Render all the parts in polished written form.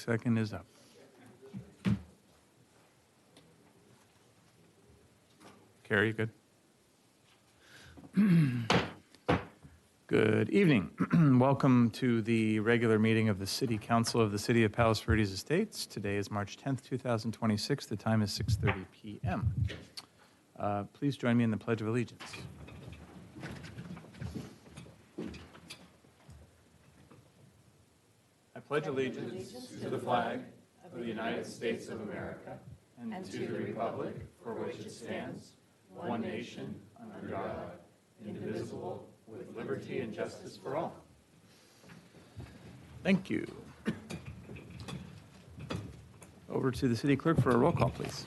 second is up. Carrie, good? Good evening. Welcome to the regular meeting of the City Council of the City of Palos Verdes Estates. Today is March 10th, 2026. The time is 6:30 p.m. Please join me in the Pledge of Allegiance. I pledge allegiance to the flag of the United States of America and to the republic for which it stands, one nation, under God, indivisible, with liberty and justice for all. Thank you. Over to the city clerk for a roll call, please.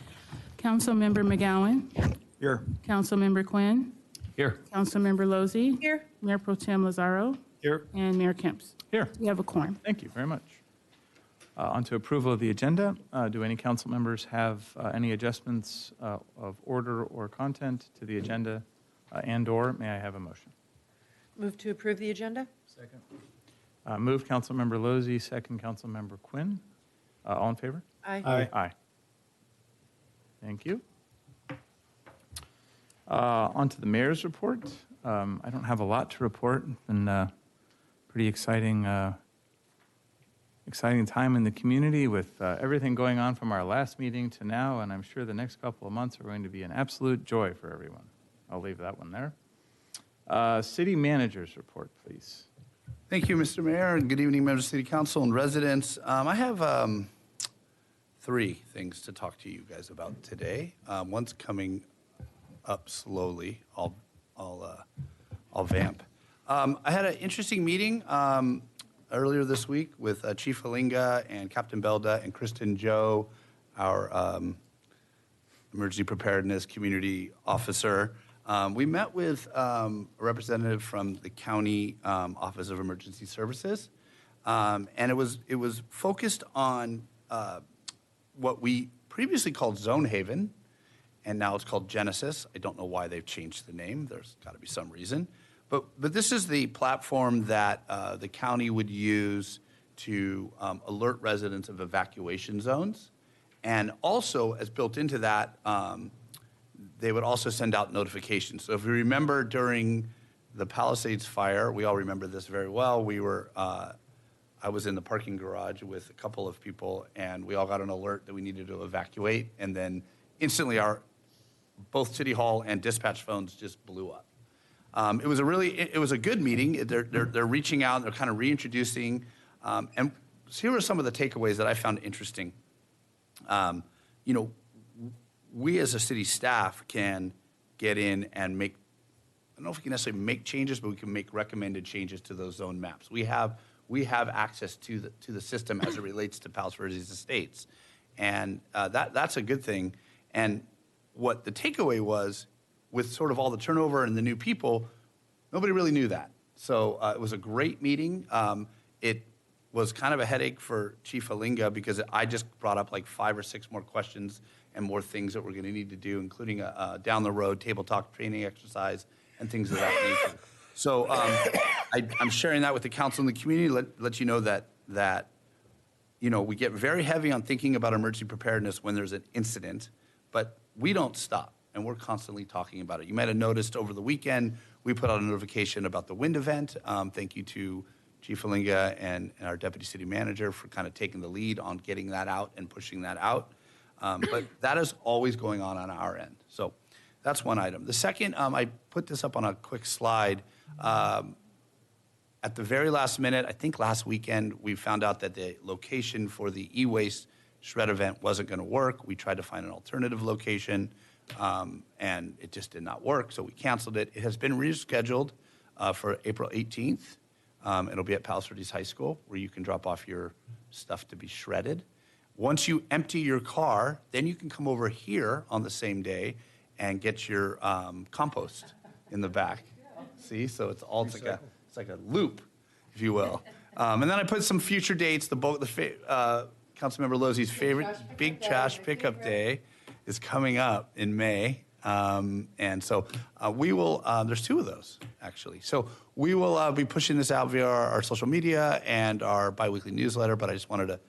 Councilmember McGowan. Here. Councilmember Quinn. Here. Councilmember Lozey. Here. Mayor Pro Tem Lazaro. Here. And Mayor Kemps. Here. We have a quorum. Thank you very much. On to approval of the agenda. Do any council members have any adjustments of order or content to the agenda and/or may I have a motion? Move to approve the agenda? Second. Move Councilmember Lozey, second Councilmember Quinn. All in favor? Aye. Aye. Thank you. On to the mayor's report. I don't have a lot to report. It's been pretty exciting time in the community with everything going on from our last meeting to now, and I'm sure the next couple of months are going to be an absolute joy for everyone. I'll leave that one there. City manager's report, please. Thank you, Mr. Mayor, and good evening, members of City Council and residents. I have three things to talk to you guys about today. One's coming up slowly. I'll vamp. I had an interesting meeting earlier this week with Chief Hellinga and Captain Belda and Kristen Joe, our emergency preparedness community officer. We met with a representative from the county Office of Emergency Services, and it was focused on what we previously called Zone Haven, and now it's called Genesis. I don't know why they've changed the name. There's got to be some reason. But this is the platform that the county would use to alert residents of evacuation zones. And also, as built into that, they would also send out notifications. So if you remember during the Palisades fire, we all remember this very well, I was in the parking garage with a couple of people, and we all got an alert that we needed to evacuate, and then instantly both City Hall and dispatch phones just blew up. It was a good meeting. They're reaching out, they're kind of reintroducing, and here are some of the takeaways that I found interesting. We as a city staff can get in and make, I don't know if we can necessarily make changes, but we can make recommended changes to those zone maps. We have access to the system as it relates to Palos Verdes Estates, and that's a good thing. And what the takeaway was, with sort of all the turnover and the new people, nobody really knew that. So it was a great meeting. It was kind of a headache for Chief Hellinga because I just brought up like 5 or 6 more questions and more things that we're going to need to do, including a down the road table talk training exercise and things of that nature. So I'm sharing that with the council and the community. Let you know that we get very heavy on thinking about emergency preparedness when there's an incident, but we don't stop. And we're constantly talking about it. You might have noticed over the weekend, we put out a notification about the wind event. Thank you to Chief Hellinga and our Deputy City Manager for kind of taking the lead on getting that out and pushing that out. But that is always going on our end. So that's one item. The second, I put this up on a quick slide. At the very last minute, I think last weekend, we found out that the location for the e-waste shred event wasn't going to work. We tried to find an alternative location. And it just did not work, so we canceled it. It has been rescheduled for April 18th. It'll be at Palos Verdes High School, where you can drop off your stuff to be shredded. Once you empty your car, then you can come over here on the same day and get your compost in the back. See, so it's like a loop, if you will. And then I put some future dates. Councilmember Lozey's favorite big trash pickup day is coming up in May. And so we will, there's 2 of those, actually. So we will be pushing this out via our social media and our biweekly newsletter, but I just wanted to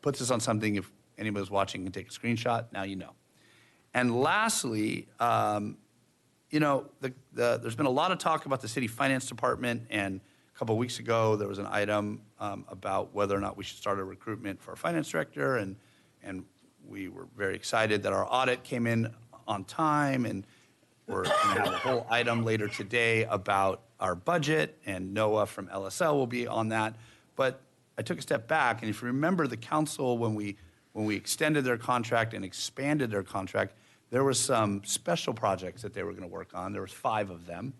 puts us on something. If anybody's watching can take a screenshot, now you know. And lastly, there's been a lot of talk about the city finance department, and a couple of weeks ago there was an item about whether or not we should start a recruitment for our finance director, and we were very excited that our audit came in on time, and we're going to have a whole item later today about our budget, and Noah from LSL will be on that. But I took a step back, and if you remember the council, when we extended their contract and expanded their contract, there were some special projects that they were going to work on. There was 5 of them.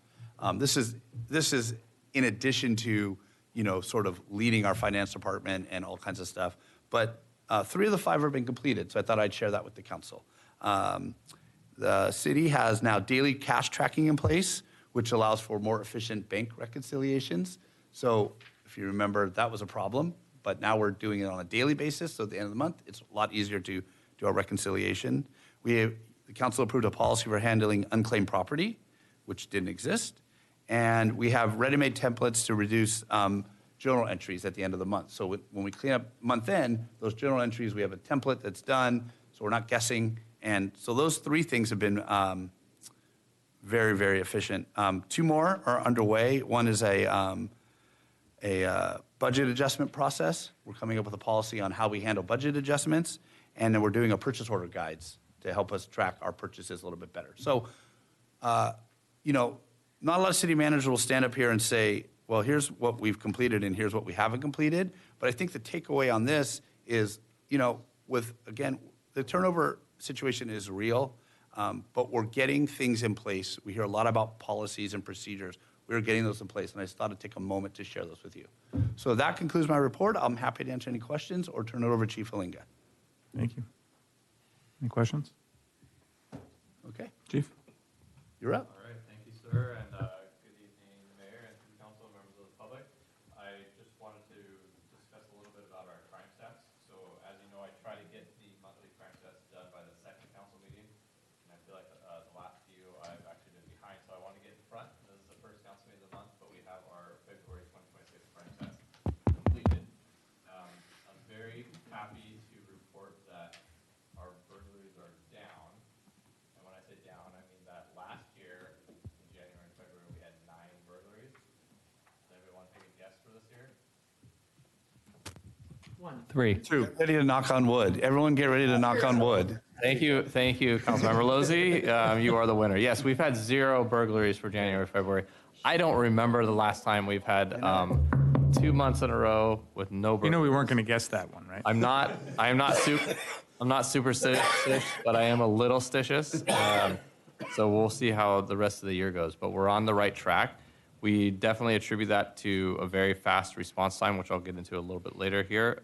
This is in addition to, sort of leading our finance department and all kinds of stuff. But 3 of the 5 have been completed, so I thought I'd share that with the council. The city has now daily cash tracking in place, which allows for more efficient bank reconciliations. So if you remember, that was a problem, but now we're doing it on a daily basis. So at the end of the month, it's a lot easier to do our reconciliation. The council approved a policy for handling unclaimed property, which didn't exist. And we have ready-made templates to reduce journal entries at the end of the month. So when we clean up month end, those journal entries, we have a template that's done, so we're not guessing. And so those 3 things have been very, very efficient. 2 more are underway. One is a budget adjustment process. We're coming up with a policy on how we handle budget adjustments, and then we're doing a purchase order guides to help us track our purchases a little bit better. So, not a lot of city managers will stand up here and say, well, here's what we've completed and here's what we haven't completed. But I think the takeaway on this is, the turnover situation is real, but we're getting things in place. We hear a lot about policies and procedures. We're getting those in place, and I just thought I'd take a moment to share those with you. So that concludes my report. I'm happy to answer any questions or turn it over to Chief Hellinga. Thank you. Any questions? Okay, Chief? you're up. All right, thank you, sir, and good evening, Mayor and City Council, members of the public. I just wanted to discuss a little bit about our crime stats. So, as you know, I try to get the monthly crime stats done by the second council meeting, and I feel like the last few I've actually been behind, so I want to get in front. This is the first council meeting of the month, but we have our February 2026 crime stats completed. I'm very happy to report that our burglaries are down. And when I say down, I mean that last year, in January and February, we had 9 burglaries. Does anybody want to take a guess for this year? 1. 3. Get ready to knock on wood. Everyone get ready to knock on wood. Thank you, Councilmember Lozzi. You are the winner. Yes, we've had 0 burglaries for January, February. I don't remember the last time we've had 2 months in a row with no burglaries. We weren't going to guess that one, right? I'm not superstitious, but I am a little stitious. So we'll see how the rest of the year goes. But we're on the right track. We definitely attribute that to a very fast response time, which I'll get into a little bit later here,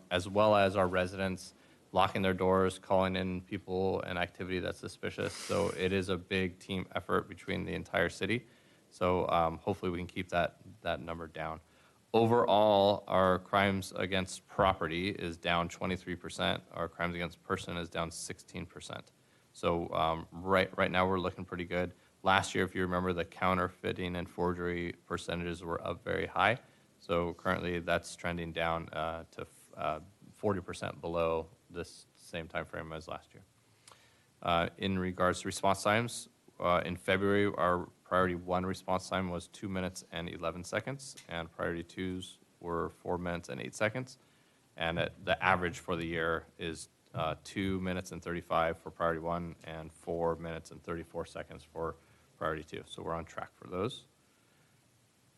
as well as our residents locking their doors, calling in people and activity that's suspicious. So it is a big team effort between the entire city. So hopefully we can keep that number down. Overall, our crimes against property is down 23%. Our crimes against person is down 16%. So right now we're looking pretty good. Last year, if you remember, the counterfeiting and forgery percentages were up very high. So currently that's trending down to 40% below this same time frame as last year. In regards to response times, in February, our priority 1 response time was 2 minutes and 11 seconds, and priority 2s were 4 minutes and 8 seconds. And the average for the year is 2 minutes and 35 for priority 1 and 4 minutes and 34 seconds for priority 2. So we're on track for those.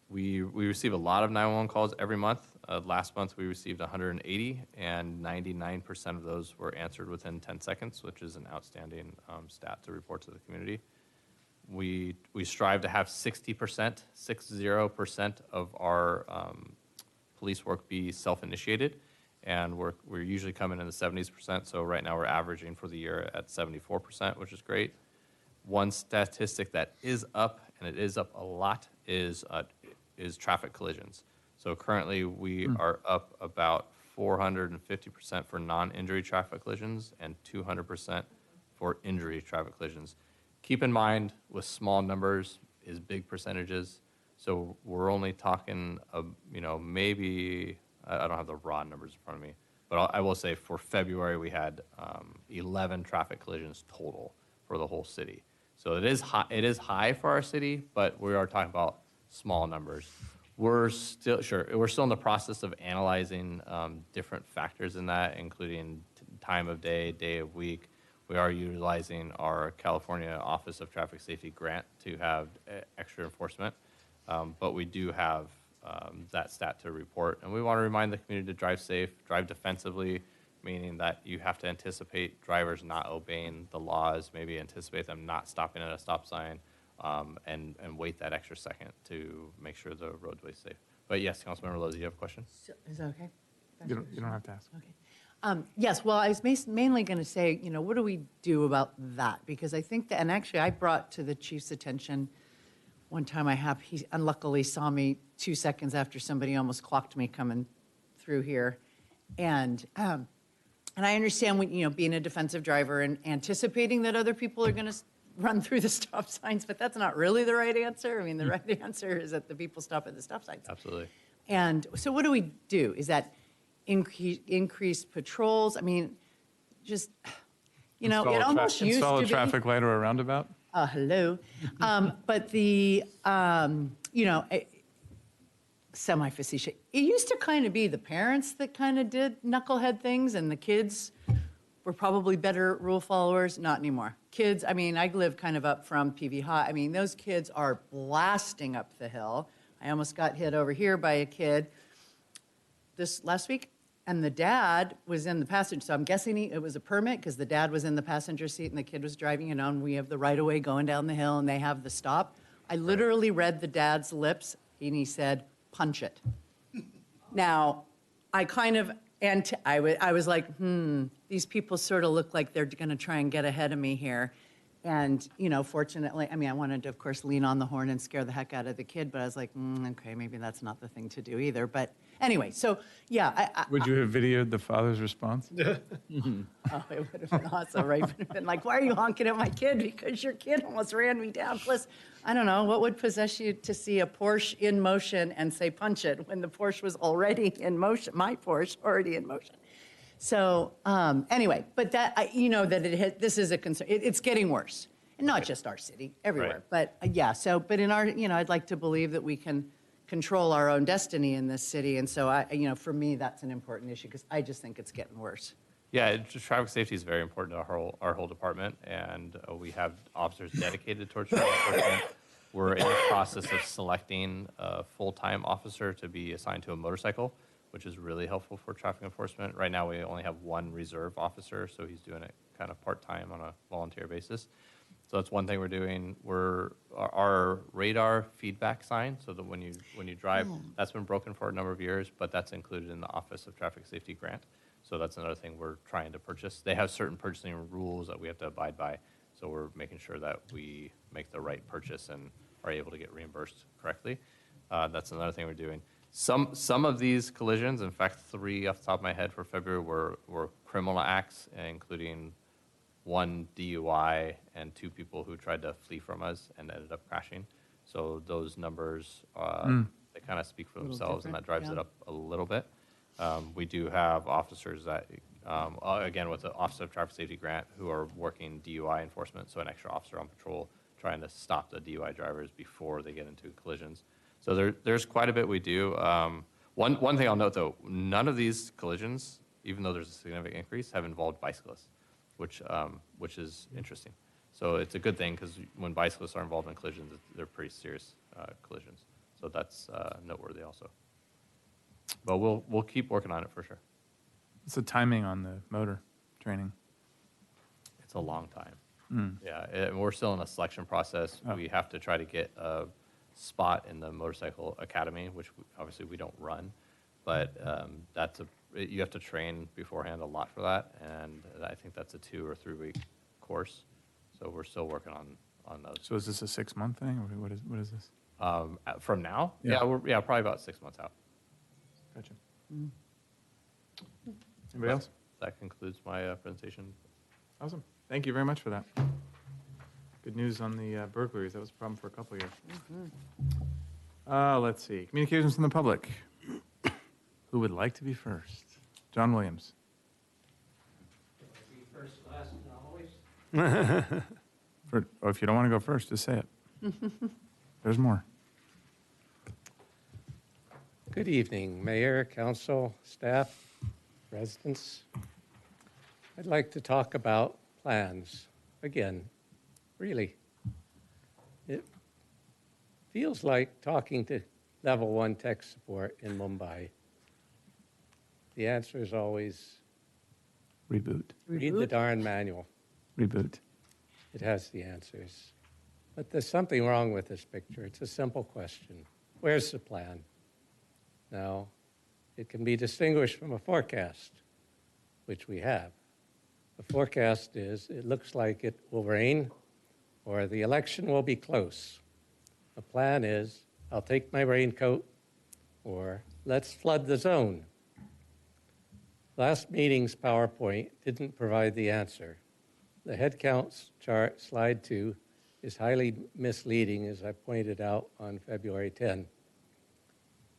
We receive a lot of 911 calls every month. Last month we received 180, and 99% of those were answered within 10 seconds, which is an outstanding stat to report to the community. We strive to have 60% of our police work be self-initiated, and we're usually coming in the 70%. So right now we're averaging for the year at 74%, which is great. One statistic that is up, and it is up a lot, is traffic collisions. So currently we are up about 450% for non-injury traffic collisions and 200% for injury traffic collisions. Keep in mind, with small numbers is big percentages. So we're only talking, maybe, I don't have the raw numbers in front of me, But I will say for February, we had 11 traffic collisions total for the whole city. So it is high for our city, but we are talking about small numbers. We're still in the process of analyzing different factors in that, including time of day, day of week. We are utilizing our California Office of Traffic Safety grant to have extra enforcement, but we do have that stat to report. And we want to remind the community to drive safe, drive defensively, meaning that you have to anticipate drivers not obeying the laws, maybe anticipate them not stopping at a stop sign, and wait that extra second to make sure the roadway's safe. But yes, Councilmember Lozzi, you have a question? Is that okay? You don't have to ask. Okay. Yes, well, I was mainly going to say, what do we do about that? Because I think that, and actually I brought to the chief's attention one time he unluckily saw me 2 seconds after somebody almost clocked me coming through here. And I understand when, being a defensive driver and anticipating that other people are going to run through the stop signs, but that's not really the right answer. I mean, the right answer is that the people stop at the stop signs. Absolutely. And so what do we do? Is that increase patrols? I mean, just, it almost used to be. Install a traffic light or a roundabout? Hello. But the, semi-facetious. It used to kind of be the parents that kind of did knucklehead things, and the kids were probably better rule followers. Not anymore. Kids, I live kind of up from PV High. Those kids are blasting up the hill. I almost got hit over here by a kid this last week, and the dad was in the passenger. So I'm guessing it was a permit because the dad was in the passenger seat and the kid was driving, and we have the right of way going down the hill, and they have the stop. I literally read the dad's lips, and he said, "Punch it." Now, I kind of, and I was like, these people sort of look like they're going to try and get ahead of me here. And, fortunately, I wanted to, of course, lean on the horn and scare the heck out of the kid, but I was like, okay, maybe that's not the thing to do either. But anyway, so, yeah. Would you have videoed the father's response? Oh, it would have been awesome, right? It would have been like, why are you honking at my kid? Because your kid almost ran me down. Plus, I don't know, what would possess you to see a Porsche in motion and say punch it when the Porsche was already in motion, my Porsche already in motion. So anyway, but that, that this is a concern. It's getting worse. And not just our city, everywhere. Right. But, but in our, I'd like to believe that we can control our own destiny in this city. And so, for me, that's an important issue because I just think it's getting worse. Yeah, traffic safety is very important to our whole department, and we have officers dedicated towards traffic enforcement. We're in the process of selecting a full-time officer to be assigned to a motorcycle, which is really helpful for traffic enforcement. Right now, we only have one reserve officer, so he's doing it kind of part-time on a volunteer basis. So that's one thing we're doing. Our radar feedback sign, so that when you drive, that's been broken for a number of years, but that's included in the Office of Traffic Safety grant. So that's another thing we're trying to purchase. They have certain purchasing rules that we have to abide by, so we're making sure that we make the right purchase and are able to get reimbursed correctly. That's another thing we're doing. Some of these collisions, in fact, 3 off the top of my head for February were criminal acts, including 1 DUI and 2 people who tried to flee from us and ended up crashing. So those numbers, they kind of speak for themselves, and that drives it up a little bit. We do have officers that, again, with the Office of Traffic Safety grant, who are working DUI enforcement, so an extra officer on patrol trying to stop the DUI drivers before they get into collisions. So there's quite a bit we do. One thing I'll note, though, none of these collisions, even though there's a significant increase, have involved bicyclists, which is interesting. So it's a good thing, because when bicyclists are involved in collisions, they're pretty serious collisions. So that's noteworthy also. But we'll keep working on it for sure. What's the timing on the motor training? It's a long time. Yeah, and we're still in a selection process. Oh. We have to try to get a spot in the motorcycle academy, which obviously we don't run, but you have to train beforehand a lot for that, and I think that's a 2 or 3 week course. So we're still working on those. So is this a 6-month thing, or what is this? From now? Yeah. Yeah, probably about 6 months out. Gotcha. Anybody else? That concludes my presentation. Awesome. Thank you very much for that. Good news on the burglaries. That was a problem for a couple of years. Let's see. Communications from the public. Who would like to be first? John Williams. Or if you don't want to go first, just say it. There's more. Good evening, Mayor, Council, staff, residents. I'd like to talk about plans again. Really, it feels like talking to level 1 tech support in Mumbai. The answer is always Reboot. read the darn manual. Reboot. It has the answers. But there's something wrong with this picture. It's a simple question. Where's the plan? Now, it can be distinguished from a forecast, which we have. The forecast is it looks like it will rain or the election will be close. The plan is I'll take my raincoat or let's flood the zone. Last meeting's PowerPoint didn't provide the answer. The head counts chart, slide 2, is highly misleading, as I pointed out on February 10.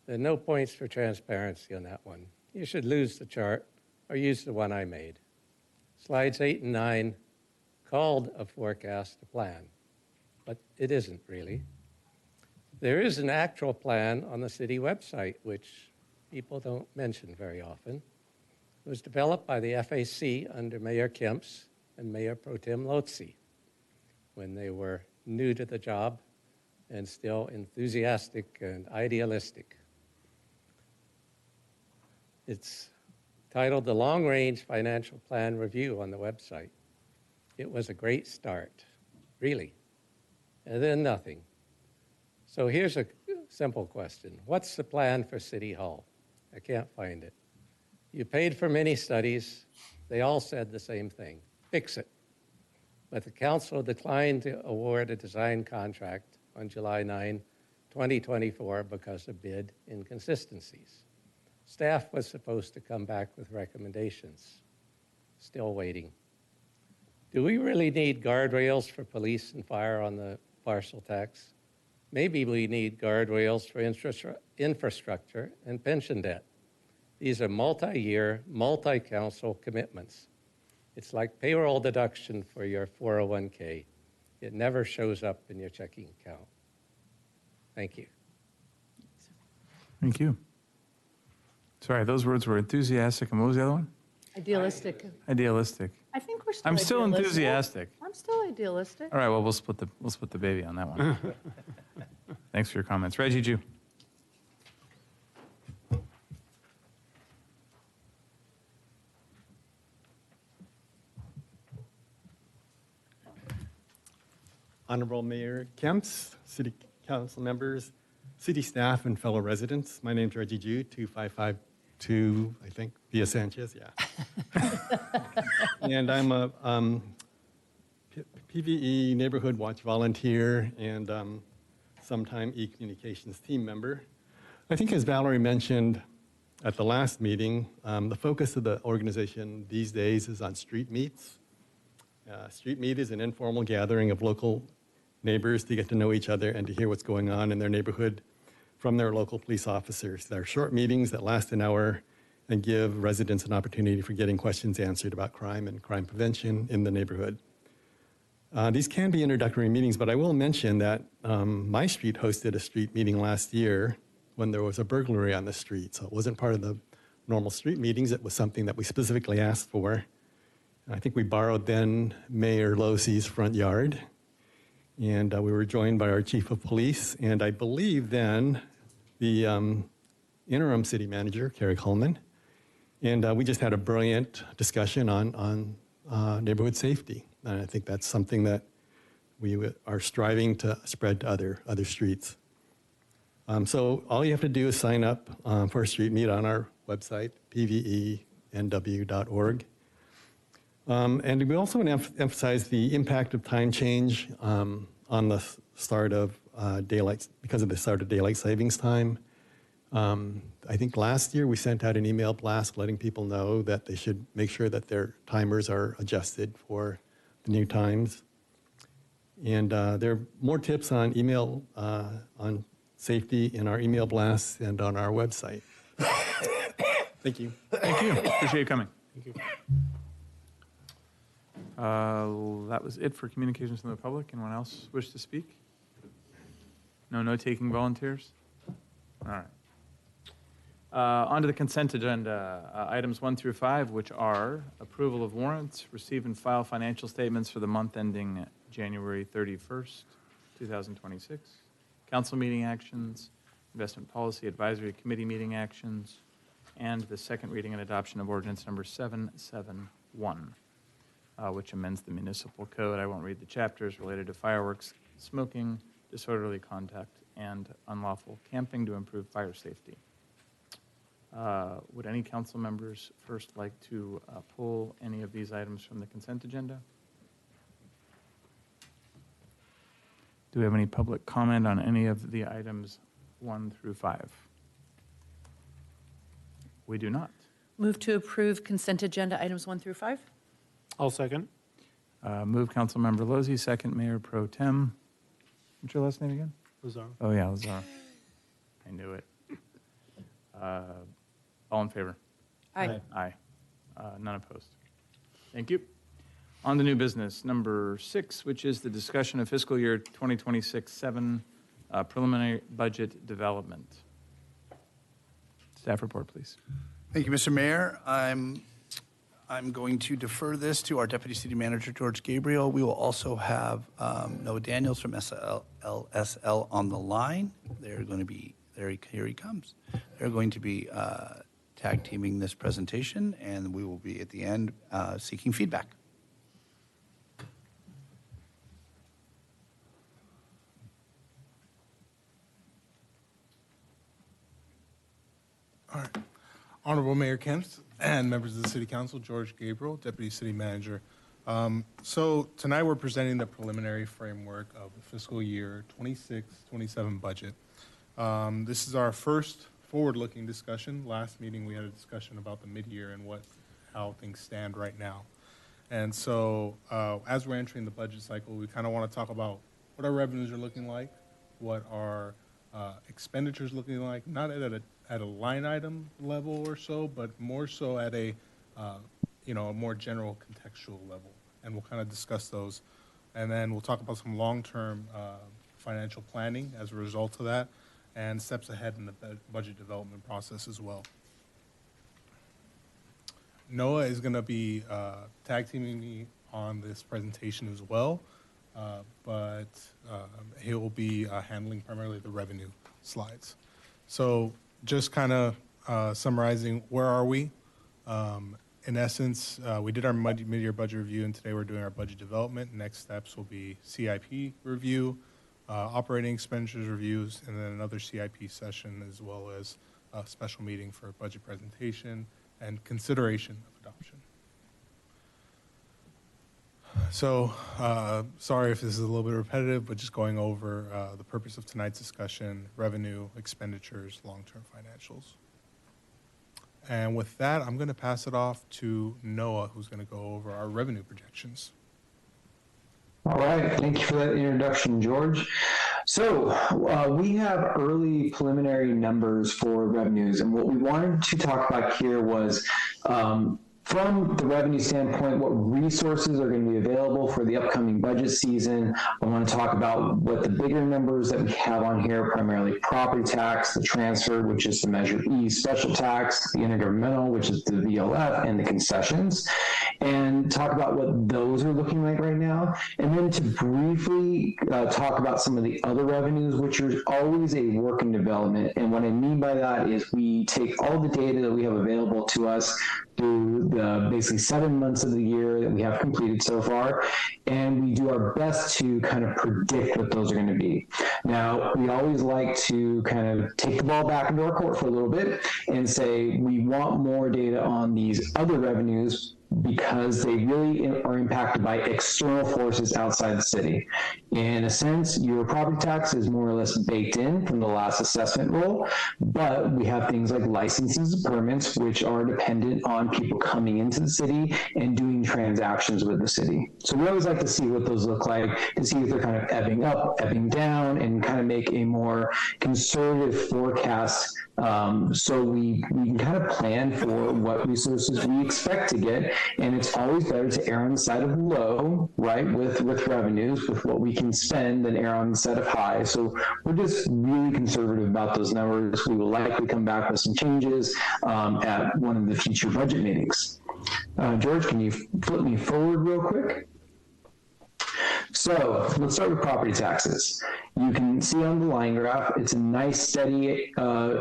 There are no points for transparency on that one. You should lose the chart or use the one I made. Slides 8 and 9 called a forecast a plan, but it isn't really. There is an actual plan on the city website, which people don't mention very often. It was developed by the FAC under Mayor Kemp's and Mayor Pro Tem Lotzi when they were new to the job and still enthusiastic and idealistic. It's titled The Long Range Financial Plan Review on the website. It was a great start, really, and then nothing. So here's a simple question. What's the plan for City Hall? I can't find it. You paid for many studies. They all said the same thing. Fix it. But the council declined to award a design contract on July 9, 2024 because of bid inconsistencies. Staff was supposed to come back with recommendations. Still waiting. Do we really need guardrails for police and fire on the parcel tax? Maybe we need guardrails for infrastructure and pension debt. These are multi-year, multi-council commitments. It's like payroll deduction for your 401k. It never shows up in your checking account. Thank you. Thank you. Sorry, those words were enthusiastic, and what was the other one? Idealistic. Idealistic. I think we're still I'm still idealistic. enthusiastic. I'm still idealistic. All right, well, we'll split the baby on that one. Thanks for your comments. Reggie Jew. Honorable Mayor Kemps, City Council members, city staff, and fellow residents. My name's Reggie Jew, 2552, I think, Via Sanchez, yeah. And I'm a PVE Neighborhood Watch volunteer and sometime e-communications team member. I think as Valerie mentioned at the last meeting, the focus of the organization these days is on street meets. Street meet is an informal gathering of local neighbors to get to know each other and to hear what's going on in their neighborhood from their local police officers. They're short meetings that last an hour and give residents an opportunity for getting questions answered about crime and crime prevention in the neighborhood. These can be introductory meetings, but I will mention that my street hosted a street meeting last year when there was a burglary on the street. So it wasn't part of the normal street meetings. It was something that we specifically asked for. I think we borrowed then Mayor Losey's front yard, and we were joined by our chief of police, and I believe then the interim city manager, Carrie Coleman, and we just had a brilliant discussion on neighborhood safety, and I think that's something that we are striving to spread to other streets. So all you have to do is sign up for a street meet on our website, pvenw.org. And we also want to emphasize the impact of time change on the start of because of the start of daylight savings time. I think last year we sent out an email blast letting people know that they should make sure that their timers are adjusted for the new times. And there are more tips on email, on safety in our email blasts and on our website. Thank you. Thank you. Appreciate you coming. Thank you. That was it for communications from the public. Anyone else wish to speak? No taking volunteers? All right. On to the consent agenda, items 1 through 5, which are approval of warrants, receive and file financial statements for the month ending January 31st, 2026, council meeting actions, investment policy advisory committee meeting actions, and the second reading and adoption of ordinance number 771, which amends the municipal code. I won't read the chapters related to fireworks, smoking, disorderly conduct, and unlawful camping to improve fire safety. Would any council members first like to pull any of these items from the consent agenda? Do we have any public comment on any of the items 1 through 5? We do not. Move to approve consent agenda items 1 through 5. I'll second. Move Councilmember Lozzi, second Mayor Pro Tem. What's your last name again? Lazar. Oh, yeah, Lazar. I knew it. All in favor? Aye. Aye. None opposed. Thank you. On to new business, number 6, which is the discussion of fiscal year 2026-7 preliminary budget development. Staff report, please. Thank you, Mr. Mayor. I'm going to defer this to our Deputy City Manager, George Gabriel. We will also have Noah Daniels from LSL on the line. They're going to be, here he comes. They're going to be tag teaming this presentation, and we will be at the end seeking feedback. All right. Honorable Mayor Kemp and members of the City Council, George Gabriel, Deputy City Manager. So tonight we're presenting the preliminary framework of the fiscal year 26-27 budget. This is our first forward-looking discussion. Last meeting we had a discussion about the mid-year and how things stand right now. And so as we're entering the budget cycle, we kind of want to talk about what our revenues are looking like, what our expenditures looking like, not at a line item level or so, but more so at a more general contextual level. And we'll kind of discuss those. And then we'll talk about some long-term financial planning as a result of that, and steps ahead in the budget development process as well. Noah is going to be tag teaming me on this presentation as well, but he will be handling primarily the revenue slides. So just kind of summarizing, where are we? In essence, we did our mid-year budget review, and today we're doing our budget development. Next steps will be CIP review, operating expenditures reviews, and then another CIP session, as well as a special meeting for budget presentation and consideration of adoption. So, sorry if this is a little bit repetitive, but just going over the purpose of tonight's discussion: revenue, expenditures, long-term financials. And with that, I'm going to pass it off to Noah, who's going to go over our revenue projections. All right, thank you for that introduction, George. So we have early preliminary numbers for revenues, and what we wanted to talk about here was from the revenue standpoint, what resources are going to be available for the upcoming budget season. I want to talk about what the bigger numbers that we have on here, primarily property tax, the transfer, which is the Measure E special tax, the intergovernmental, which is the VLF, and the concessions, and talk about what those are looking like right now. And then to briefly talk about some of the other revenues, which are always a work in development. And what I mean by that is we take all the data that we have available to us through the basically 7 months of the year that we have completed so far, and we do our best to kind of predict what those are going to be. Now, we always like to kind of take the ball back into our court for a little bit and say we want more data on these other revenues because they really are impacted by external forces outside the city. In a sense, your property tax is more or less baked in from the last assessment roll, but we have things like licenses and permits, which are dependent on people coming into the city and doing transactions with the city. So we always like to see what those look like, to see if they're kind of ebbing up, ebbing down, and kind of make a more conservative forecast So we can kind of plan for what resources we expect to get, and it's always better to err on the side of low, right, with revenues, with what we can spend, than err on the side of high. So we're just really conservative about those numbers. We will likely come back with some changes at one of the future budget meetings. George, can you flip me forward real quick? So let's start with property taxes. You can see on the line graph, it's a nice steady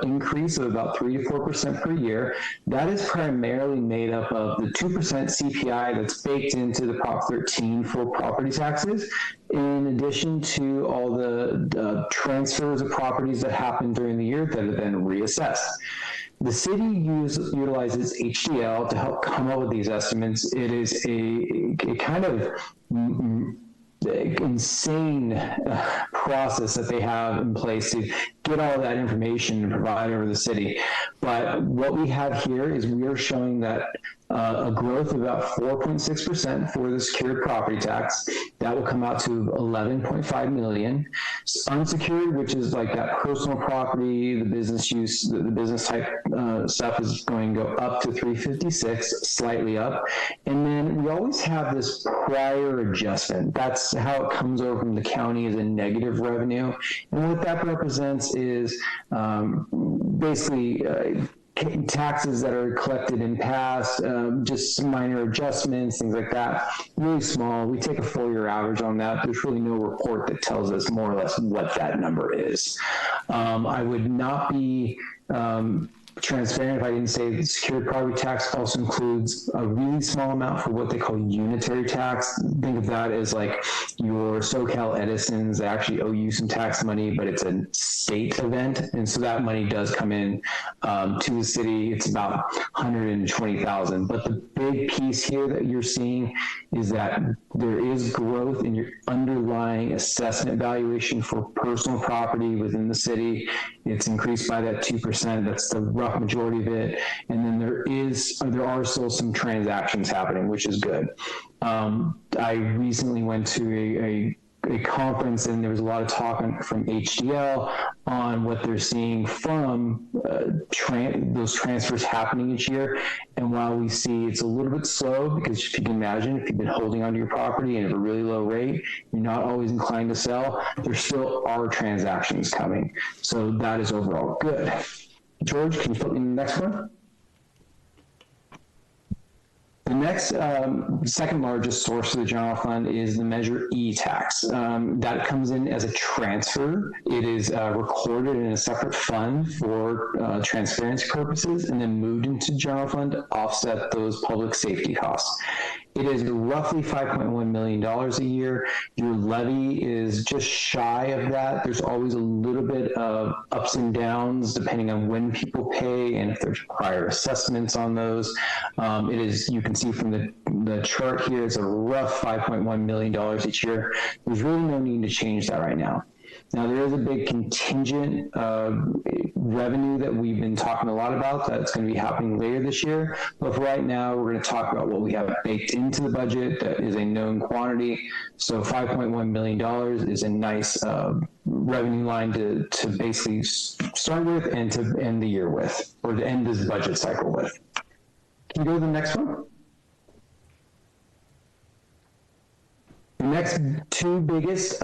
increase of about 3 to 4% per year. That is primarily made up of the 2% CPI that's baked into the Prop 13 for property taxes, in addition to all the transfers of properties that happen during the year that are then reassessed. The city utilizes HDL to help come up with these estimates. It is a kind of insane process that they have in place to get all of that information and provide over the city. But what we have here is we are showing that a growth of about 4.6% for the secured property tax. That will come out to 11.5 million. Unsecured, which is like that personal property, the business use, the business type stuff, is going to go up to 356, slightly up. And then we always have this prior adjustment. That's how it comes over from the county as a negative revenue. And what that represents is basically taxes that are collected in past, just minor adjustments, things like that, really small. We take a 4-year average on that. There's really no report that tells us more or less what that number is. I would not be transparent if I didn't say the secured property tax also includes a really small amount for what they call unitary tax. Think of that as like your SoCal Edisons. They actually owe you some tax money, but it's a state event, and so that money does come in to the city. It's about $120,000. But the big piece here that you're seeing is that there is growth in your underlying assessment valuation for personal property within the city. It's increased by that 2%. That's the rough majority of it. And then there are still some transactions happening, which is good. I recently went to a conference, and there was a lot of talk from HDL on what they're seeing from those transfers happening each year. And while we see it's a little bit slow, because if you can imagine, if you've been holding onto your property and at a really low rate, you're not always inclined to sell, there still are transactions coming. So that is overall good. George, can you flip me to the next one? The next, second largest source of the general fund is the Measure E tax. That comes in as a transfer. It is recorded in a separate fund for transparency purposes and then moved into general fund to offset those public safety costs. It is roughly $5.1 million a year. Your levy is just shy of that. There's always a little bit of ups and downs depending on when people pay and if there's prior assessments on those. It is, you can see from the chart here, it's a rough $5.1 million each year. There's really no need to change that right now. Now, there is a big contingent revenue that we've been talking a lot about that's going to be happening later this year. But for right now, we're going to talk about what we have baked into the budget that is a known quantity. So $5.1 million is a nice revenue line to basically start with and to end the year with, or to end this budget cycle with. Can you go to the next one? The next two biggest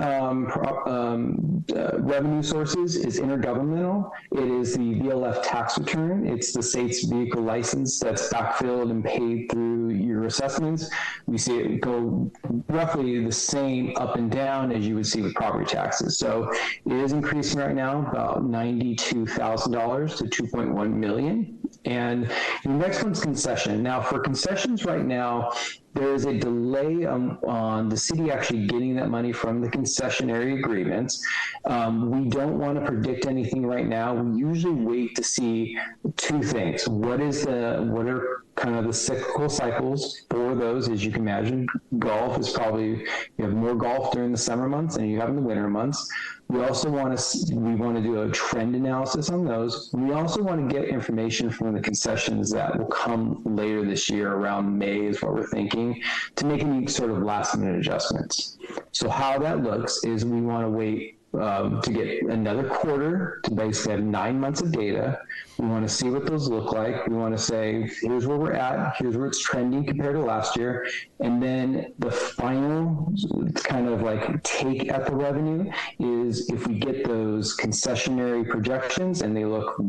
revenue sources is intergovernmental. It is the VLF tax return. It's the state's vehicle license that's backfilled and paid through your assessments. We see it go roughly the same up and down as you would see with property taxes. So it is increasing right now about $92,000 to $2.1 million. And the next one's concession. Now, for concessions right now, there is a delay on the city actually getting that money from the concessionary agreements. We don't want to predict anything right now. We usually wait to see two things. What are kind of the cyclical cycles for those? As you can imagine, golf is probably, you have more golf during the summer months than you have in the winter months. We also want to do a trend analysis on those. We also want to get information from the concessions that will come later this year, around May is what we're thinking, to make any sort of last minute adjustments. So how that looks is we want to wait to get another quarter to basically have 9 months of data. We want to see what those look like. We want to say, here's where we're at, here's where it's trending compared to last year. And then the final kind of like take at the revenue is if we get those concessionary projections and they look,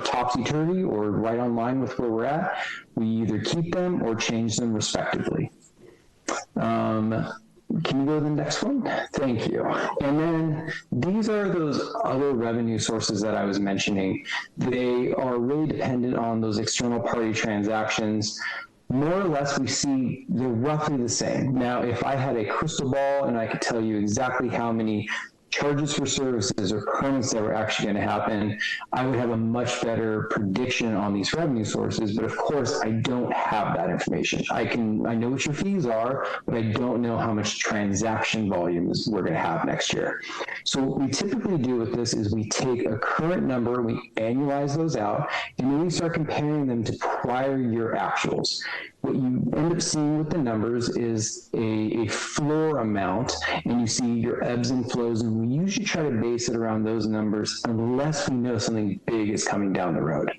topsy-turvy or right on line with where we're at, we either keep them or change them respectively. Can you go to the next one? Thank you. And then these are those other revenue sources that I was mentioning. They are really dependent on those external party transactions. More or less, we see they're roughly the same. Now, if I had a crystal ball and I could tell you exactly how many charges for services or permits that were actually going to happen, I would have a much better prediction on these revenue sources. But of course, I don't have that information. I know what your fees are, but I don't know how much transaction volumes we're going to have next year. So what we typically do with this is we take a current number, we annualize those out, and then we start comparing them to prior year actuals. What you end up seeing with the numbers is a floor amount, and you see your ebbs and flows, and we usually try to base it around those numbers unless we know something big is coming down the road.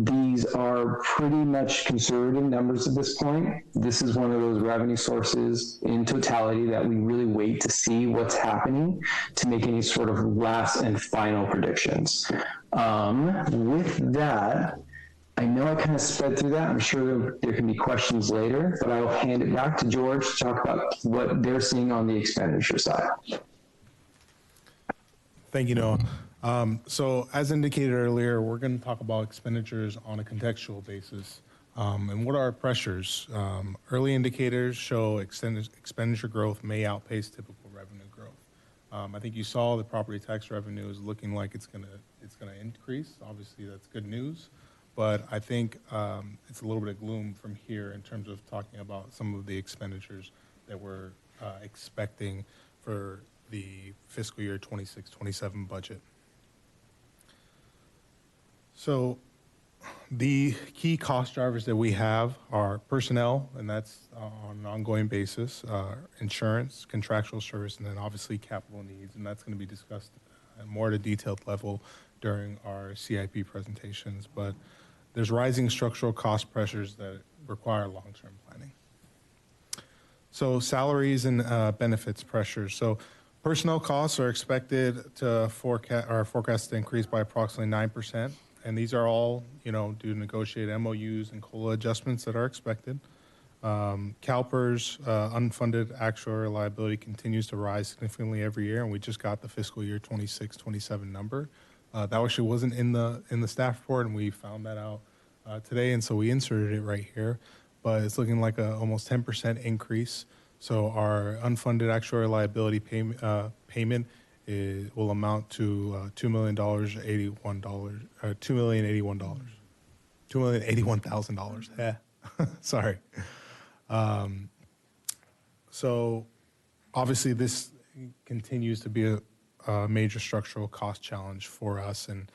These are pretty much conservative numbers at this point. This is one of those revenue sources in totality that we really wait to see what's happening to make any sort of last and final predictions. With that, I know I kind of sped through that. I'm sure there can be questions later, but I will hand it back to George to talk about what they're seeing on the expenditure side. Thank you, Noah. So as indicated earlier, we're going to talk about expenditures on a contextual basis. And what are our pressures? Early indicators show expenditure growth may outpace typical revenue growth. I think you saw the property tax revenue is looking like it's going to increase. Obviously, that's good news. But I think it's a little bit of gloom from here in terms of talking about some of the expenditures that we're expecting for the fiscal year 26-27 budget. So the key cost drivers that we have are personnel, and that's on an ongoing basis, insurance, contractual service, and then obviously capital needs, and that's going to be discussed at more at a detailed level during our CIP presentations. But there's rising structural cost pressures that require long-term planning. So salaries and benefits pressures. So personnel costs are expected to forecast to increase by approximately 9%. And these are all, due to negotiated MOUs and COLA adjustments that are expected. CalPERS unfunded actuarial liability continues to rise significantly every year, and we just got the fiscal year 26-27 number. That actually wasn't in the staff report, and we found that out today, and so we inserted it right here. But it's looking like a almost 10% increase. So our unfunded actuarial liability payment will amount to $2,081,000. Yeah, sorry. So obviously this continues to be a major structural cost challenge for us, and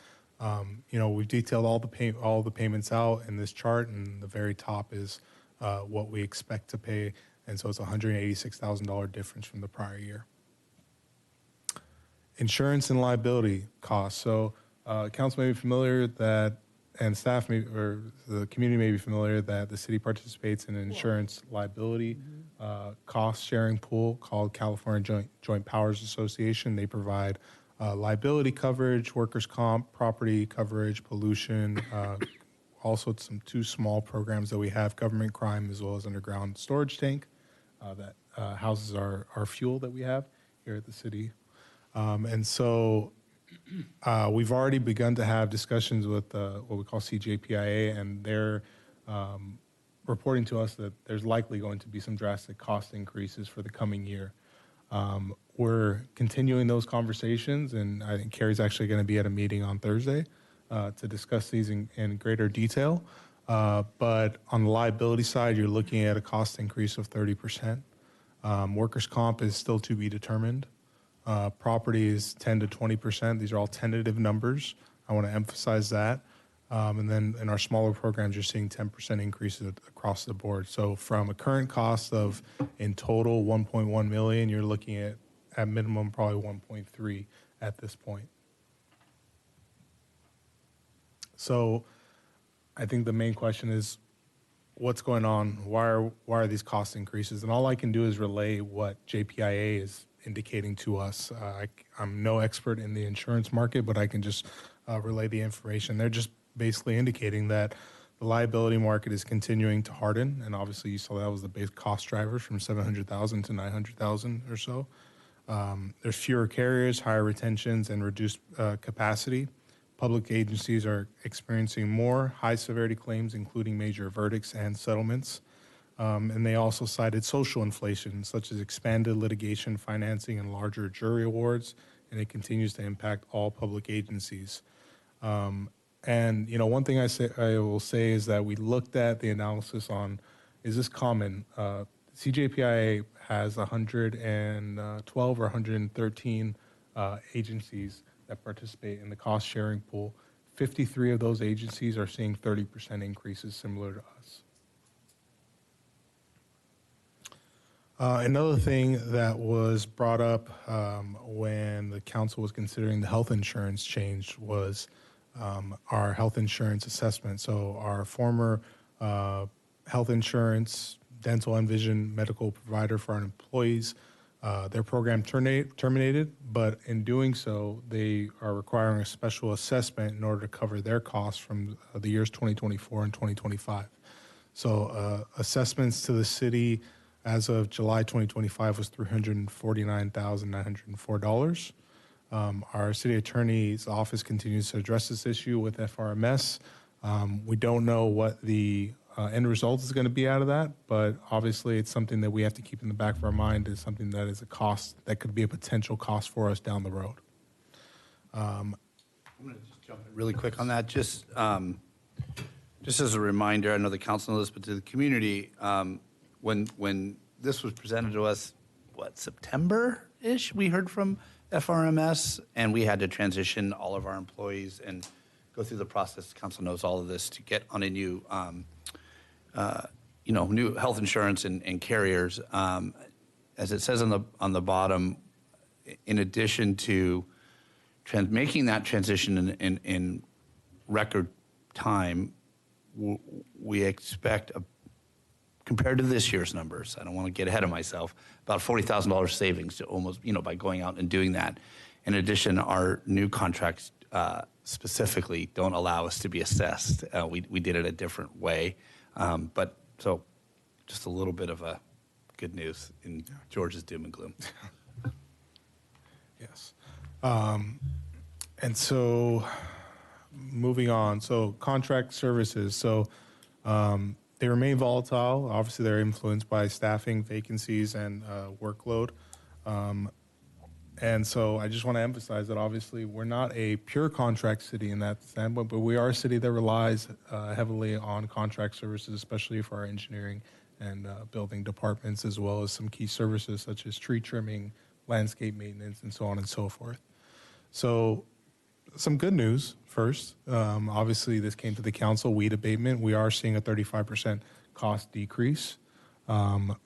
we've detailed all the payments out in this chart, and the very top is what we expect to pay, and so it's a $186,000 difference from the prior year. Insurance and liability costs. So council may be familiar that, and staff may, or the community may be familiar that the city participates in an insurance liability cost sharing pool called California Joint Powers Association. They provide liability coverage, workers' comp, property coverage, pollution, also two small programs that we have, government crime, as well as underground storage tank that houses our fuel that we have here at the city. And so we've already begun to have discussions with what we call CJPIA, and they're reporting to us that there's likely going to be some drastic cost increases for the coming year. We're continuing those conversations, and I think Carrie's actually going to be at a meeting on Thursday to discuss these in greater detail. But on the liability side, you're looking at a cost increase of 30%. Workers' comp is still to be determined. Property is 10 to 20%. These are all tentative numbers. I want to emphasize that. And then in our smaller programs, you're seeing 10% increases across the board. So from a current cost of, in total, $1.1 million, you're looking at at minimum probably 1.3 at this point. So I think the main question is, what's going on? Why are these cost increases? And all I can do is relay what JPIA is indicating to us. I'm no expert in the insurance market, but I can just relay the information. They're just basically indicating that the liability market is continuing to harden, and obviously you saw that was the base cost driver from 700,000 to 900,000 or so. There's fewer carriers, higher retentions, and reduced capacity. Public agencies are experiencing more high-severity claims, including major verdicts and settlements. And they also cited social inflation, such as expanded litigation financing and larger jury awards, and it continues to impact all public agencies. And one thing I will say is that we looked at the analysis on, is this common? CJPIA has 112 or 113 agencies that participate in the cost-sharing pool. 53 of those agencies are seeing 30% increases similar to us. Another thing that was brought up when the council was considering the health insurance change was our health insurance assessment. So our former health insurance, dental and vision medical provider for our employees, their program terminated, but in doing so, they are requiring a special assessment in order to cover their costs from the years 2024 and 2025. So assessments to the city as of July 2025 was $349,904. Our city attorney's office continues to address this issue with FRMS. We don't know what the end result is going to be out of that, but obviously it's something that we have to keep in the back of our mind as something that is a cost that could be a potential cost for us down the road. I'm going to just jump in really quick on that. Just as a reminder, I know the council knows, but to the community, when this was presented to us, September-ish, we heard from FRMS, and we had to transition all of our employees and go through the process. The council knows all of this to get on a new, new health insurance and carriers. As it says on the bottom, in addition to making that transition in record time, we expect compared to this year's numbers, I don't want to get ahead of myself, about $40,000 savings to almost, by going out and doing that. In addition, our new contracts specifically don't allow us to be assessed. We did it a different way. But so just a little bit of a good news in George's doom and gloom. Yes. And so moving on, so contract services. So they remain volatile. Obviously, they're influenced by staffing, vacancies, and workload. And so I just want to emphasize that obviously we're not a pure contract city in that standpoint, but we are a city that relies heavily on contract services, especially for our engineering and building departments, as well as some key services such as tree trimming, landscape maintenance, and so on and so forth. So some good news first. Obviously, this came to the council, weed abatement. We are seeing a 35% cost decrease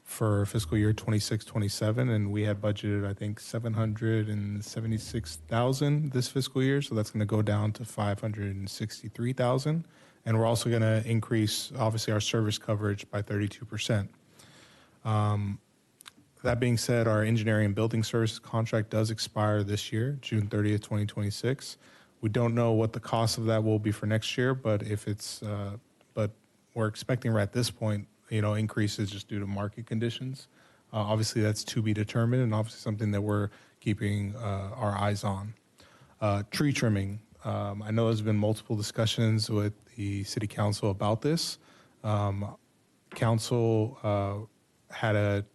for fiscal year 26-27, and we had budgeted, I think, $776,000 this fiscal year, so that's going to go down to $563,000, and we're also going to increase, obviously, our service coverage by 32%. That being said, our engineering and building services contract does expire this year, June 30th, 2026. We don't know what the cost of that will be for next year, but but we're expecting right at this point, increases just due to market conditions. Obviously, that's to be determined, and obviously something that we're keeping our eyes on. Tree trimming. I know there's been multiple discussions with the city council about this. Council had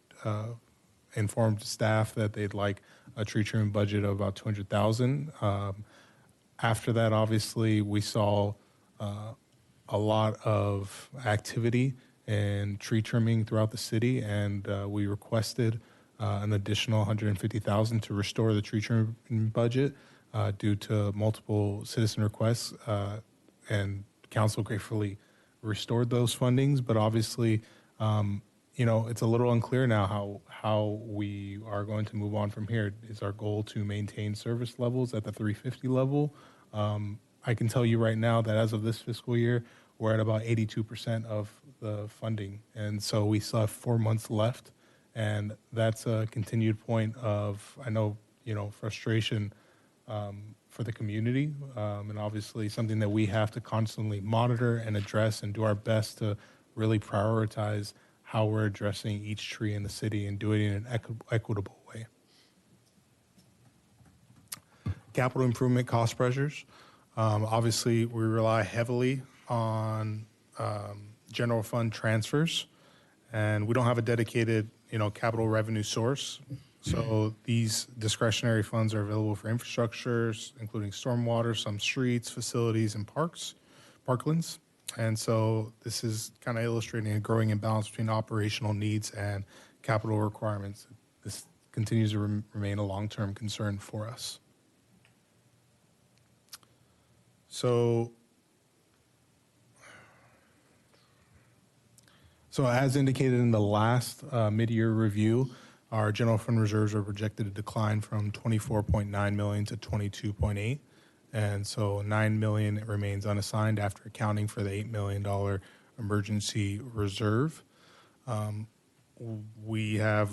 informed staff that they'd like a tree trimming budget of about $200,000. After that, obviously, we saw a lot of activity and tree trimming throughout the city, and we requested an additional $150,000 to restore the tree trimming budget due to multiple citizen requests, and council gratefully restored those fundings. But obviously, it's a little unclear now how we are going to move on from here. Is our goal to maintain service levels at the 350 level? I can tell you right now that as of this fiscal year, we're at about 82% of the funding. And so we still have 4 months left. And that's a continued point of, I know, frustration for the community. And obviously something that we have to constantly monitor and address and do our best to really prioritize how we're addressing each tree in the city and doing it in an equitable way. Capital improvement cost pressures. Obviously, we rely heavily on general fund transfers, and we don't have a dedicated, capital revenue source. So these discretionary funds are available for infrastructures, including stormwater, some streets, facilities, and parklands. And so this is kind of illustrating a growing imbalance between operational needs and capital requirements. This continues to remain a long-term concern for us. So as indicated in the last mid-year review, our general fund reserves are projected to decline from 24.9 million to 22.8. And so $9 million remains unassigned after accounting for the $8 million emergency reserve. We have,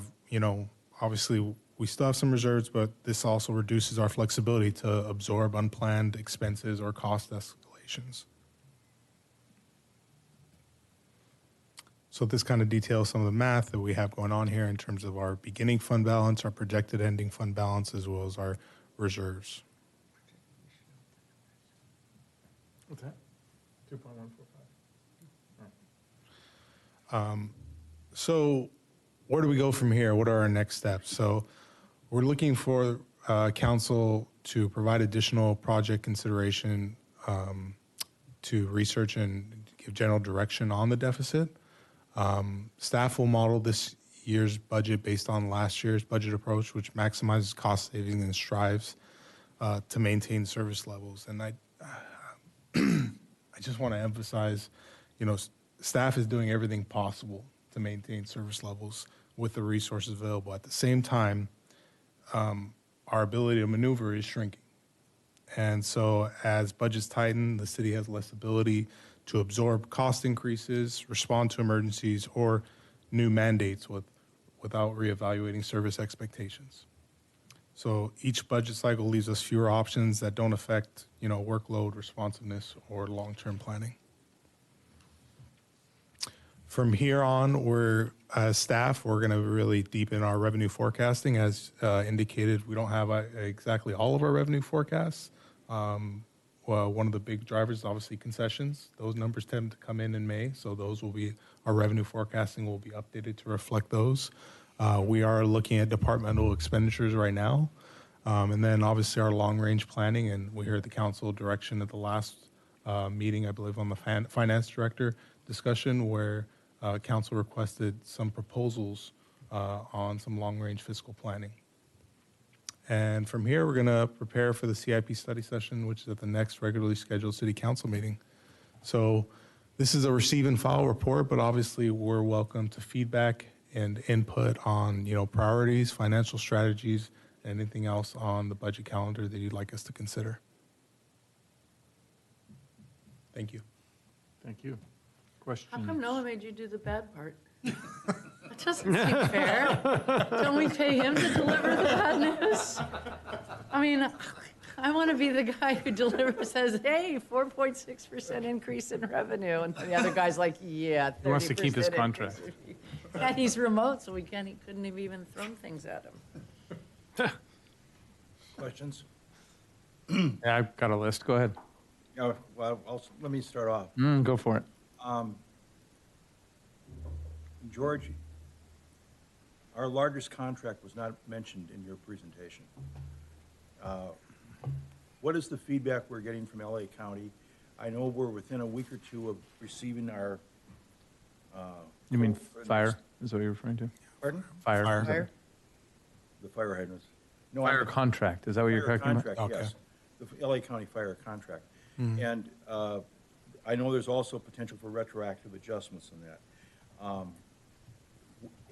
obviously we still have some reserves, but this also reduces our flexibility to absorb unplanned expenses or cost escalations. So this kind of details some of the math that we have going on here in terms of our beginning fund balance, our projected ending fund balance, as well as our reserves. What's that? 2.145. So where do we go from here? What are our next steps? So we're looking for council to provide additional project consideration to research and give general direction on the deficit. Staff will model this year's budget based on last year's budget approach, which maximizes cost savings and strives to maintain service levels. And I just want to emphasize, staff is doing everything possible to maintain service levels with the resources available. At the same time, our ability to maneuver is shrinking. And so as budgets tighten, the city has less ability to absorb cost increases, respond to emergencies, or new mandates without reevaluating service expectations. So each budget cycle leaves us fewer options that don't affect, workload, responsiveness, or long-term planning. From here on, as staff, we're going to really deepen our revenue forecasting. As indicated, we don't have exactly all of our revenue forecasts. One of the big drivers is obviously concessions. Those numbers tend to come in May, so our revenue forecasting will be updated to reflect those. We are looking at departmental expenditures right now. And then obviously our long-range planning, and we heard the council direction at the last meeting, I believe, on the finance director discussion, where council requested some proposals on some long-range fiscal planning. And from here, we're going to prepare for the CIP study session, which is at the next regularly scheduled city council meeting. So this is a receive and file report, but obviously we're welcome to feedback and input on, priorities, financial strategies, and anything else on the budget calendar that you'd like us to consider. Thank you. Thank you. Questions? How come Noah made you do the bad part? That doesn't seem fair. Don't we pay him to deliver the bad news? I mean, I want to be the guy who says, hey, 4.6% increase in revenue. And the other guy's like, yeah, 30%. He wants to keep his contract. And he's remote, so he couldn't have even thrown things at him. Questions? Yeah, I've got a list. Go ahead. Yeah, well, let me start off. Go for it. George, our largest contract was not mentioned in your presentation. What is the feedback we're getting from LA County? I know we're within a week or two of receiving our... You mean fire? Is that what you're referring to? Pardon? Fire. The fire hydrants. No, Fire contract. Is that what you're talking about? Contract, yes. The LA County fire contract. And I know there's also potential for retroactive adjustments in that.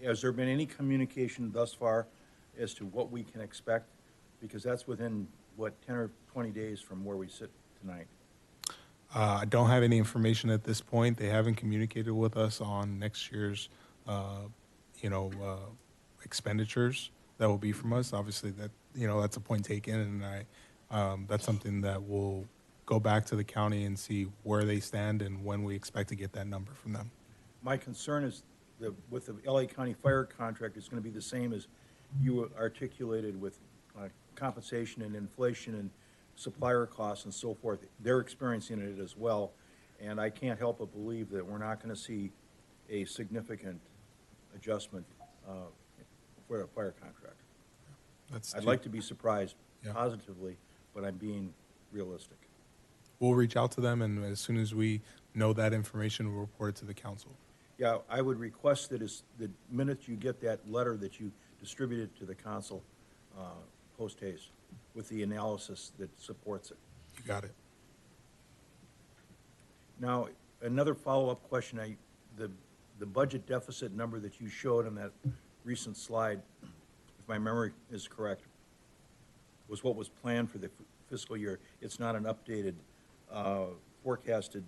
has there been any communication thus far as to what we can expect? Because that's within, what, 10 or 20 days from where we sit tonight. I don't have any information at this point. They haven't communicated with us on next year's, expenditures that will be from us. Obviously, that's a point taken, and that's something that we'll go back to the county and see where they stand and when we expect to get that number from them. My concern is that with the LA County Fire contract, it's going to be the same as you articulated with compensation and inflation and supplier costs and so forth. They're experiencing it as well, and I can't help but believe that we're not going to see a significant adjustment for a fire contract. I'd like to be surprised positively, but I'm being realistic. We'll reach out to them, and as soon as we know that information, we'll report it to the council. Yeah, I would request that the minute you get that letter that you distributed to the council post haste with the analysis that supports it. You got it. Now, another follow-up question. The budget deficit number that you showed on that recent slide, if my memory is correct, was what was planned for the fiscal year. It's not an updated forecasted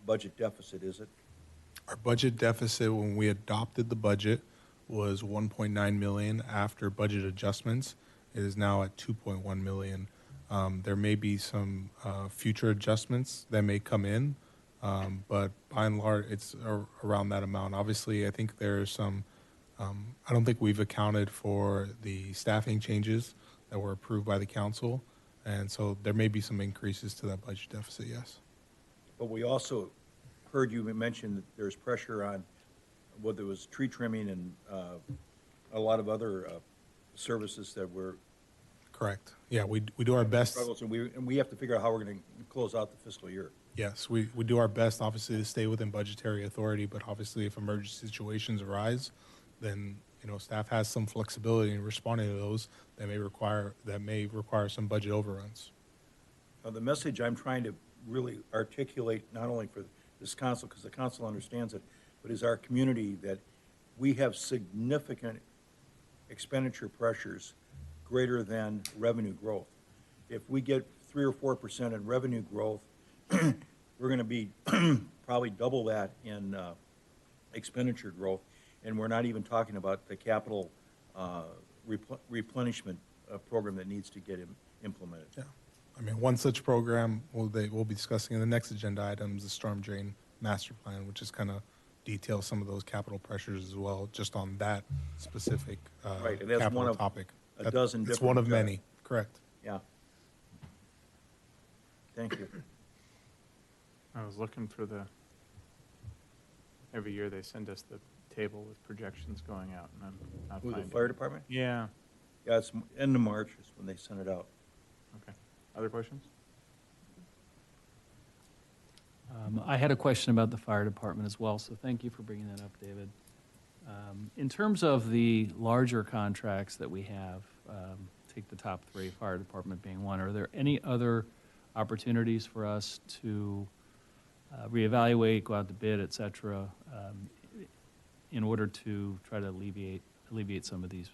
budget deficit, is it? Our budget deficit when we adopted the budget was 1.9 million. After budget adjustments, it is now at 2.1 million. There may be some future adjustments that may come in, but by and large, it's around that amount. Obviously, I think there's some, I don't think we've accounted for the staffing changes that were approved by the council, and so there may be some increases to that budget deficit, yes. But we also heard you mention that there's pressure on whether it was tree trimming and a lot of other services that were correct. Yeah, we do our best. Struggles, and we have to figure out how we're going to close out the fiscal year. Yes, we do our best, obviously, to stay within budgetary authority, but obviously if emergency situations arise, then staff has some flexibility in responding to those that may require some budget overruns. Now, the message I'm trying to really articulate, not only for this council, because the council understands it, but is our community, that we have significant expenditure pressures greater than revenue growth. If we get 3 or 4% in revenue growth, we're going to be probably double that in expenditure growth, and we're not even talking about the capital replenishment program that needs to get implemented. Yeah, I mean, one such program we'll be discussing in the next agenda item is the storm drain master plan, which is kind of detail some of those capital pressures as well, just on that specific right, and that's capital one of topic. A dozen It's different. one of many, correct. Yeah. Thank you. I was looking for every year they send us the table with projections going out, and I'm not Who, the finding fire it. department? Yeah. Yeah, it's end of March is when they send it out. Okay. Other questions? I had a question about the fire department as well, so thank you for bringing that up, David. In terms of the larger contracts that we have, take the top 3, fire department being one, are there any other opportunities for us to reevaluate, go out to bid, et cetera, in order to try to alleviate some of these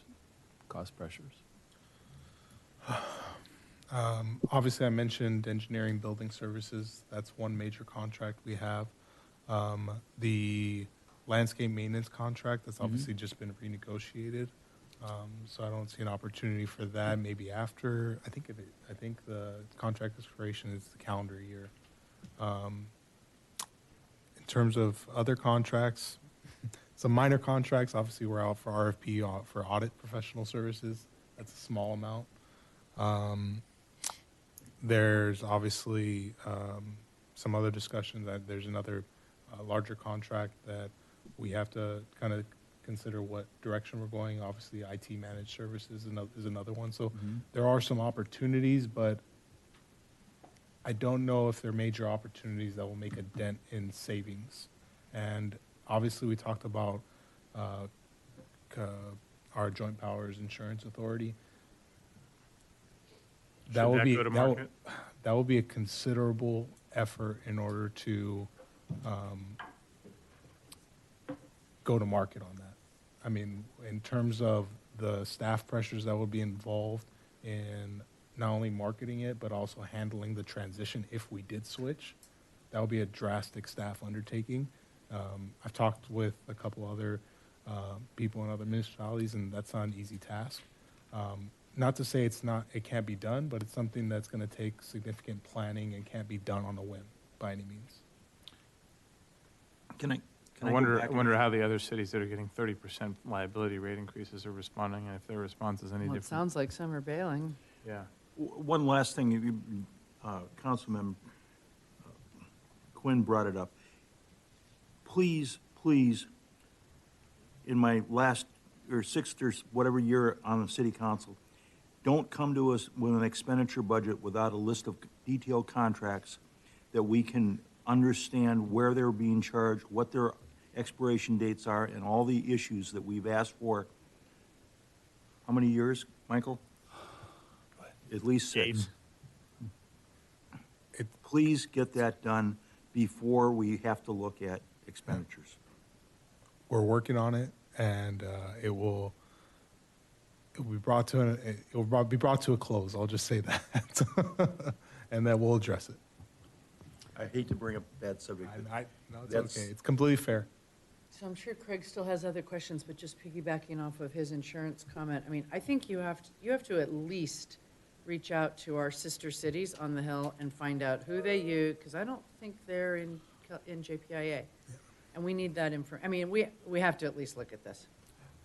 cost pressures? Obviously, I mentioned engineering building services. That's one major contract we have. The landscape maintenance contract, that's obviously just been renegotiated. So I don't see an opportunity for that. Maybe after, I think the contract expiration is the calendar year. In terms of other contracts, some minor contracts, obviously we're out for RFP for audit professional services. That's a small amount. There's obviously some other discussions that there's another larger contract that we have to kind of consider what direction we're going. Obviously, IT managed services is another one. So there are some opportunities, but I don't know if they're major opportunities that will make a dent in savings. And obviously, we talked about our Joint Powers Insurance Authority. That will be go to market? that will be a considerable effort in order to go to market on that. I mean, in terms of the staff pressures that would be involved in not only marketing it, but also handling the transition if we did switch, that would be a drastic staff undertaking. I've talked with a couple other people in other municipalities, and that's not an easy task. Not to say it can't be done, but it's something that's going to take significant planning and can't be done on a whim by any means. I wonder how the other cities that are getting 30% liability rate increases are responding, and if their response is any Well, it different. sounds like some are bailing. Yeah. One last thing, Councilmember Quinn brought it up. Please, in my last or sixth or whatever year on the city council, don't come to us with an expenditure budget without a list of detailed contracts that we can understand where they're being charged, what their expiration dates are, and all the issues that we've asked for. How many years, Michael? At least 6. Please get that done before we have to look at expenditures. We're working on it, and it will be brought to a close. I'll just say that, and that we'll address it. I hate to bring up a bad subject. No, it's okay. It's completely fair. So I'm sure Craig still has other questions, but just piggybacking off of his insurance comment, I mean, I think you have to at least reach out to our sister cities on the Hill and find out who they use, because I don't think they're in JPIA. And we need that info. I mean, we have to at least look at this.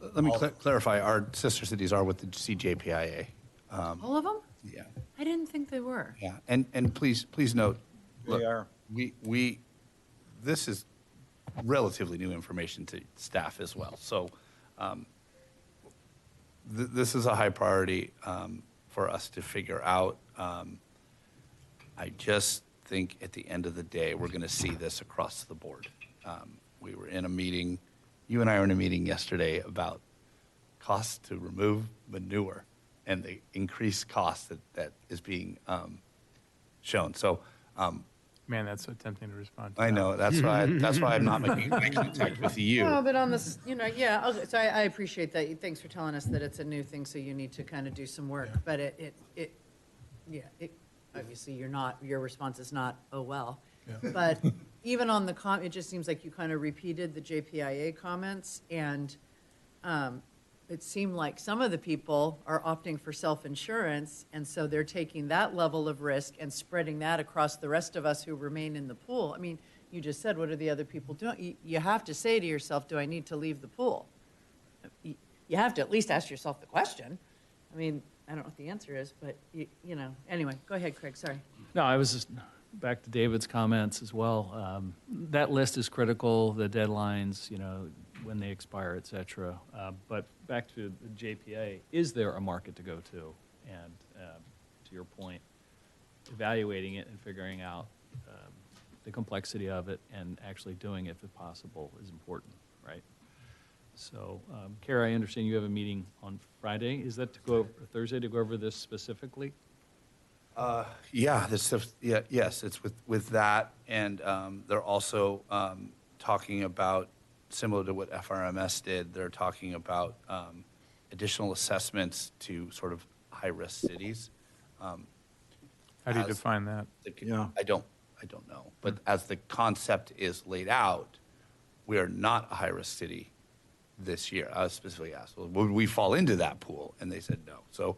Let me clarify, our sister cities are with the CJPIA. All of them? Yeah. I didn't think they were. Yeah, and please note, They are. This is relatively new information to staff as well. So this is a high priority for us to figure out. I just think at the end of the day, we're going to see this across the board. We were in a meeting, you and I were in a meeting yesterday about costs to remove manure and the increased cost that is being shown. So, Man, that's so tempting to respond to. I know, that's why I'm not making eye contact with you. No, but on this, yeah, okay, so I appreciate that. Thanks for telling us that it's a new thing, so you need to kind of do some work. But it obviously your response is not, oh, well. Yeah. But even on it just seems like you kind of repeated the JPIA comments, and it seemed like some of the people are opting for self-insurance, and so they're taking that level of risk and spreading that across the rest of us who remain in the pool. I mean, you just said, what are the other people doing? You have to say to yourself, do I need to leave the pool? You have to at least ask yourself the question. I mean, I don't know what the answer is, but, anyway, go ahead, Craig, sorry. No, I was just back to David's comments as well. That list is critical, the deadlines, when they expire, et cetera. But back to the JPA, is there a market to go to? And to your point, evaluating it and figuring out the complexity of it and actually doing it if possible is important, right? So, Kara, I understand you have a meeting on Friday. Is that Thursday to go over this specifically? Yes, it's with that, and they're also talking about, similar to what FRMS did, they're talking about additional assessments to sort of high-risk cities. How do you define that? I don't know, but as the concept is laid out, we are not a high-risk city this year. I was specifically asked, well, would we fall into that pool? And they said no. So,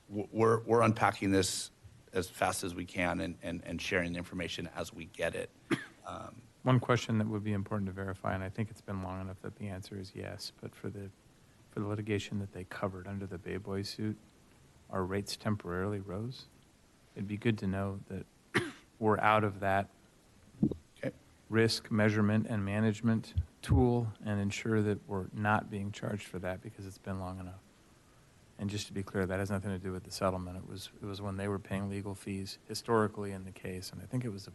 we're unpacking this as fast as we can and sharing the information as we get it. One question that would be important to verify, and I think it's been long enough that the answer is yes, but for the litigation that they covered under the Bay Boy suit, our rates temporarily rose. It'd be good to know that we're out of that risk measurement and management tool and ensure that we're not being charged for that because it's been long enough. And just to be clear, that has nothing to do with the settlement. It was when they were paying legal fees historically in the case, and I think it was a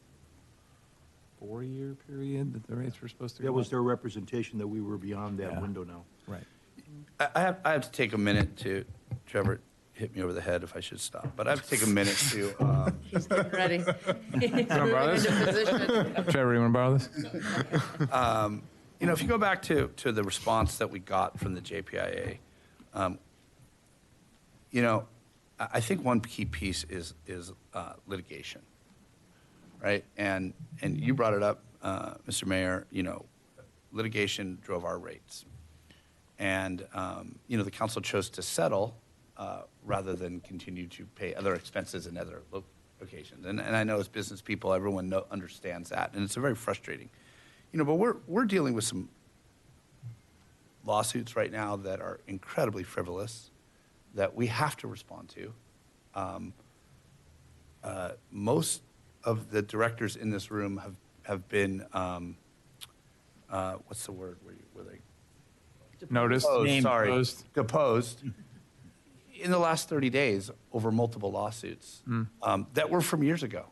4-year period that the rates were supposed to go That was up. their representation that we were beyond that window now. Right. I have to take a minute to, Trevor hit me over the head if I should stop, but I have to take a minute to. He's getting ready. He's borrow moving this? into position. Trevor, you want to borrow this? You know, if you go back to the response that we got from the JPIA, you know, I think one key piece is litigation, right? And you brought it up, Mr. Mayor, you know, litigation drove our rates. And, you know, the council chose to settle rather than continue to pay other expenses in other locations. And I know as business people, everyone understands that, and it's very frustrating. You know, but we're dealing with some lawsuits right now that are incredibly frivolous that we have to respond to. Most of the directors in this room have been, what's the word? Were they Noticed. deposed? Sorry, Deposed. deposed in the last 30 days over multiple lawsuits that were from years ago.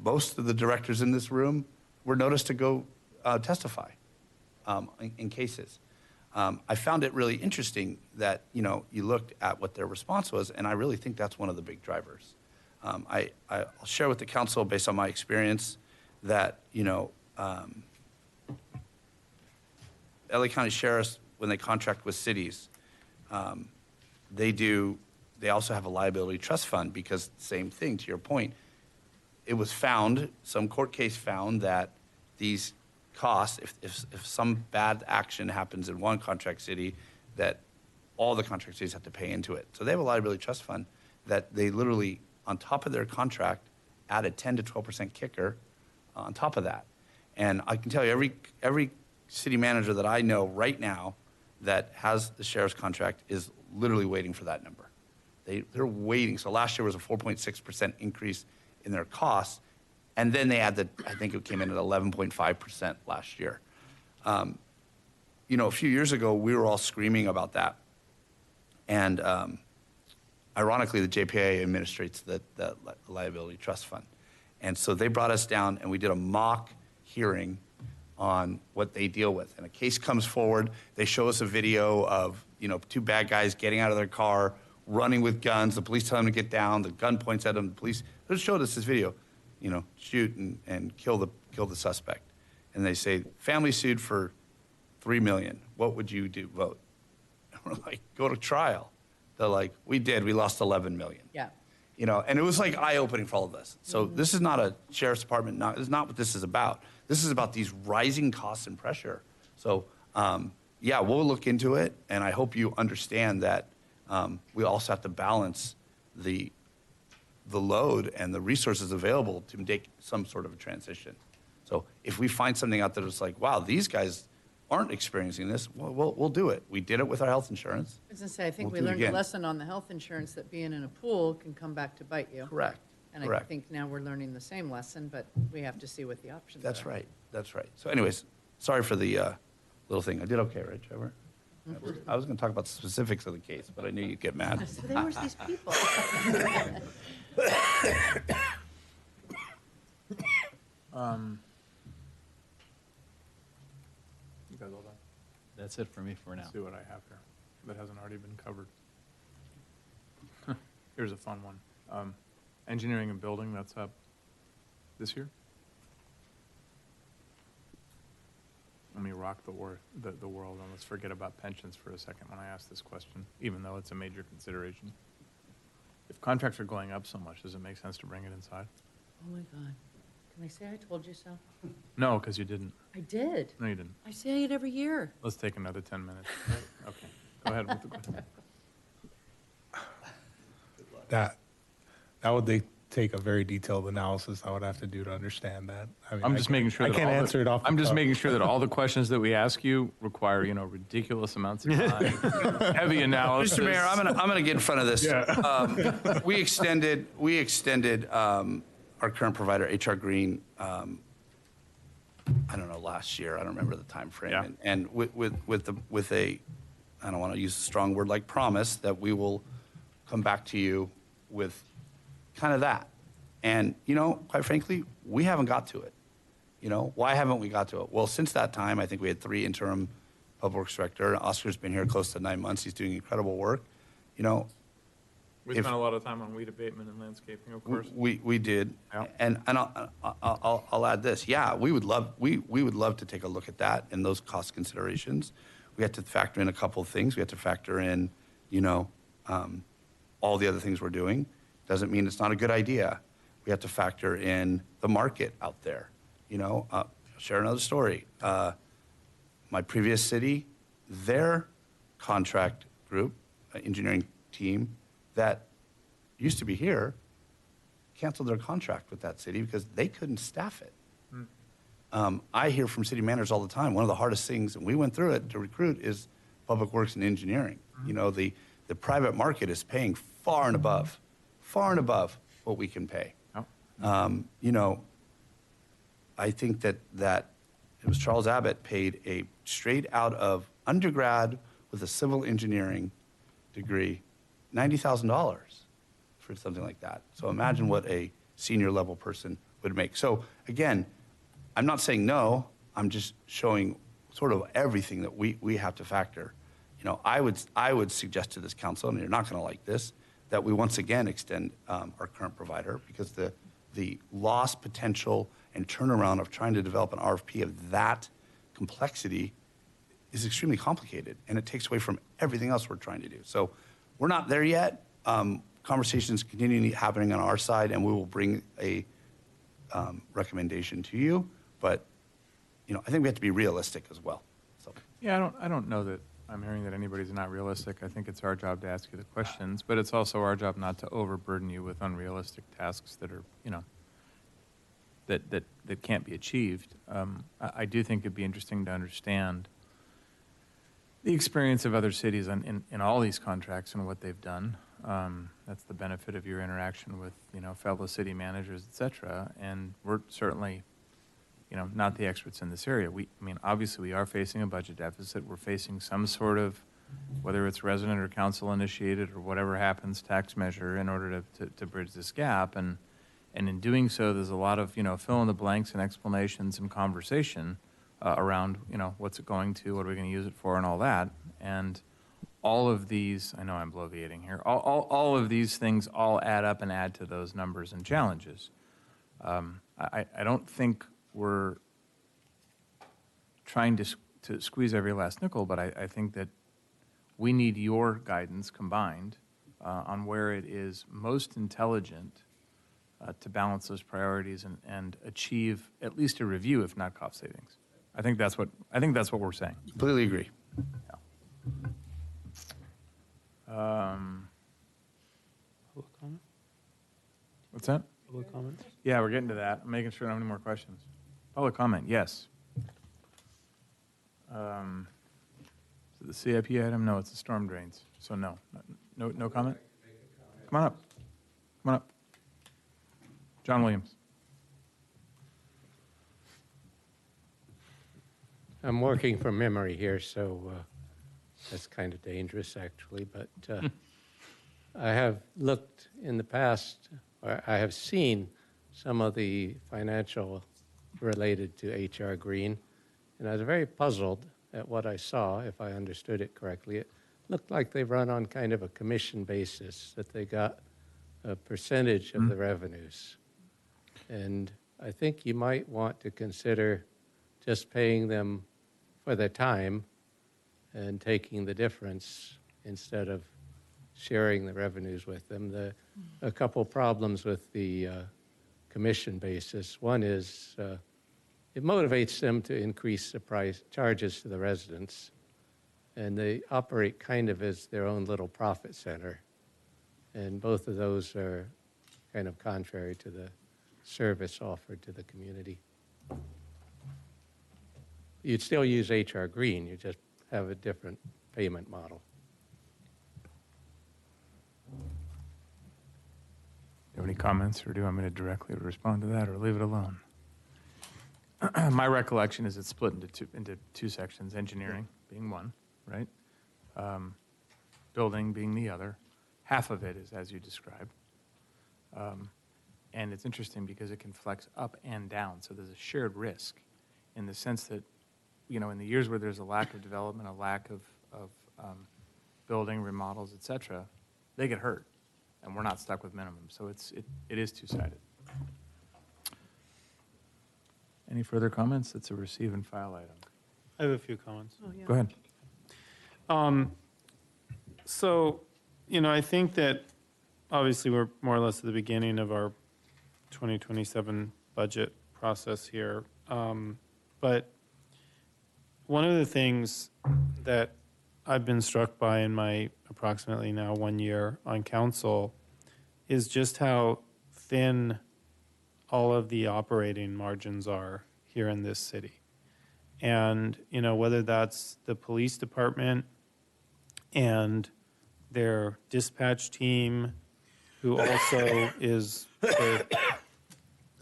Most of the directors in this room were noticed to go testify in cases. I found it really interesting that, you know, you looked at what their response was, and I really think that's one of the big drivers. I'll share with the council, based on my experience, that, you know, LA County Sheriffs, when they contract with cities, they also have a liability trust fund because same thing, to your point, it was found, some court case found that these costs, if some bad action happens in one contract city, that all the contract cities have to pay into it. So they have a liability trust fund that they literally, on top of their contract, add a 10 to 12% kicker on top of that. And I can tell you, every city manager that I know right now that has the sheriff's contract is literally waiting for that number. They're waiting. So last year was a 4.6% increase in their costs, and then they add I think it came in at 11.5% last year. You know, a few years ago, we were all screaming about that. And ironically, the JPA administrates the liability trust fund. And so they brought us down, and we did a mock hearing on what they deal with. And a case comes forward, they show us a video of, you know, two bad guys getting out of their car, running with guns, the police tell them to get down, the gun points at them, the police, they showed us this video, you know, shoot and kill the suspect. And they say, family sued for $3 million. What would you do? Vote. And we're like, go to trial. They're like, we lost 11 million. Yeah. You know, and it was like eye-opening for all of us. So this is not a sheriff's department, this is not what this is about. This is about these rising costs and pressure. So, yeah, we'll look into it, and I hope you understand that we also have to balance the load and the resources available to make some sort of a transition. So if we find something out there that's like, wow, these guys aren't experiencing this, we'll do it. We did it with our health insurance. I was going to say, I think We'll we do it learned a again. lesson on the health insurance that being in a pool can come back to bite you. Correct. And I Correct. think now we're learning the same lesson, but we have to see what the options are. That's right. That's right. So anyways, sorry for the little thing. I did okay, right, Trevor? I was going to talk about the specifics of the case, but I knew you'd get mad. So there was these people. You guys all done? That's it for me for now. Let's see what I have here that hasn't already been covered. Here's a fun one. Engineering and building, that's up this year. Let me rock the world, and let's forget about pensions for a second when I ask this question, even though it's a major consideration. If contracts are going up so much, does it make sense to bring it inside? Oh, my God. Can I say I told you so? No, because you didn't. I did. No, you didn't. I say it every year. Let's take another 10 minutes. Okay, go ahead with the question. That would take a very detailed analysis I would have to do to understand that. I mean, I'm just making sure I that can't answer it off the I'm just cuff. making sure that all the questions that we ask you require, ridiculous amounts of time, heavy analysis. Mr. Mayor, I'm gonna get in front of this. Yeah. We extended our current provider, HR Green, I don't know, last year. I don't remember the time frame. Yeah. And with a, I don't want to use a strong word like promise, that we will come back to you with kind of that. And, quite frankly, we haven't got to it. Why haven't we got to it? Well, since that time, I think we had 3 interim public works director. Oscar's been here close to 9 months. He's doing incredible work. We if spent a lot of time on weed abatement and landscaping, of course. we did, Yeah. and I'll add this. Yeah, we would love to take a look at that and those cost considerations. We had to factor in a couple of things. We had to factor in, all the other things we're doing. Doesn't mean it's not a good idea. We have to factor in the market out there. Share another story. My previous city, their contract group, engineering team that used to be here, canceled their contract with that city because they couldn't staff it. I hear from city managers all the time, one of the hardest things, and we went through it to recruit, is public works and engineering. The private market is paying far and above what we can pay. I think that it was Charles Abbott paid a straight out of undergrad with a civil engineering degree, $90,000 for something like that. So imagine what a senior level person would make. So again, I'm not saying no, I'm just showing sort of everything that we have to factor. I would suggest to this council, and you're not going to like this, that we once again extend our current provider, because the loss potential and turnaround of trying to develop an RFP of that complexity is extremely complicated, and it takes away from everything else we're trying to do. So we're not there yet. Conversations continuing happening on our side, and we will bring a recommendation to you. But I think we have to be realistic as well. So Yeah, I don't know that I'm hearing that anybody's not realistic. I think it's our job to ask you the questions, but it's also our job not to overburden you with unrealistic tasks that are, that can't be achieved. I do think it'd be interesting to understand the experience of other cities in all these contracts and what they've done. That's the benefit of your interaction with, fellow city managers, et cetera. And we're certainly, not the experts in this area. Obviously we are facing a budget deficit. We're facing some sort of, whether it's resident or council initiated or whatever happens, tax measure in order to bridge this gap. And in doing so, there's a lot of, fill in the blanks and explanations and conversation around, what's it going to, what are we going to use it for, and all that. And all of these, I know I'm bloviating here, all of these things all add up and add to those numbers and challenges. I don't think we're trying to squeeze every last nickel, but I think that we need your guidance combined on where it is most intelligent to balance those priorities and achieve at least a review, if not cost savings. I think that's what we're saying. completely agree. Public comment? What's that? Public comment? Yeah, we're getting to that. I'm making sure I don't have any more questions. Public comment, yes. Is it the CIP item? No, it's the storm drains. So no comment? Come on up. John Williams. I'm working from memory here, so that's kind of dangerous, actually. But I have looked in the past, or I have seen some of the financial related to H.R. Green, and I was very puzzled at what I saw, if I understood it correctly. It looked like they run on kind of a commission basis, that they got a percentage of the revenues. And I think you might want to consider just paying them for their time and taking the difference instead of sharing the revenues with them. A couple problems with the commission basis. One is it motivates them to increase the charges to the residents, and they operate kind of as their own little profit center. And both of those are kind of contrary to the service offered to the community. You'd still use H.R. Green, you just have a different payment model. You have any comments, or do you want me to directly respond to that, or leave it alone? My recollection is it's split into two sections, engineering being one, right? Building being the other. Half of it is as you described. And it's interesting because it can flex up and down, so there's a shared risk in the sense that, in the years where there's a lack of development, a lack of building, remodels, et cetera, they get hurt. and we're not stuck with minimum. So it is two-sided. Any further comments? It's a receive and file item. I have a few comments. Go ahead. So, you know, I think that obviously we're more or less at the beginning of our 2027 budget process here. But one of the things that I've been struck by in my approximately now 1 year on council is just how thin all of the operating margins are here in this city. And, you know, whether that's the police department and their dispatch team, who also is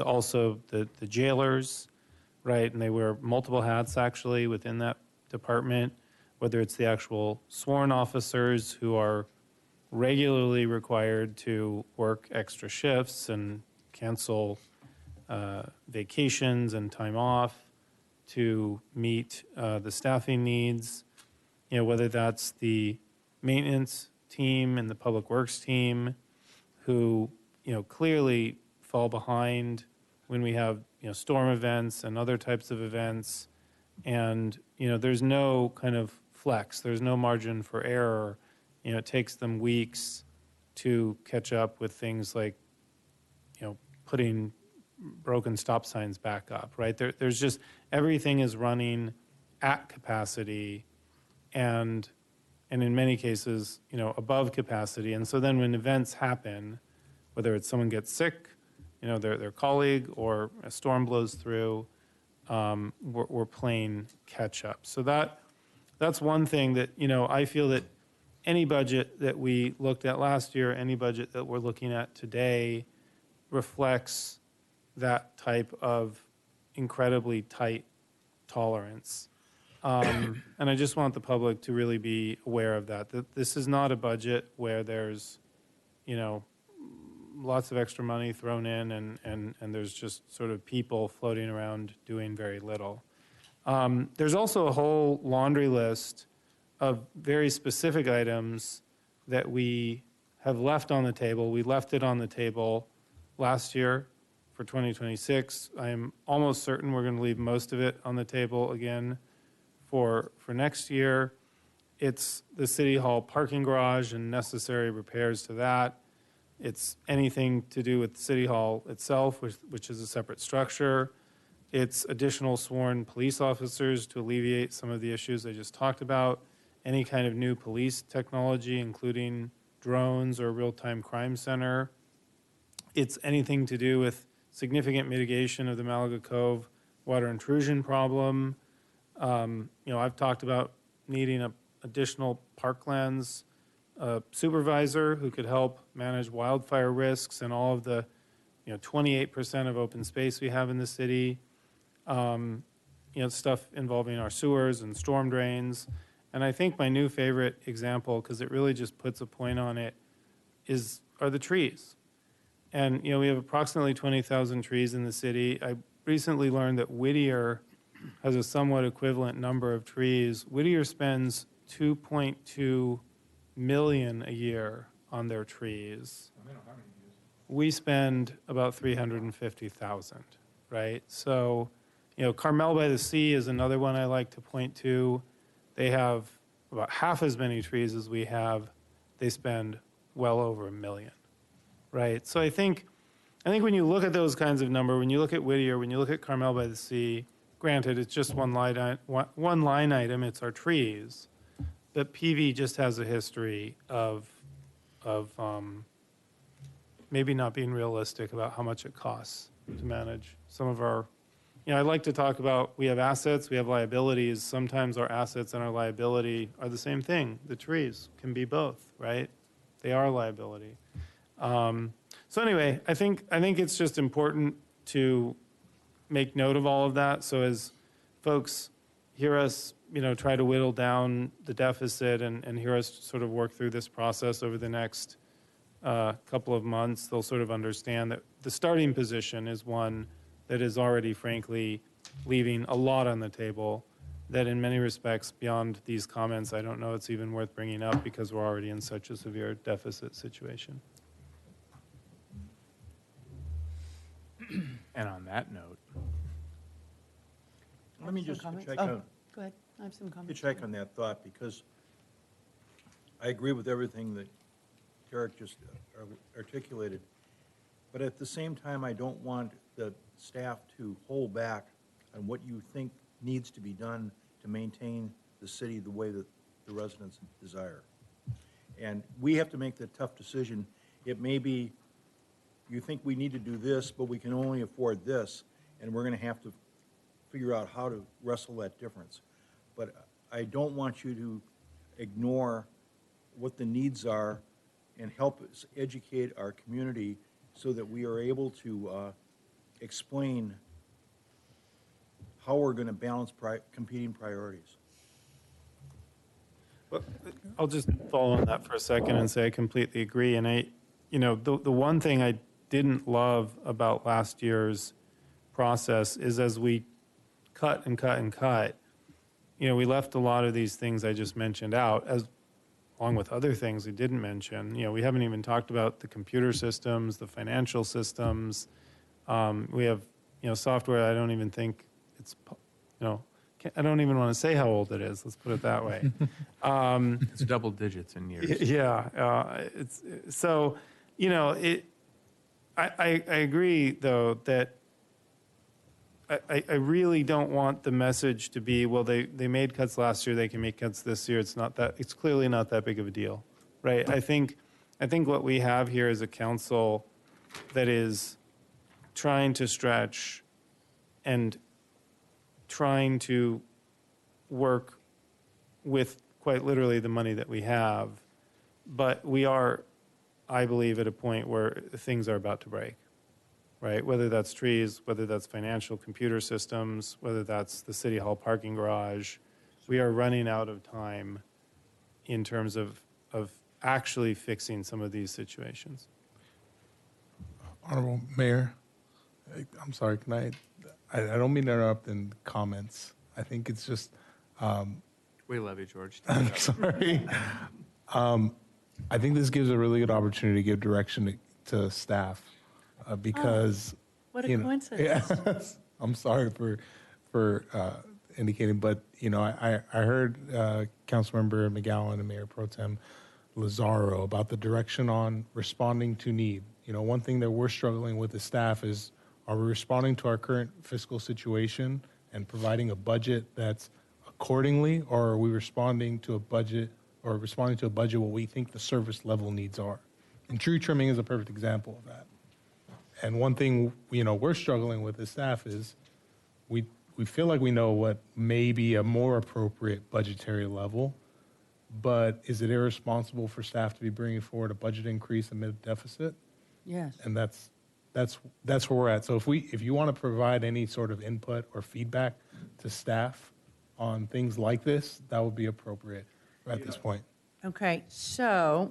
also the jailers, right? And they wear multiple hats actually within that department, whether it's the actual sworn officers who are regularly required to work extra shifts and cancel vacations and time off to meet the staffing needs, you know, whether that's the maintenance team and the public works team who, you know, clearly fall behind when we have, you know, storm events and other types of events. And, you know, there's no kind of flex, there's no margin for error. You know, it takes them weeks to catch up with things like, you know, putting broken stop signs back up, right? There's just, everything is running at capacity and in many cases, you know, above capacity. And so then when events happen, whether it's someone gets sick, you know, their colleague, or a storm blows through, we're playing catch up. So that's one thing that, you know, I feel that any budget that we looked at last year, any budget that we're looking at today reflects that type of incredibly tight tolerance. And I just want the public to really be aware of that this is not a budget where there's, you know, lots of extra money thrown in and there's just sort of people floating around doing very little. There's also a whole laundry list of very specific items that we have left on the table. We left it on the table last year for 2026. I am almost certain we're going to leave most of it on the table again for next year. It's the City Hall parking garage and necessary repairs to that. It's anything to do with City Hall itself, which is a separate structure. It's additional sworn police officers to alleviate some of the issues I just talked about. Any kind of new police technology, including drones or real-time crime center. It's anything to do with significant mitigation of the Malaga Cove water intrusion problem. You know, I've talked about needing an additional parklands supervisor who could help manage wildfire risks and all of the, you know, 28% of open space we have in the city. You know, stuff involving our sewers and storm drains. And I think my new favorite example, because it really just puts a point on it, are the trees. And, you know, we have approximately 20,000 trees in the city. I recently learned that Whittier has a somewhat equivalent number of trees. Whittier spends $2.2 million a year on their trees. We spend about $350,000, right? So, you know, Carmel by the Sea is another one I like to point to. They have about half as many trees as we have. They spend well over $1 million, right? So I think when you look at those kinds of numbers, when you look at Whittier, when you look at Carmel by the Sea, granted, it's just one line item, it's our trees. But PV just has a history of maybe not being realistic about how much it costs to manage some of our, you know, I like to talk about, we have assets, we have liabilities. Sometimes our assets and our liability are the same thing. The trees can be both, right? They are a liability. So anyway, I think it's just important to make note of all of that. So as folks hear us, you know, try to whittle down the deficit and hear us sort of work through this process over the next couple of months, they'll sort of understand that the starting position is one that is already, frankly, leaving a lot on the table that in many respects, beyond these comments, I don't know it's even worth bringing up because we're already in such a severe deficit situation. And on that note, Let me Some just comments? check Oh, on, Go ahead, I have some comments. check on that thought, because I agree with everything that Derek just articulated. But at the same time, I don't want the staff to hold back on what you think needs to be done to maintain the city the way that the residents desire. And we have to make the tough decision. It may be, you think we need to do this, but we can only afford this, and we're going to have to figure out how to wrestle that difference. But I don't want you to ignore what the needs are and help us educate our community so that we are able to explain how we're going to balance competing priorities. Well, I'll just follow on that for a second and say I completely agree. And the one thing I didn't love about last year's process is as we cut and cut and cut, we left a lot of these things I just mentioned out, along with other things we didn't mention. We haven't even talked about the computer systems, the financial systems. We have, software I don't even think it's, I don't even want to say how old it is. Let's put it that way. it's double digits in years. Yeah. It's so, I agree though that I really don't want the message to be, well, they made cuts last year, they can make cuts this year. It's clearly not that big of a deal, right? I think what we have here is a council that is trying to stretch and trying to work with quite literally the money that we have, but we are, I believe, at a point where things are about to break. Right, whether that's trees, whether that's financial computer systems, whether that's the City Hall parking garage, we are running out of time in terms of actually fixing some of these situations. Honorable Mayor, I'm sorry, can I don't mean to interrupt in comments. I think it's just, We love you, George. I'm sorry. I think this gives a really good opportunity to give direction to staff. Because what a coincidence. Yeah, I'm sorry for indicating, but I heard Councilmember McGowan and Mayor Pro Tem Lazaro about the direction on responding to need. One thing that we're struggling with as staff is, are we responding to our current fiscal situation and providing a budget that's accordingly, or are we responding to a budget what we think the service level needs are? And tree trimming is a perfect example of that. And one thing, we're struggling with as staff is we feel like we know what may be a more appropriate budgetary level, but is it irresponsible for staff to be bringing forward a budget increase amid a deficit? Yes. And that's where we're at. So if you want to provide any sort of input or feedback to staff on things like this, that would be appropriate at this point. Okay, so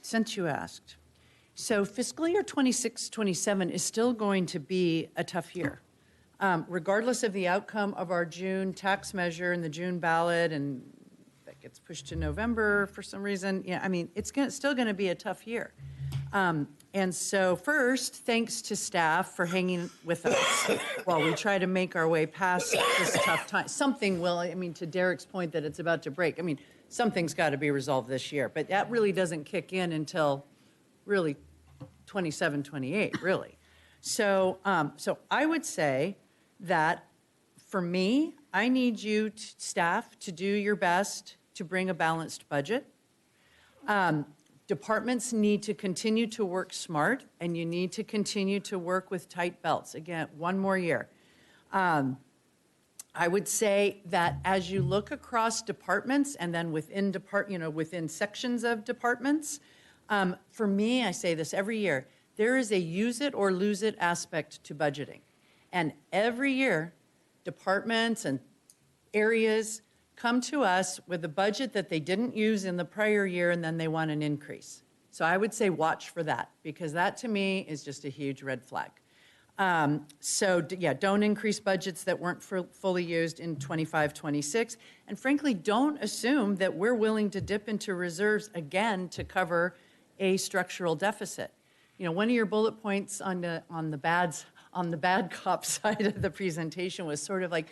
since you asked, so fiscal year 26-27 is still going to be a tough year. Regardless of the outcome of our June tax measure and the June ballot, and that gets pushed to November for some reason, it's still going to be a tough year. And so first, thanks to staff for hanging with us while we try to make our way past this tough time. Something will, to Derek's point that it's about to break, something's got to be resolved this year, but that really doesn't kick in until really 27, 28, really. So I would say that for me, I need you staff to do your best to bring a balanced budget. Departments need to continue to work smart, and you need to continue to work with tight belts. Again, one more year. I would say that as you look across departments and then within sections of departments, for me, I say this every year, there is a use it or lose it aspect to budgeting. And every year, departments and areas come to us with a budget that they didn't use in the prior year, and then they want an increase. So I would say watch for that, because that to me is just a huge red flag. Don't increase budgets that weren't fully used in 25-26. And frankly, don't assume that we're willing to dip into reserves again to cover a structural deficit. One of your bullet points on the bads on the bad cop side of the presentation was sort of like,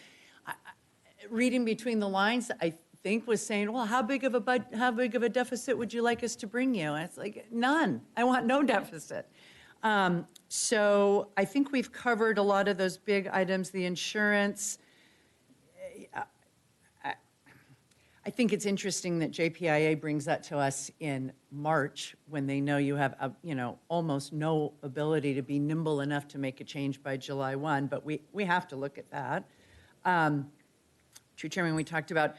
reading between the lines, I think was saying, well, how big of a deficit would you like us to bring you? And it's like, none. I want no deficit. So I think we've covered a lot of those big items, the insurance. I think it's interesting that JPIA brings that to us in March when they know you have, almost no ability to be nimble enough to make a change by July 1, but we have to look at that. True Chairman, we talked about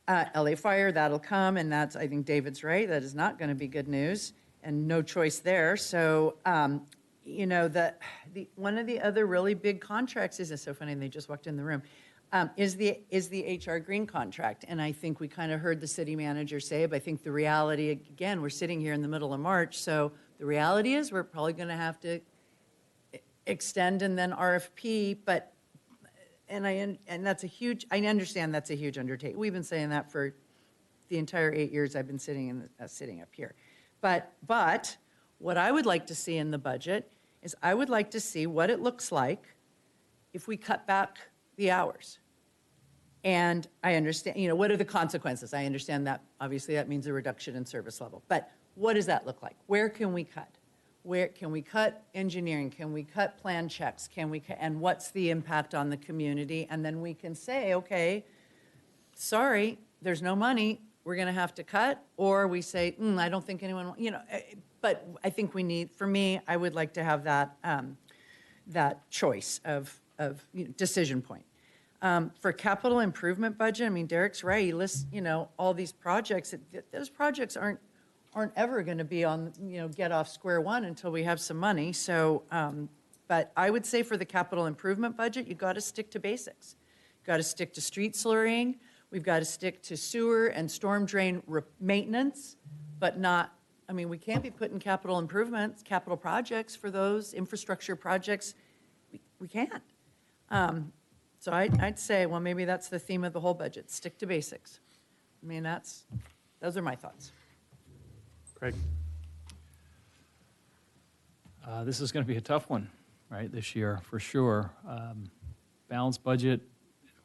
LA Fire, that'll come, and that's, I think David's right, that is not going to be good news, and no choice there. So, one of the other really big contracts is, it's so funny, they just walked in the room, is the HR Green contract. And I think we kind of heard the city manager say, but I think the reality, again, we're sitting here in the middle of March, so the reality is we're probably going to have to extend and then RFP, and that's a huge, I understand that's a huge undertaking. We've been saying that for the entire 8 years I've been sitting up here. But what I would like to see in the budget is I would like to see what it looks like if we cut back the hours. And I understand, what are the consequences? I understand that, obviously, that means a reduction in service level. But what does that look like? Where can we cut? Where can we cut engineering? Can we cut plan checks? And what's the impact on the community? And then we can say, okay, sorry, there's no money, we're going to have to cut. Or we say, I don't think anyone, but I think we need, for me, I would like to have that choice of decision point. For capital improvement budget, I mean, Derek's right. He lists, all these projects. Those projects aren't ever going to be on, get off square one until we have some money. So, but I would say for the capital improvement budget, you got to stick to basics. Got to stick to street slurrying. We've got to stick to sewer and storm drain maintenance, but not. I mean, we can't be putting capital improvements, capital projects for those infrastructure projects. We can't. So I'd say, well, maybe that's the theme of the whole budget. Stick to basics. I mean, those are my thoughts. Craig? This is going to be a tough one, right, this year, for sure. Balanced budget,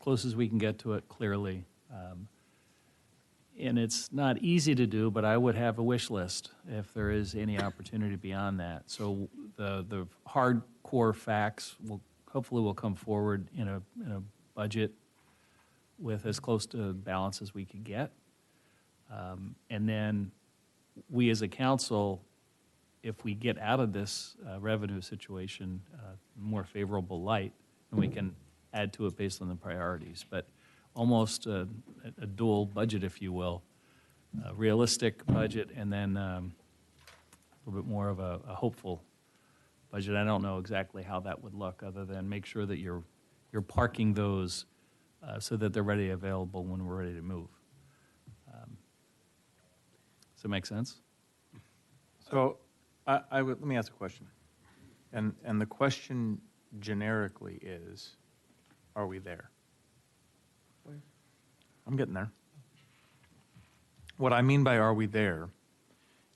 close as we can get to it, clearly. And it's not easy to do, but I would have a wish list if there is any opportunity beyond that. So the hardcore facts hopefully will come forward in a budget with as close to balance as we could get. And then we as a council, if we get out of this revenue situation more favorable light, then we can add to it based on the priorities. But almost a dual budget, if you will, a realistic budget and then a little bit more of a hopeful budget. I don't know exactly how that would look other than make sure that you're parking those so that they're ready available when we're ready to move. Does that make sense? So let me ask a question. And the question generically is, are we there? I'm getting there. What I mean by are we there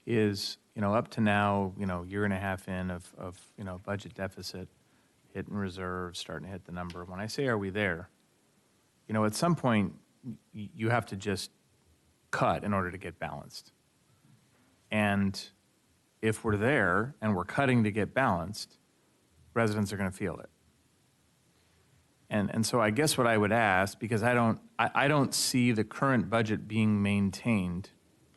is, up to now, year and a half in of budget deficit, hitting reserves, starting to hit the number. When I say are we there, at some point you have to just cut in order to get balanced. And if we're there and we're cutting to get balanced, residents are going to feel it. And so I guess what I would ask, because I don't see the current budget being maintained,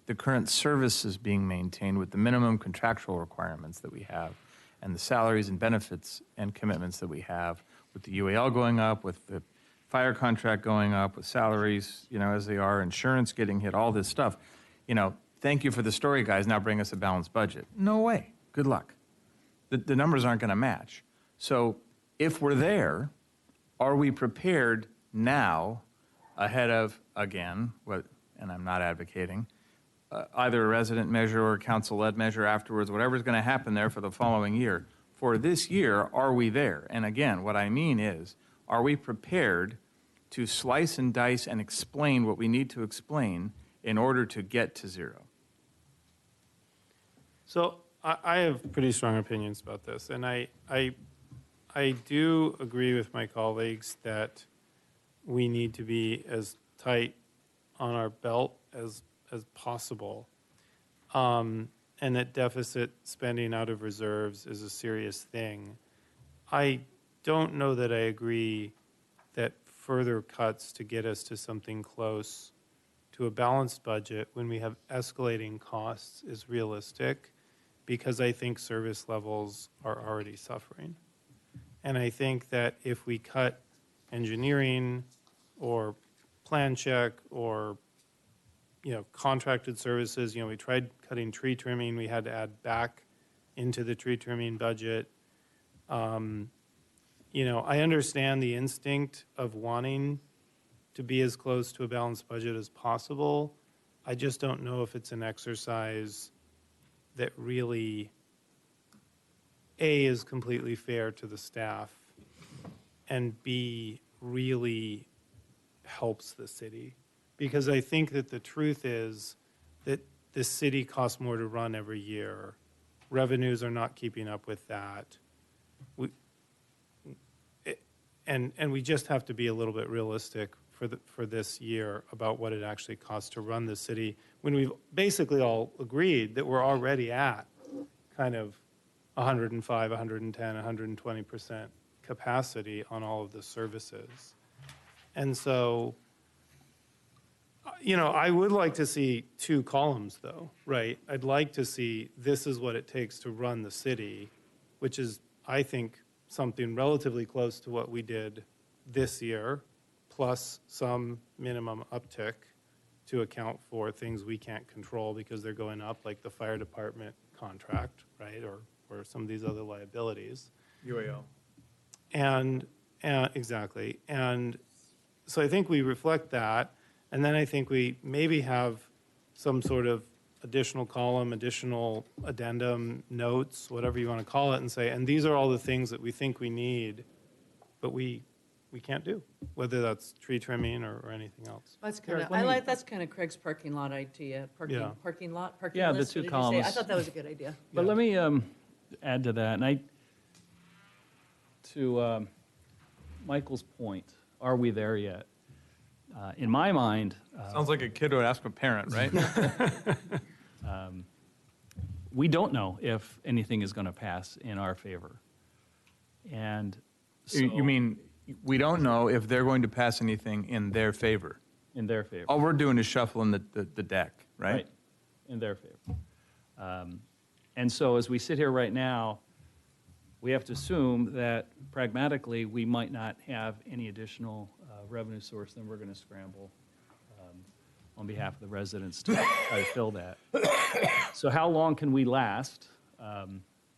the current services being maintained with the minimum contractual requirements that we have, and the salaries and benefits and commitments that we have, with the UAL going up, with the fire contract going up, with salaries, as they are, insurance getting hit, all this stuff. Thank you for the story, guys. Now bring us a balanced budget. No way. Good luck. The numbers aren't going to match. So if we're there, are we prepared now ahead of, again, and I'm not advocating, either a resident measure or a council-led measure afterwards, whatever's going to happen there for the following year. For this year, are we there? And again, what I mean is, are we prepared to slice and dice and explain what we need to explain in order to get to zero? So I have pretty strong opinions about this, and I I do agree with my colleagues that we need to be as tight on our belt as possible. And that deficit spending out of reserves is a serious thing. I don't know that I agree that further cuts to get us to something close to a balanced budget when we have escalating costs is realistic, because I think service levels are already suffering. And I think that if we cut engineering or plan check or contracted services, we tried cutting tree trimming, we had to add back into the tree trimming budget. I understand the instinct of wanting to be as close to a balanced budget as possible. I just don't know if it's an exercise that really, A, is completely fair to the staff, and B, really helps the city. Because I think that the truth is that the city costs more to run every year. Revenues are not keeping up with that. And we just have to be a little bit realistic for this year about what it actually costs to run the city, when we've basically all agreed that we're already at kind of 105, 110, 120% capacity on all of the services. And so, I would like to see 2 columns though, right? I'd like to see this is what it takes to run the city, which is, I think, something relatively close to what we did this year, plus some minimum uptick to account for things we can't control because they're going up, like the fire department contract, right? Or some of these other liabilities. UAL. And exactly. And so I think we reflect that. And then I think we maybe have some sort of additional column, additional addendum, notes, whatever you want to call it, and say, and these are all the things that we think we need, but we can't do, whether that's tree trimming or anything else. That's kind of, that's kind of Craig's parking lot idea. Parking lot, parking Yeah, list. the 2 What did you say? columns. I thought that was a good idea. But let me add to that, and to Michael's point, are we there yet? In my mind, Sounds like a kid would ask a parent, right? we don't know if anything is going to pass in our favor. And so, You mean, we don't know if they're going to pass anything in their favor? in their favor. All we're doing is shuffling the deck, right? In their favor. And so as we sit here right now, we have to assume that pragmatically, we might not have any additional revenue source, then we're going to scramble on behalf of the residents to try to fill that. So how long can we last,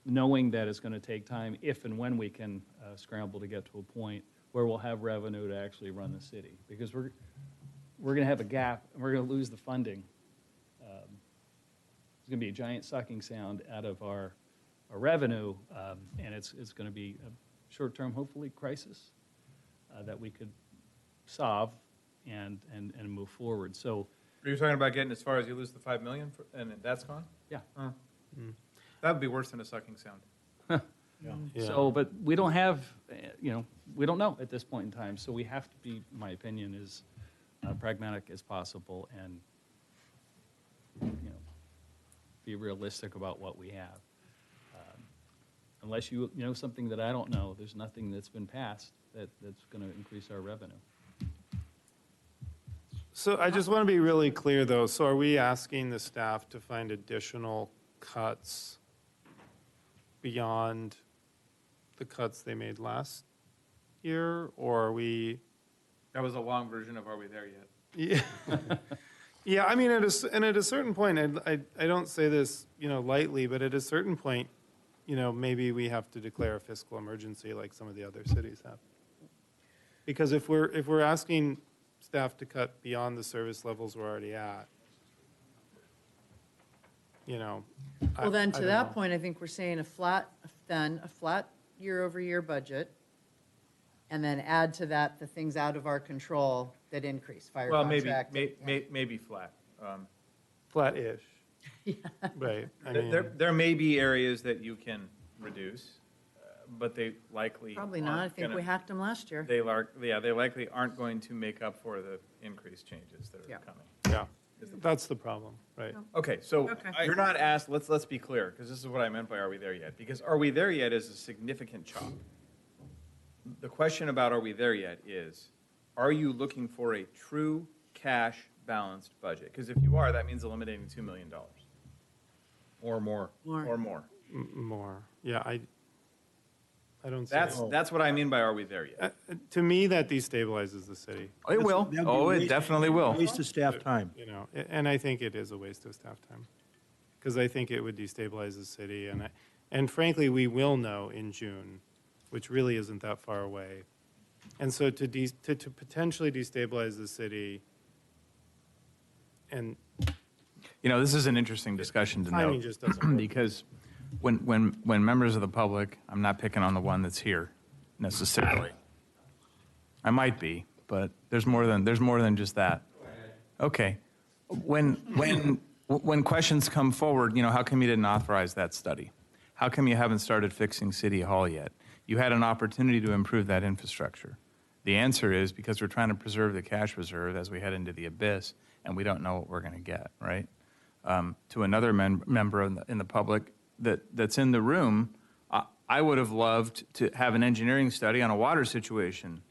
knowing that it's going to take time if and when we can scramble to get to a point where we'll have revenue to actually run the city? Because we're going to have a gap, and we're going to lose the funding. It's going to be a giant sucking sound out of our revenue, and it's going to be a short-term, hopefully, crisis that we could solve and move forward. So, Are you talking about getting as far as you lose the $5 million and that's gone? yeah. That would be worse than a sucking sound. So, but we don't have, we don't know at this point in time. So we have to be, my opinion, as pragmatic as possible and, be realistic about what we have. Unless you know something that I don't know, there's nothing that's been passed that's going to increase our revenue. So I just want to be really clear, though. So are we asking the staff to find additional cuts beyond the cuts they made last year, or are we? That was a long version of Are We There Yet? Yeah. Yeah, I mean, at a certain point, I don't say this, lightly, but at a certain point, maybe we have to declare a fiscal emergency like some of the other cities have. Because if we're asking staff to cut beyond the service levels we're already at, Well, then to that point, I think we're saying a flat year-over-year budget, and then add to that the things out of our control that increase, fire Well, contract. maybe flat. flat-ish. Right. I mean, There may be areas that you can reduce, but they likely Probably not. I aren't think gonna- we hacked them last year. They they likely aren't going to make up for the increased changes that are Yeah. coming. Yeah, that's the problem, right? Okay, so Okay. you're not asked, let's be clear, because this is what I meant by are we there yet? Because are we there yet is a significant chop. The question about are we there yet is, are you looking for a true cash balanced budget? Because if you are, that means eliminating $2 million Or more. or more. More, yeah, I don't see. That's what I mean by are we there yet? To me, that destabilizes the city, It will. That'd be Oh, a it waste- definitely will. Waste of staff time. you know, and I think it is a waste of staff time. Because I think it would destabilize the city, and frankly, we will know in June, which really isn't that far away. And so to potentially destabilize the city, and You know, this is an interesting discussion to timing note. just doesn't work. Because when members of the public, I'm not picking on the one that's here necessarily. I might be, but there's more than just that. Okay. When questions come forward, you know, how come you didn't authorize that study? How come you haven't started fixing City Hall yet? You had an opportunity to improve that infrastructure. The answer is because we're trying to preserve the cash reserve as we head into the abyss, and we don't know what we're going to get, right? To another member in the public that's in the room, I would have loved to have an engineering study on a water situation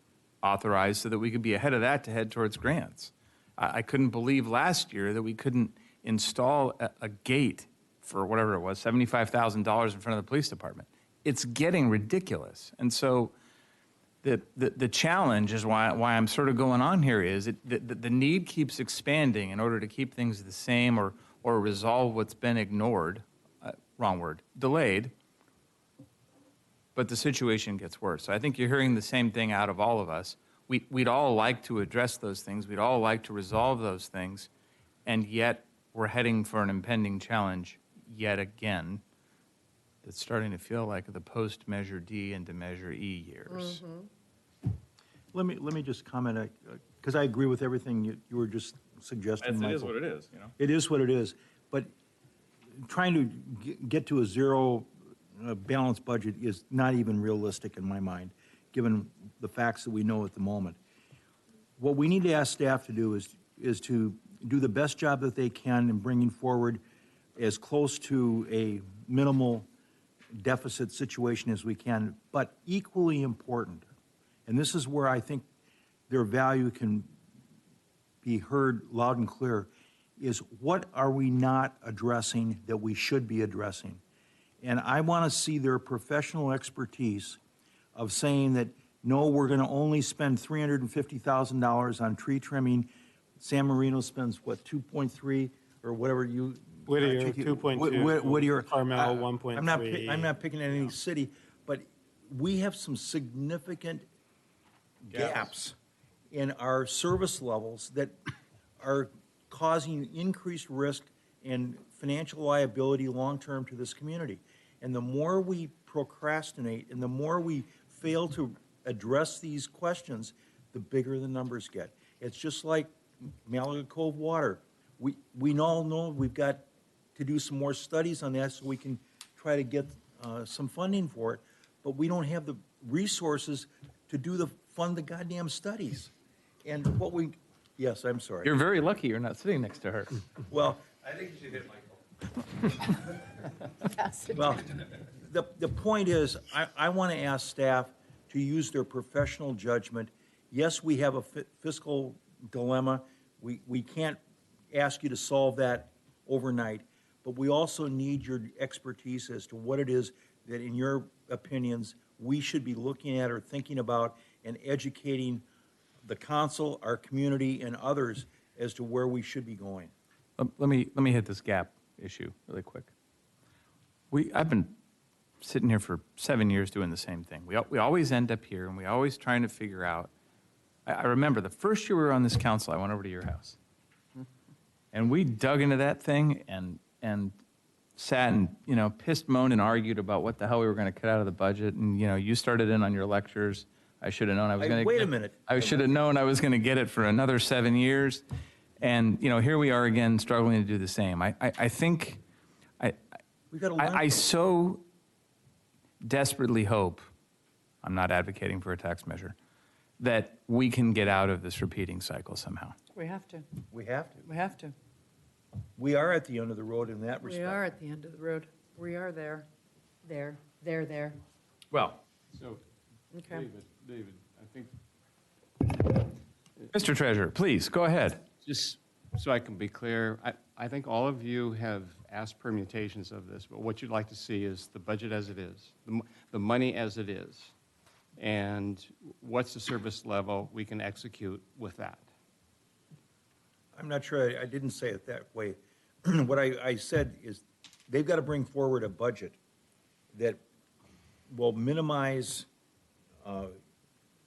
authorized so that we could be ahead of that to head towards grants. I couldn't believe last year that we couldn't install a gate for whatever it was, $75,000 in front of the police department. It's getting ridiculous. And so the challenge is why I'm sort of going on here is the need keeps expanding in order to keep things the same or resolve what's been ignored, wrong word, delayed, but the situation gets worse. So I think you're hearing the same thing out of all of us. We'd all like to address those things. We'd all like to resolve those things, and yet we're heading for an impending challenge yet again that's starting to feel like the post-Measure D into Measure E years. Let me just comment, because I agree with everything you were just suggesting, Michael. It is what it is, you know? It is what it is, but trying to get to a zero balanced budget is not even realistic in my mind, given the facts that we know at the moment. What we need to ask staff to do is to do the best job that they can in bringing forward as close to a minimal deficit situation as we can, but equally important, and this is where I think their value can be heard loud and clear, is what are we not addressing that we should be addressing? And I want to see their professional expertise of saying that, no, we're going to only spend $350,000 on tree trimming. San Marino spends, what, 2.3 or whatever you... Whittier, 2.2. Whittier. Carmel, 1.3. I'm not picking any city, but we have some significant gaps in our service levels that are causing increased risk and financial liability long-term to this community. And the more we procrastinate and the more we fail to address these questions, the bigger the numbers get. It's just like Malaga Cove water. We all know we've got to do some more studies on that so we can try to get some funding for it, but we don't have the resources to fund the goddamn studies. And what we, yes, I'm sorry. You're very lucky you're not sitting next to her. Well, I think you should hit Michael. well, the point is, I want to ask staff to use their professional judgment. Yes, we have a fiscal dilemma. We can't ask you to solve that overnight, but we also need your expertise as to what it is that, in your opinions, we should be looking at or thinking about and educating the council, our community, and others as to where we should be going. Let me hit this gap issue really quick. I've been sitting here for 7 years doing the same thing. We always end up here, and we always trying to figure out. I remember the first year we were on this council, I went over to your house, and we dug into that thing and sat and pissed, moaned, and argued about what the hell we were going to cut out of the budget. And you started in on your lectures. I should have known I was going to. Wait a minute. I should have known I was going to get it for another 7 years, and here we are again struggling to do the same. I think We've got to learn. I so desperately hope, I'm not advocating for a tax measure, that we can get out of this repeating cycle somehow. We have to. We have to. We have to. We are at the end of the road in that We respect. are at the end of the road. We are there. There. Well, So, Okay. David, I think, Mr. Treasurer, please, go ahead. just so I can be clear, I think all of you have asked permutations of this, but what you'd like to see is the budget as it is, the money as it is, and what's the service level we can execute with that. I'm not sure, I didn't say it that way. What I said is, they've got to bring forward a budget that will minimize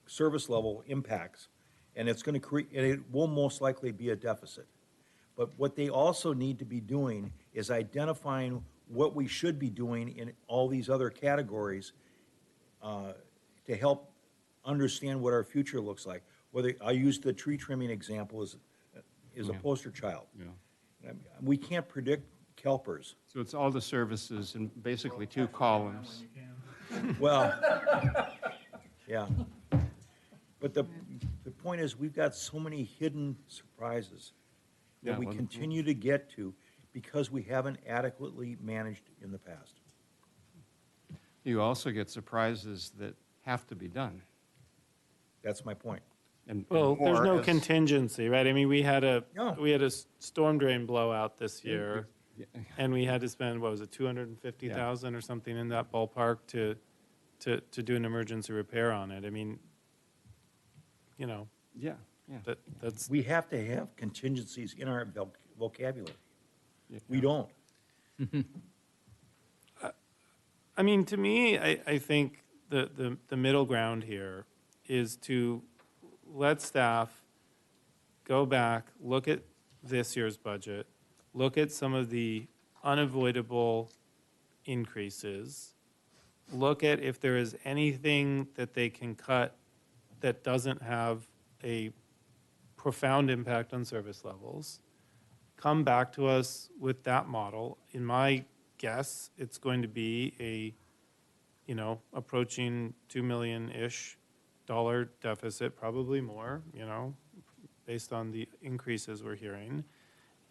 service level impacts, and it's going to create, and it will most likely be a deficit. But what they also need to be doing is identifying what we should be doing in all these other categories to help understand what our future looks like. Whether, I used the tree trimming example as a poster child. Yeah. We can't predict CalPERS. So it's all the services in basically two columns. Well, yeah. But the point is, we've got so many hidden surprises that Yeah, we well, continue to get to because we haven't adequately managed in the past. You also get surprises that have to be done. That's my point. And Well, there's more no as- contingency, right? I mean, we had a No. storm drain blowout this year, and we had to spend, what was it, 250,000 or something in that ballpark to do an emergency repair on it. I mean, you know, Yeah. that's We have to have contingencies in our vocabulary. Yeah. We don't. I mean, to me, I think the middle ground here is to let staff go back, look at this year's budget, look at some of the unavoidable increases, look at if there is anything that they can cut that doesn't have a profound impact on service levels, come back to us with that model. In my guess, it's going to be approaching $2 million-ish deficit, probably more, based on the increases we're hearing.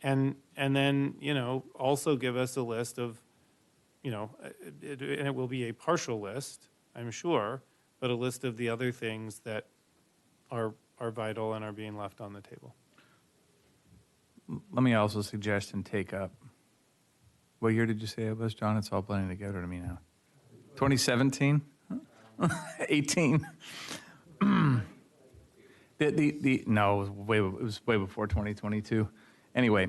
And then, also give us a list of, and it will be a partial list, I'm sure, but a list of the other things that are vital and are being left on the table. Let me also suggest and take up, what year did you say it was, John? It's all blending together to me now. 2017? 18? No, it was way before 2022. Anyway,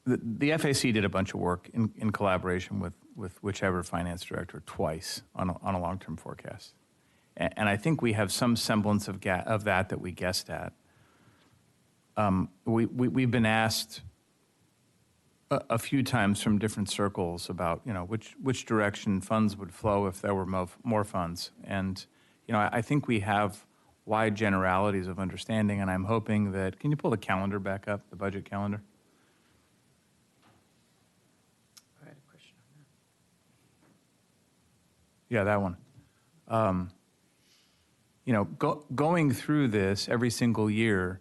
the FAC did a bunch of work in collaboration with whichever finance director twice on a long-term forecast. And I think we have some semblance of that we guessed at. We've been asked a few times from different circles about, which direction funds would flow if there were more funds. And, I think we have wide generalities of understanding, and I'm hoping that, can you pull the calendar back up, the budget calendar? I had a question on that. Yeah, that one. Going through this every single year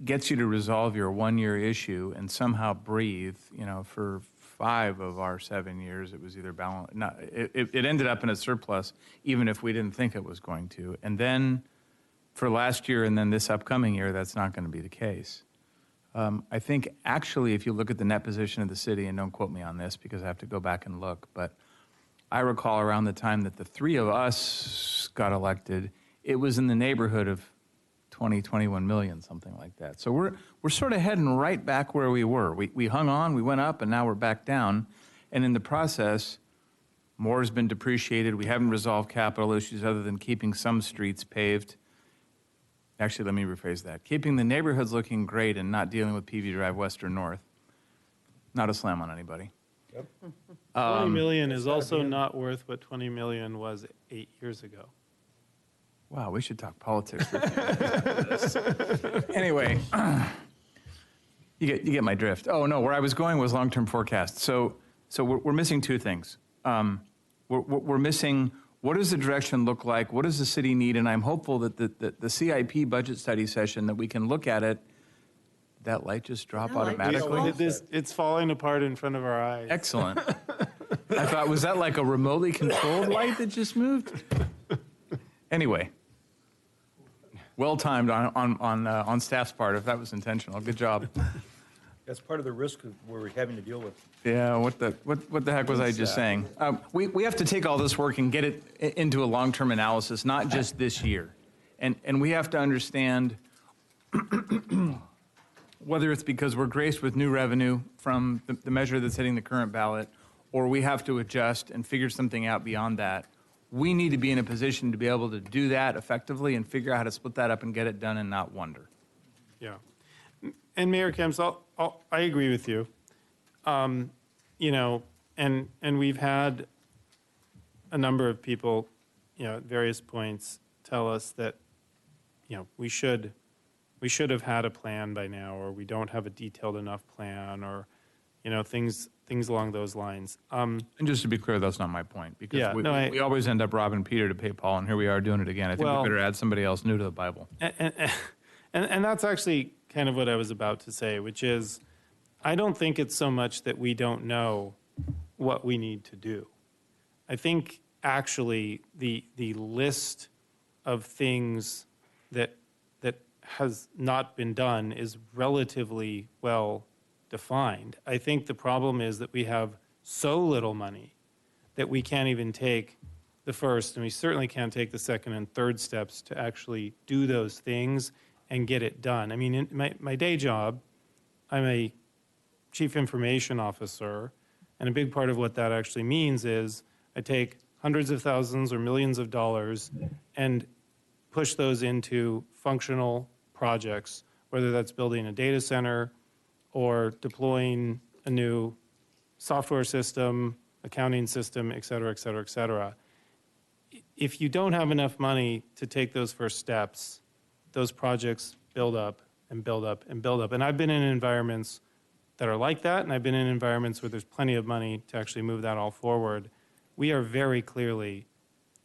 gets you to resolve your one-year issue and somehow breathe. For 5 of our 7 years, it was either balanced. It ended up in a surplus, even if we didn't think it was going to. And then for last year and then this upcoming year, that's not going to be the case. I think actually, if you look at the net position of the city, and don't quote me on this because I have to go back and look, but I recall around the time that the 3 of us got elected, it was in the neighborhood of 20, 21 million, something like that. So we're sort of heading right back where we were. We hung on, we went up, and now we're back down. And in the process, more has been depreciated. We haven't resolved capital issues other than keeping some streets paved. Actually, let me rephrase that. Keeping the neighborhoods looking great and not dealing with PV Drive West or North. Not a slam on anybody. Yep. 20 million is also not worth what 20 million was 8 years ago. Wow, we should talk politics. Anyway, you get my drift. Oh no, where I was going was long-term forecast. So we're missing 2 things. We're missing, what does the direction look like? What does the city need? And I'm hopeful that the CIP budget study session, that we can look at it, that light just drop automatically? It's falling apart in front of our eyes. Excellent. I thought, was that like a remotely controlled light that just moved? Anyway, well timed on staff's part, if that was intentional. Good job. That's part of the risk we're having to deal with. Yeah, what the heck was I just saying? We have to take all this work and get it into a long-term analysis, not just this year. And we have to understand whether it's because we're graced with new revenue from the measure that's hitting the current ballot, or we have to adjust and figure something out beyond that. We need to be in a position to be able to do that effectively and figure out how to split that up and get it done and not wonder. Yeah. And Mayor Kemps, I agree with you. You know, and we've had a number of people, you know, at various points tell us that, you know, we should have had a plan by now, or we don't have a detailed enough plan, or, you know, things along those lines. And just to be clear, that's not my point, because Yeah, we always end up robbing Peter to pay Paul, and here we are doing it again. I think Well, we better add somebody else new to the Bible. And that's actually kind of what I was about to say, which is, I don't think it's so much that we don't know what we need to do. I think actually the list of things that has not been done is relatively well defined. I think the problem is that we have so little money that we can't even take the first, and we certainly can't take the second and third steps to actually do those things and get it done. I mean, in my day job, I'm a chief information officer, and a big part of what that actually means is I take hundreds of thousands or millions of dollars and push those into functional projects, whether that's building a data center or deploying a new software system, accounting system, et cetera, et cetera, et cetera. If you don't have enough money to take those first steps, those projects build up and build up and build up. And I've been in environments that are like that, and I've been in environments where there's plenty of money to actually move that all forward. We are very clearly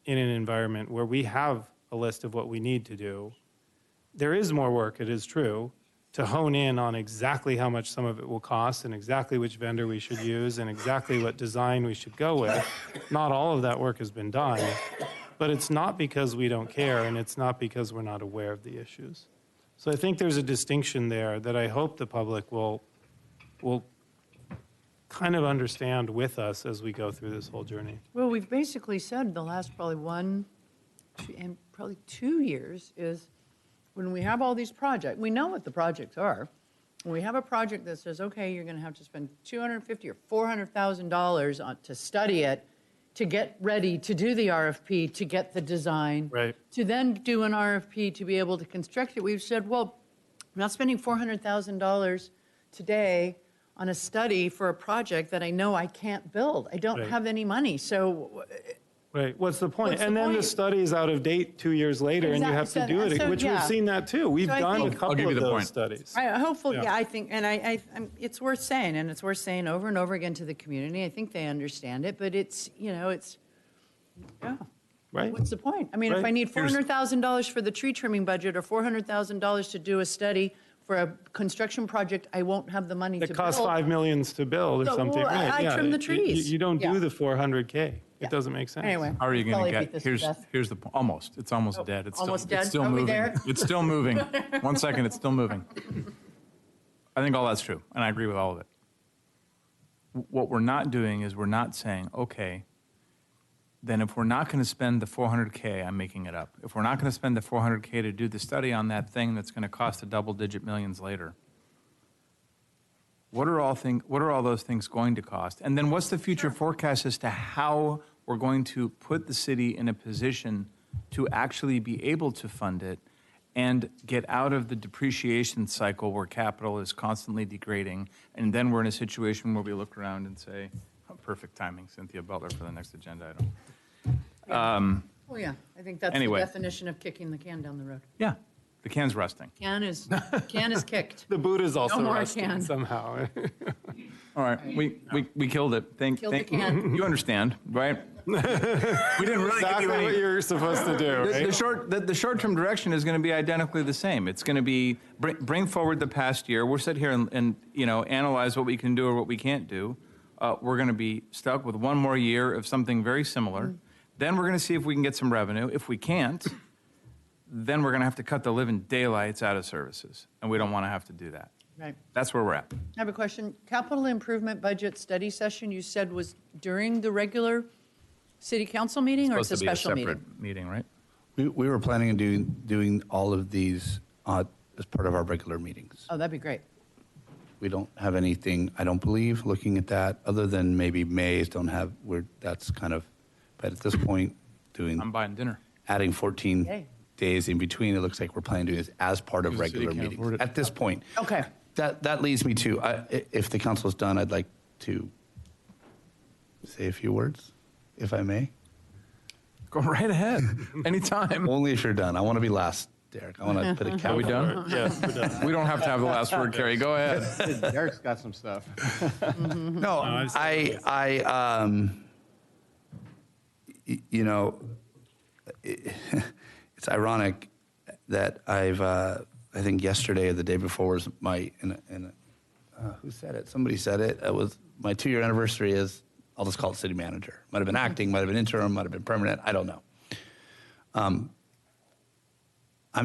in an environment where we have a list of what we need to do. There is more work, it is true, to hone in on exactly how much some of it will cost and exactly which vendor we should use and exactly what design we should go with. Not all of that work has been done, but it's not because we don't care, and it's not because we're not aware of the issues. So I think there's a distinction there that I hope the public will kind of understand with us as we go through this whole journey. Well, we've basically said the last probably 1 and probably 2 years is when we have all these projects, we know what the projects are. When we have a project that says, okay, you're going to have to spend $250,000 or $400,000 to study it, to get ready, to do the RFP, to get the design, Right. to then do an RFP to be able to construct it. We've said, well, I'm not spending $400,000 today on a study for a project that I know I can't build. I don't Right. have any money. So Right, what's the point? What's And the then the point? study's out of date 2 years later, and you have to Exactly. do it, So, which yeah. we've seen that too. We've So I done a think- I'll couple give you of the those point. studies. hopefully, Yeah. yeah, I think, and it's worth saying, and it's worth saying over and over again to the community. I think they understand it, but it's, yeah. Right? What's the point? I mean, if Right. I need $400,000 for the tree trimming budget or $400,000 to do a study for a construction project, I won't have the money to It build. costs $5 million to build or So, something, well, right? I yeah. trim the trees. You don't Yeah. do the $400K. Yeah. It doesn't make sense. Anyway. How are you going Probably to beat get, this to death. here's the, almost, it's almost dead. It's almost still, dead? It's still Are we moving. there? It's still moving. 1 second, it's still moving. I think all that's true, and I agree with all of it. What we're not doing is we're not saying, okay, then if we're not going to spend the $400K, I'm making it up. If we're not going to spend the $400K to do the study on that thing that's going to cost a double-digit millions later, what are all those things going to cost? And then what's the future forecast as to how we're going to put the city in a position to actually be able to fund it and get out of the depreciation cycle where capital is constantly degrading, and then we're in a situation where we look around and say, oh, perfect timing, Cynthia Butler, for the next agenda item. Oh, yeah, I think that's Anyway. the definition of kicking the can down the road. Yeah, the can's rusting. Can is kicked. The boot is also No more rusting can. somehow. All right, we killed it. Killed the can. You understand, right? We didn't really Exactly give you any. what you're supposed to do, right? The short-term direction is going to be identically the same. It's going to be bring forward the past year. We'll sit here and analyze what we can do or what we can't do. We're going to be stuck with one more year of something very similar. Then we're going to see if we can get some revenue. If we can't, then we're going to have to cut the living daylights out of services, and we don't want to have to do that. Right. That's where we're at. I have a question. Capital improvement budget study session, you said was during the regular city council meeting, or it's a special meeting? Separate meeting, right? We were planning on doing all of these as part of our regular meetings. Oh, that'd be great. We don't have anything, I don't believe, looking at that, other than maybe May's don't have, that's kind of, but at this point, I'm buying dinner. adding 14 Yay. days in between, it looks like we're planning to do this as part of Because the city regular can't meetings. afford it. At this point. Okay. That leads me to, if the council is done, I'd like to say a few words, if I may. Go right ahead. Anytime. Only if you're done. I want to be last, Derek. I want to put a cap. Are we done? Yes, we're done. We don't have to have the last word, Kerry. Go ahead. Derek's got some stuff. No, it's ironic that I think yesterday or the day before was who said it? Somebody said it. It was my 2-year anniversary is, I'll just call it city manager. Might have been acting, might have been interim, might have been permanent. I don't know. I'm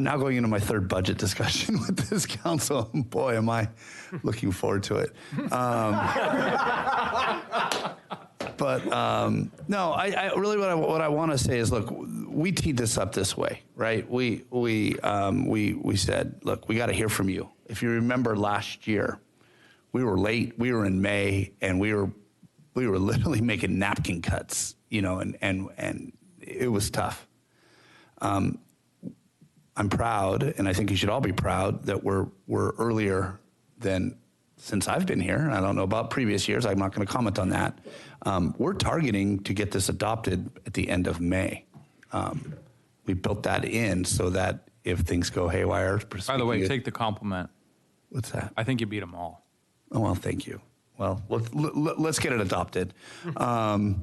now going into my third budget discussion with this council. Boy, am I looking forward to it. No, I really what I want to say is, look, we teed this up this way, right? We said, look, we got to hear from you. If you remember last year, we were late. We were in May, and we were literally making napkin cuts, and it was tough. I'm proud, and I think you should all be proud that we're earlier than since I've been here. I don't know about previous years. I'm not going to comment on that. We're targeting to get this adopted at the end of May. We built that in so that if things go haywire. By the way, take the compliment. What's that? I think you beat them all. Oh, well, thank you. Well, let's get it adopted. You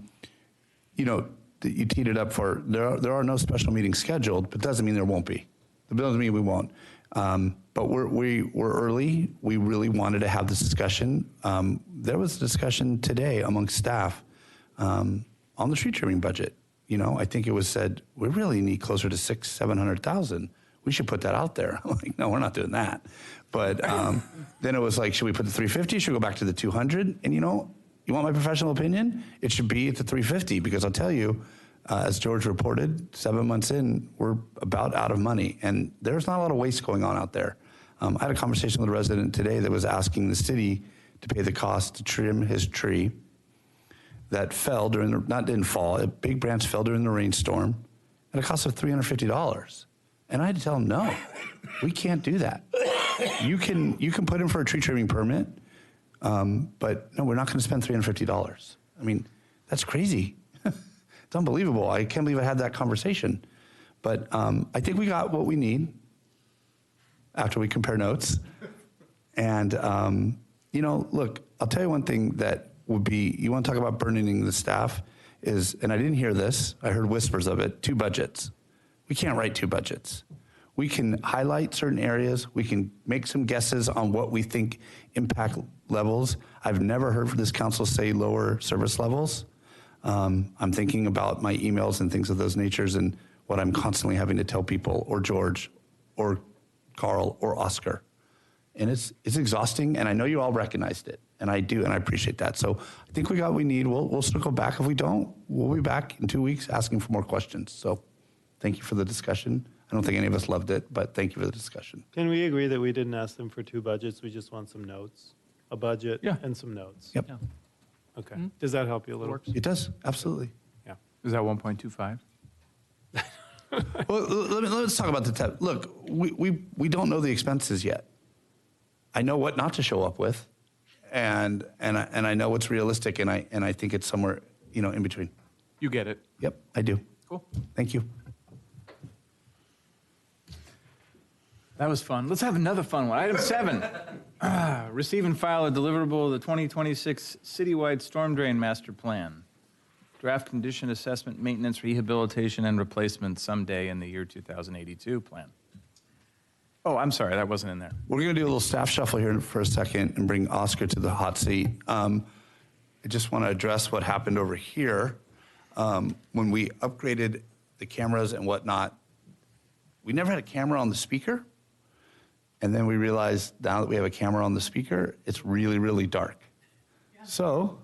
teed it up for, there are no special meetings scheduled, but doesn't mean there won't be. It doesn't mean we won't. But we're early. We really wanted to have this discussion. There was a discussion today amongst staff on the tree trimming budget. I think it was said, we really need closer to $600,000-700,000. We should put that out there. I'm like, no, we're not doing that. But then it was like, should we put the 350? Should we go back to the 200? And you want my professional opinion? It should be at the 350, because I'll tell you, as George reported, 7 months in, we're about out of money. And there's not a lot of waste going on out there. I had a conversation with a resident today that was asking the city to pay the cost to trim his tree that fell didn't fall, a big branch fell during the rainstorm at a cost of $350. And I had to tell him, no, we can't do that. You can put in for a tree trimming permit, but no, we're not going to spend $350. I mean, that's crazy. It's unbelievable. I can't believe I had that conversation. But I think we got what we need after we compare notes. And, look, I'll tell you one thing that would be, you want to talk about burdening the staff is, and I didn't hear this, I heard whispers of it, 2 budgets. We can't write 2 budgets. We can highlight certain areas. We can make some guesses on what we think impact levels. I've never heard this council say lower service levels. I'm thinking about my emails and things of those natures and what I'm constantly having to tell people, or George, or Carl, or Oscar. And it's exhausting, and I know you all recognized it, and I do, and I appreciate that. So I think we got what we need. We'll circle back. If we don't, we'll be back in 2 weeks asking for more questions. So thank you for the discussion. I don't think any of us loved it, but thank you for the discussion. Can we agree that we didn't ask them for 2 budgets? We just want some notes, a budget and some notes. Yep. Yeah. Okay. Does that help you a little? It does, absolutely. Yeah. Is that 1.25? Well, let's talk about the look. We don't know the expenses yet. I know what not to show up with, and I know what's realistic, and I think it's somewhere in between. You get it. Yep, I do. Cool. Thank you. That was fun. Let's have another fun one. Item 7. Receive and file a deliverable of the 2026 Citywide Storm Drain Master Plan. Draft condition assessment, maintenance, rehabilitation, and replacement someday in the year 2082 plan. Oh, I'm sorry, that wasn't in there. We're going to do a little staff shuffle here for a second and bring Oscar to the hot seat. I just want to address what happened over here. When we upgraded the cameras and whatnot, we never had a camera on the speaker. And then we realized now that we have a camera on the speaker, it's really, really dark. Yeah. So,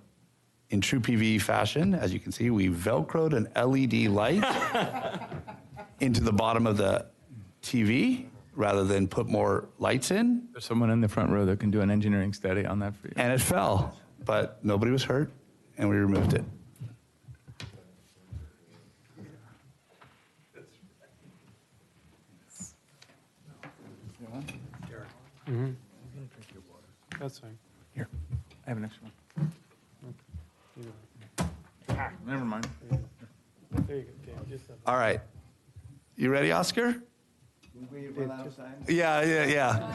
in true PVE fashion, as you can see, we Velcroed an LED light into the bottom of the TV rather than put more lights in. There's someone in the front row that can do an engineering study on that for you. And it fell, but nobody was hurt, and we removed it. Mm-hmm. That's fine. Here, I have an extra one. Never mind. There you go. Just All right. You ready, Oscar? Yeah.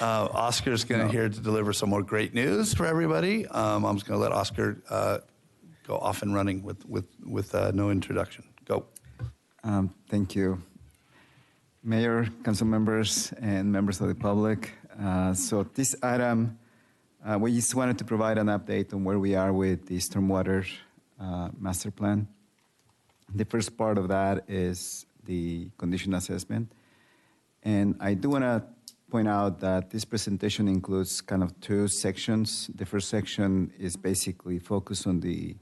Oscar's going to here to deliver some more great news for everybody. I'm just going to let Oscar go off and running with no introduction. Go. Thank you. Mayor, council members, and members of the public. So this item, we just wanted to provide an update on where we are with the stormwater master plan. The first part of that is the condition assessment. And I do want to point out that this presentation includes kind of two sections. The first section is basically focused on the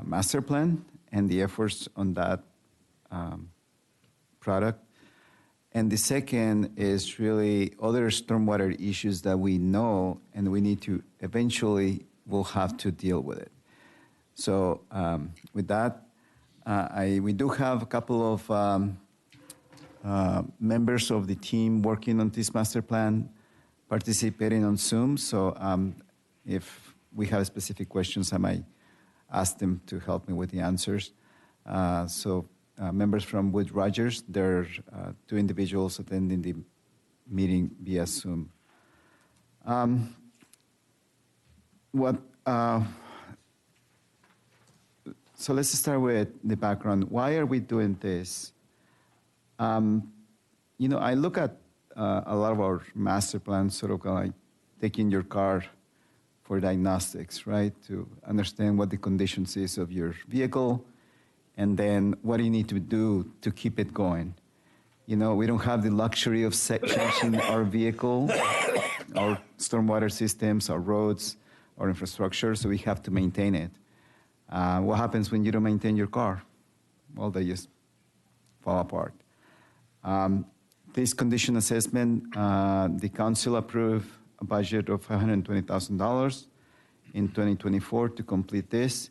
master plan and the efforts on that product. And the second is really other stormwater issues that we know and we need to eventually will have to deal with it. So with that, we do have a couple of members of the team working on this master plan, participating on Zoom. So if we have specific questions, I might ask them to help me with the answers. Members from Wood Rogers, there are two individuals attending the meeting via Zoom. So let's start with the background. Why are we doing this? I look at a lot of our master plans sort of like taking your car for diagnostics, right? To understand what the conditions is of your vehicle, and then what do you need to do to keep it going. We don't have the luxury of changing our vehicle, our stormwater systems, our roads, our infrastructure, so we have to maintain it. What happens when you don't maintain your car? Well, they just fall apart. This condition assessment, the council approved a budget of $120,000 in 2024 to complete this.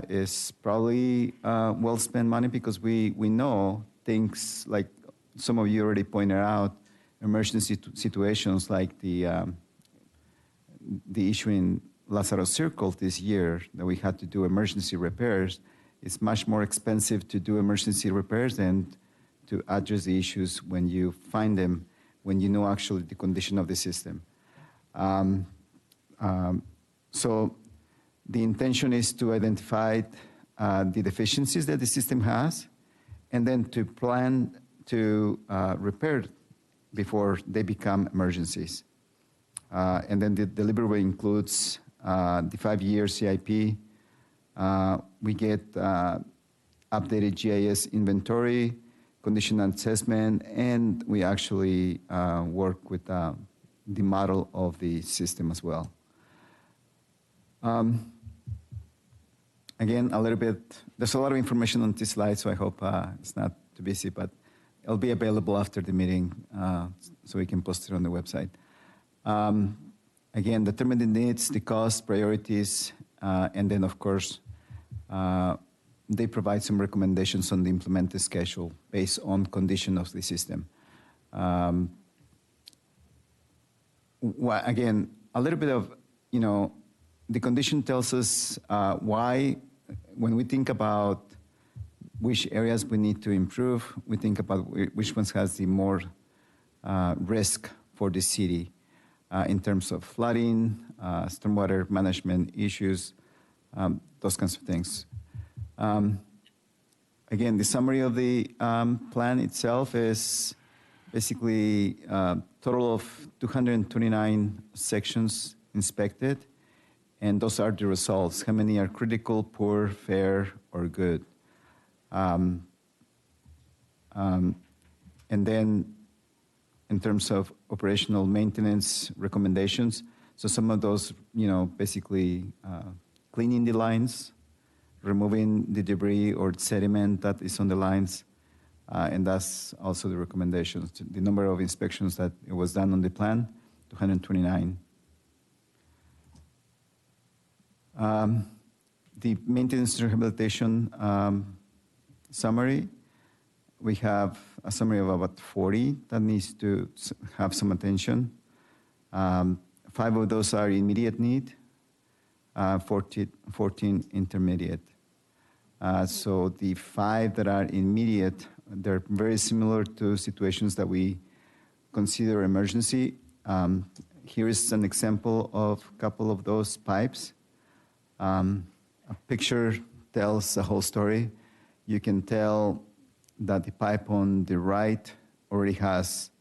Is probably well-spent money because we know things like some of you already pointed out, emergency situations like the issue in Lazaro Circle this year that we had to do emergency repairs. It's much more expensive to do emergency repairs than to address the issues when you find them, when you know actually the condition of the system. So the intention is to identify the deficiencies that the system has and then to plan to repair before they become emergencies. And then the deliverable includes the 5-year CIP. We get updated GIS inventory, condition assessment, and we actually work with the model of the system as well. Again, a little bit, there's a lot of information on this slide, so I hope it's not too busy, but it'll be available after the meeting so we can post it on the website. Again, determine the needs, the costs, priorities, and then, of course, they provide some recommendations on the implemented schedule based on condition of the system. Again, a little bit of, the condition tells us why, when we think about which areas we need to improve, we think about which ones has the more risk for the city in terms of flooding, stormwater management issues, those kinds of things. Again, the summary of the plan itself is basically a total of 229 sections inspected, and those are the results. How many are critical, poor, fair, or good? And then in terms of operational maintenance recommendations, so some of those, basically cleaning the lines, removing the debris or sediment that is on the lines, and that's also the recommendations. The number of inspections that it was done on the plan, 229. The maintenance rehabilitation summary, we have a summary of about 40 that needs to have some attention. 5 of those are immediate need, 14 intermediate. So the 5 that are immediate, they're very similar to situations that we consider emergency. Here is an example of a couple of those pipes. A picture tells the whole story. You can tell that the pipe on the right already has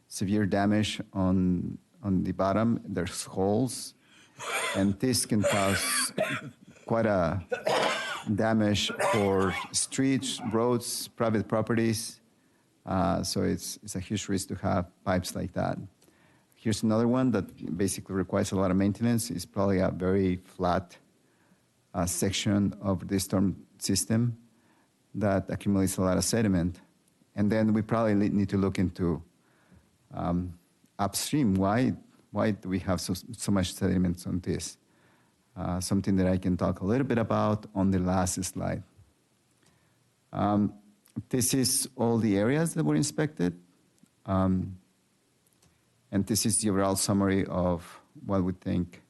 severe damage on the bottom. There's holes, and this can cause quite a damage for streets, roads, private properties. So it's a huge risk to have pipes like that. Here's another one that basically requires a lot of maintenance. It's probably a very flat section of the storm system that accumulates a lot of sediment. And then we probably need to look into upstream. Why do we have so much sediment on this? Something that I can talk a little bit about on the last slide. This is all the areas that were inspected. And this is the overall summary of what we think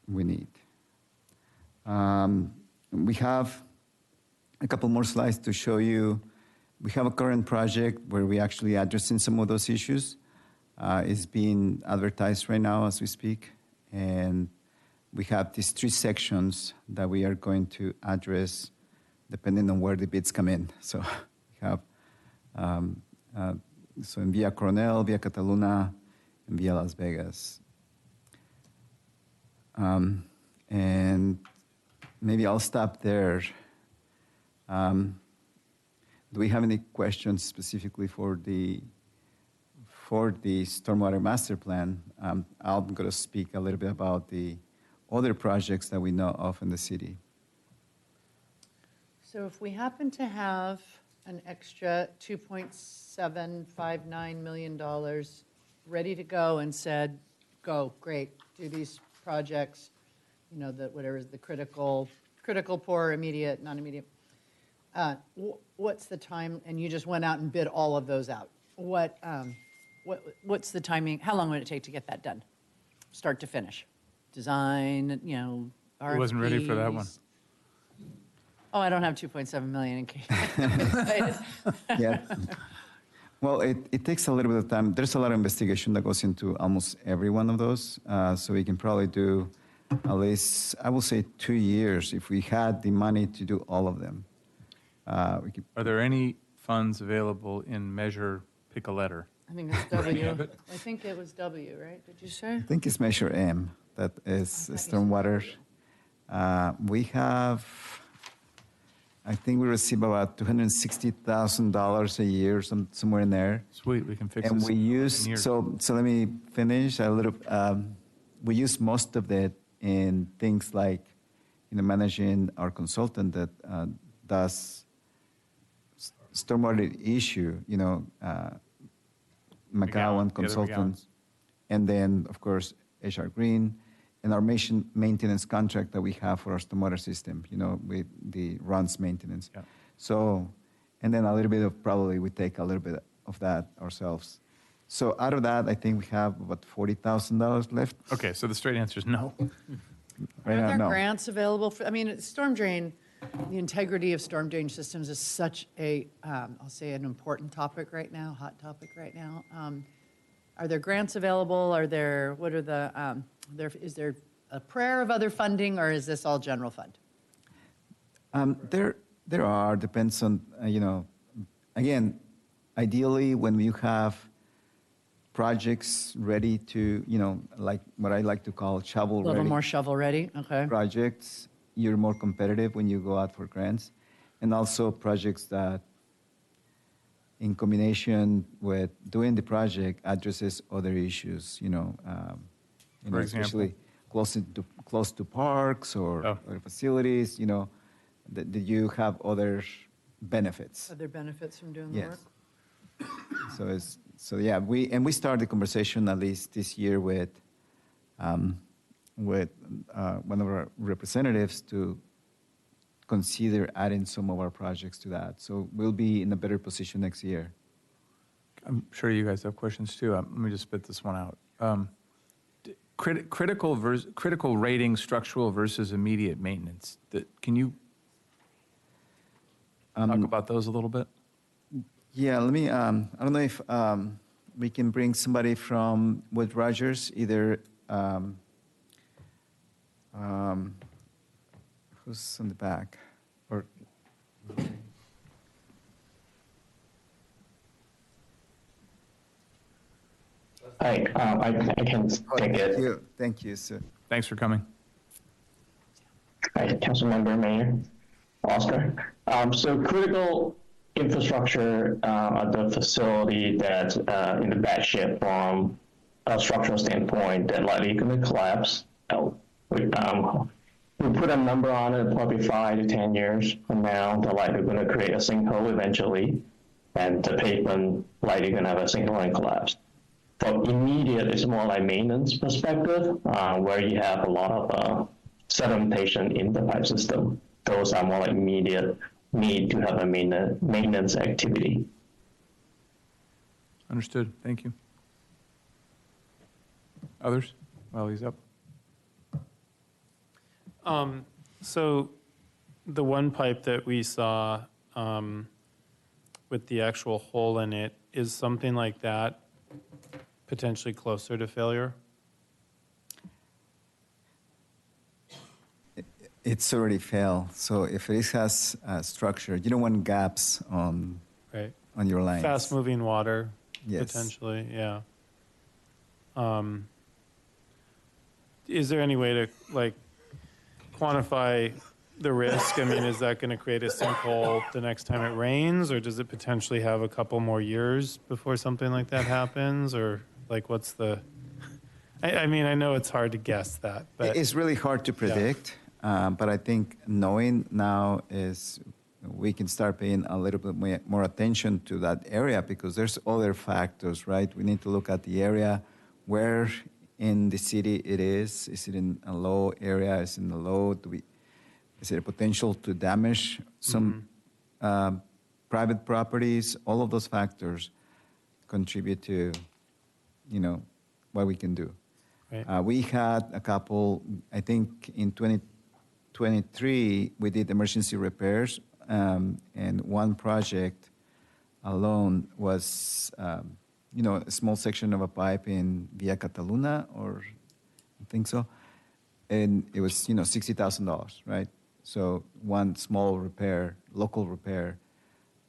we need. We have a couple more slides to show you. We have a current project where we're actually addressing some of those issues. It's being advertised right now as we speak. And we have these 3 sections that we are going to address depending on where the bids come in. So we have so in Via Coronel, Via Cataluna, and Via Las Vegas. And maybe I'll stop there. Do we have any questions specifically for the Stormwater Master Plan? I'm going to speak a little bit about the other projects that we know of in the city. So if we happen to have an extra $2.759 million ready to go and said, go, great, do these projects, whatever is the critical, poor, immediate, non-immediate. What's the time? And you just went out and bid all of those out. What's the timing? How long would it take to get that done, start to finish? Design, RFPs. I wasn't ready for that one. Oh, I don't have 2.7 million in case. Yeah. Well, it takes a little bit of time. There's a lot of investigation that goes into almost every one of those. So we can probably do at least, I will say, 2 years if we had the money to do all of them. Are there any funds available in Measure Pick a Letter? I think it's W. I think it was W, right? Did you say? I think it's Measure M, that is stormwater. We have, I think we receive about $260,000 a year, somewhere in there. Sweet, we can fix it. And we use, so let me finish a little. We use most of it in things like, managing our consultant that does stormwater issue, McGowan Consultants, and then, of course, HR Green, and our maintenance contract that we have for our stormwater system, with the runs maintenance. Yeah. So, and then a little bit of, probably we take a little bit of that ourselves. So out of that, I think we have about $40,000 left. Okay, so the straight answer is no. Are there grants available for, storm drain, The integrity of storm drain systems is such a, I'll say, an important topic right now, hot topic right now. Are there grants available? Are there, what are the, is there a prayer of other funding, or is this all general fund? There are, depends on, again, ideally when you have projects ready to, like what I like to call shovel ready. A little more shovel ready, okay. Projects, you're more competitive when you go out for grants. And also projects that in combination with doing the project addresses other issues, For example? especially close to parks or facilities, that you have other benefits. Other benefits from doing the work? We started the conversation at least this year with one of our representatives to consider adding some of our projects to that. So we'll be in a better position next year. I'm sure you guys have questions too. Let me just spit this one out. Critical rating, structural versus immediate maintenance. Can you talk about those a little bit? Yeah, let me, I don't know if we can bring somebody from Wood Rogers, either, who's on the back? Or Hi, I can take it. Thank you, sir. Thanks for coming. Hi, Councilmember, Mayor, Oscar. So critical infrastructure at the facility that's in the bad shape from a structural standpoint that likely going to collapse. We put a number on it, probably 5 to 10 years from now, they're likely going to create a sinkhole eventually, and the pavement likely going to have a sinkhole and collapse. For immediate, it's more like maintenance perspective, where you have a lot of sedimentation in the pipe system. Those are more like immediate need to have a maintenance activity. Understood. Thank you. Others? While he's up. So the one pipe that we saw with the actual hole in it, is something like that potentially closer to failure? It's already failed. So if it has a structure, you don't want gaps on your lines. Fast-moving water, yes. Potentially, yeah. Is there any way to quantify the risk? I mean, is that going to create a sinkhole the next time it rains, or does it potentially have a couple more years before something like that happens, or what's the? I mean, I know it's hard to guess that, but it's really hard to predict. Yeah. But I think knowing now is we can start paying a little bit more attention to that area, because there's other factors, right? We need to look at the area, where in the city it is. Is it in a low area? Is it in the low? Is there a potential to damage some private properties? All of those factors contribute to, what we can do. Right. We had a couple, I think in 2023, we did emergency repairs, and one project alone was, a small section of a pipe in Via Cataluna, or I think so, and it was, $60,000, right? So one small repair, local repair,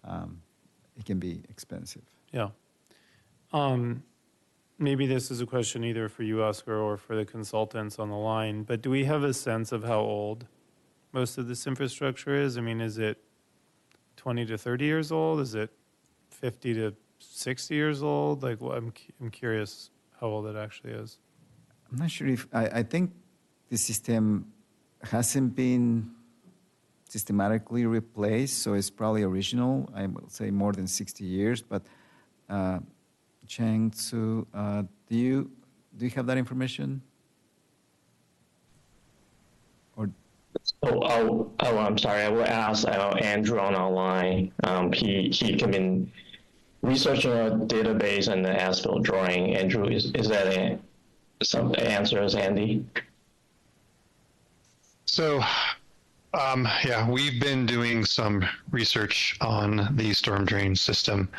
it can be expensive. Yeah. Maybe this is a question either for you, Oscar, or for the consultants on the line, but do we have a sense of how old most of this infrastructure is? I mean, is it 20 to 30 years old? Is it 50 to 60 years old? I'm curious how old it actually is. I'm not sure if, I think the system hasn't been systematically replaced, so it's probably original. I would say more than 60 years, but Chang Tzu, do you have that information? Or I'm sorry. I will ask Andrew on our line. He can be researching a database and the as-built drawing. Andrew, is that some answers, Andy? So Yeah, we've been doing some research on the storm drain system.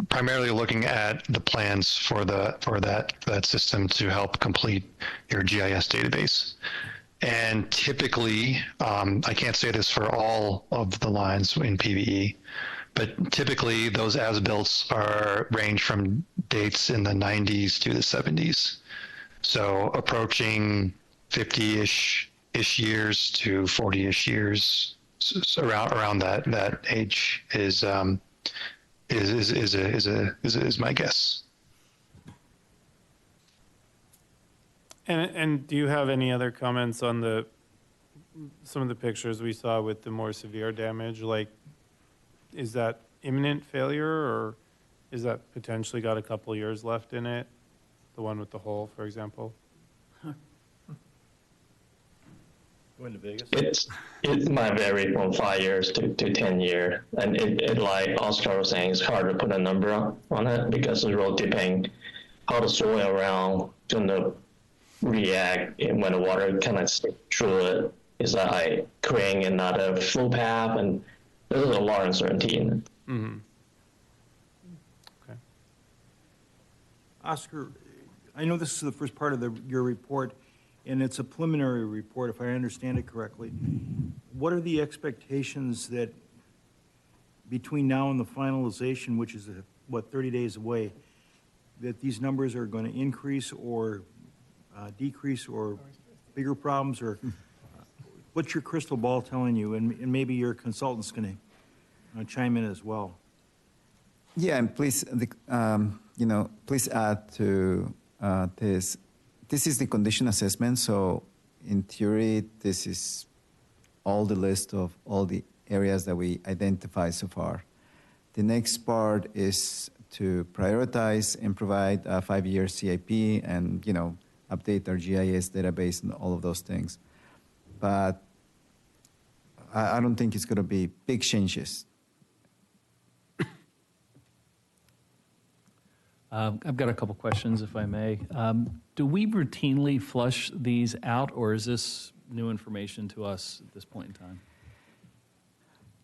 Primarily looking at the plans for that system to help complete your GIS database. And typically, I can't say this for all of the lines in PVE, but typically those as-builts range from dates in the 90s to the 70s. So approaching 50-ish years to 40-ish years, so around that age is my guess. And do you have any other comments on some of the pictures we saw with the more severe damage? Like, is that imminent failure, or is that potentially got a couple years left in it? The one with the hole, for example? Going to Vegas? It might vary from 5 years to 10 years. And it like Oscar was saying, it's hard to put a number on it because it will depend how the soil around going to react when the water kind of slips through it. Is that like creating another flow path? And there's a lot of uncertainty in it. Mm-hmm. Okay. Oscar, I know this is the first part of your report, and it's a preliminary report, if I understand it correctly. What are the expectations that between now and the finalization, which is, 30 days away, that these numbers are going to increase or decrease, or bigger problems, or what's your crystal ball telling you? And maybe your consultant's going to chime in as well. Yeah, and please, please add to this. This is the condition assessment, so in theory, this is all the list of all the areas that we identified so far. The next part is to prioritize and provide a 5-year CIP and, update our GIS database and all of those things. But I don't think it's going to be big changes. I've got a couple questions, if I may. Do we routinely flush these out, or is this new information to us at this point in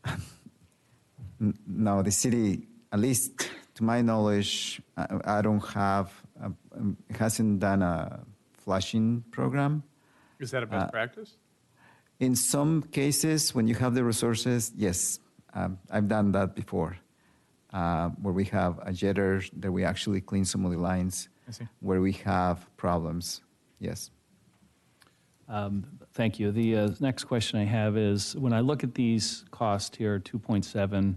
time? No, the city, at least to my knowledge, I don't have, hasn't done a flushing program. Is that a best practice? In some cases, when you have the resources, yes. I've done that before. Where we have a jetter that we actually clean some of the lines. I see. Where we have problems, yes. Thank you. The next question I have is, when I look at these costs here, 2.7,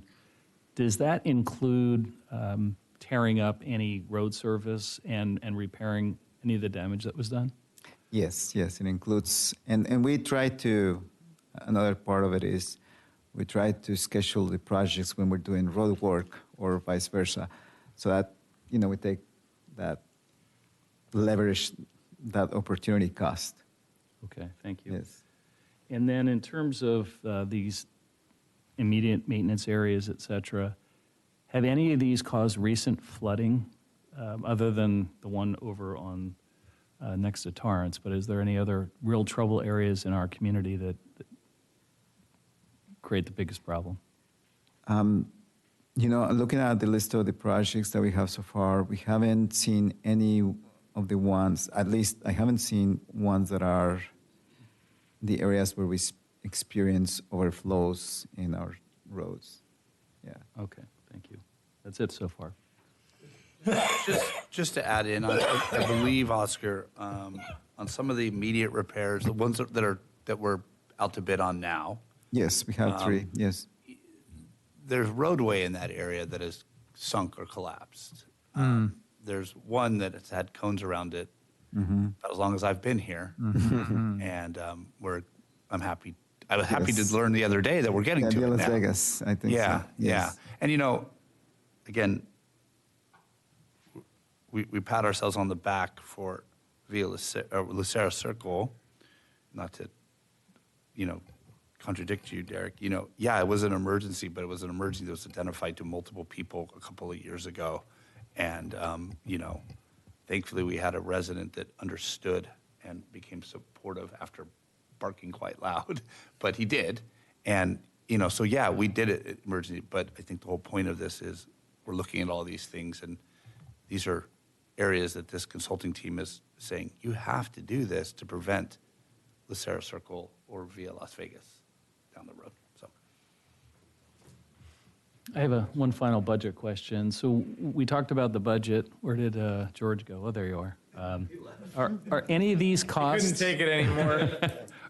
does that include tearing up any road surface and repairing any of the damage that was done? Yes, it includes, and we try to, another part of it is, we try to schedule the projects when we're doing road work or vice versa, so that, we take that, leverage that opportunity cost. Okay, thank you. Yes. And then in terms of these immediate maintenance areas, et cetera, have any of these caused recent flooding, other than the one over on next to Torrance? But is there any other real trouble areas in our community that create the biggest problem? Looking at the list of the projects that we have so far, we haven't seen any of the ones, at least I haven't seen ones that are the areas where we experience overflows in our roads. Yeah. Okay, thank you. That's it so far. Just to add in, I believe, Oscar, on some of the immediate repairs, the ones that we're out to bid on now. Yes, we have 3, yes. There's roadway in that area that is sunk or collapsed. There's one that has had cones around it about as long as I've been here, and I'm happy. I was happy to learn the other day that we're getting to it Las now. Vegas, I think. Yeah, so. Yes. yeah, and again, we pat ourselves on the back for via Lucero Circle, not to, contradict you, Derek. It was an emergency, but it was an emergency that was identified to multiple people a couple of years ago. And, thankfully we had a resident that understood and became supportive after barking quite loud, but he did. And, you know, so yeah, we did it emergency, but I think the whole point of this is we're looking at all these things, and these are areas that this consulting team is saying, you have to do this to prevent Lucero Circle or via Las Vegas down the road. So I have one final budget question. So we talked about the budget. Where did George go? Oh, there you are. Are any of these costs? Couldn't take it anymore.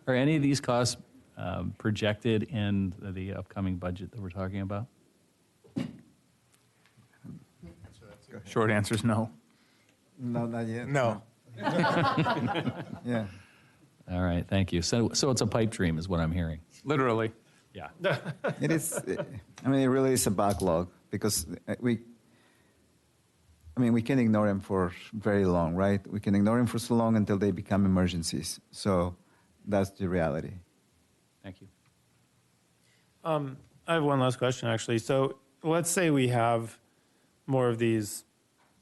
Are any of these costs projected in the upcoming budget that we're talking about? Short answer is no. No, not yet. No. Yeah. All right, thank you. So it's a pipe dream is what I'm hearing. Literally. Yeah. It is, I mean, it really is a backlog because we can ignore them for very long, right? We can ignore them for so long until they become emergencies. So that's the reality. Thank you. I have one last question, actually. So let's say we have more of these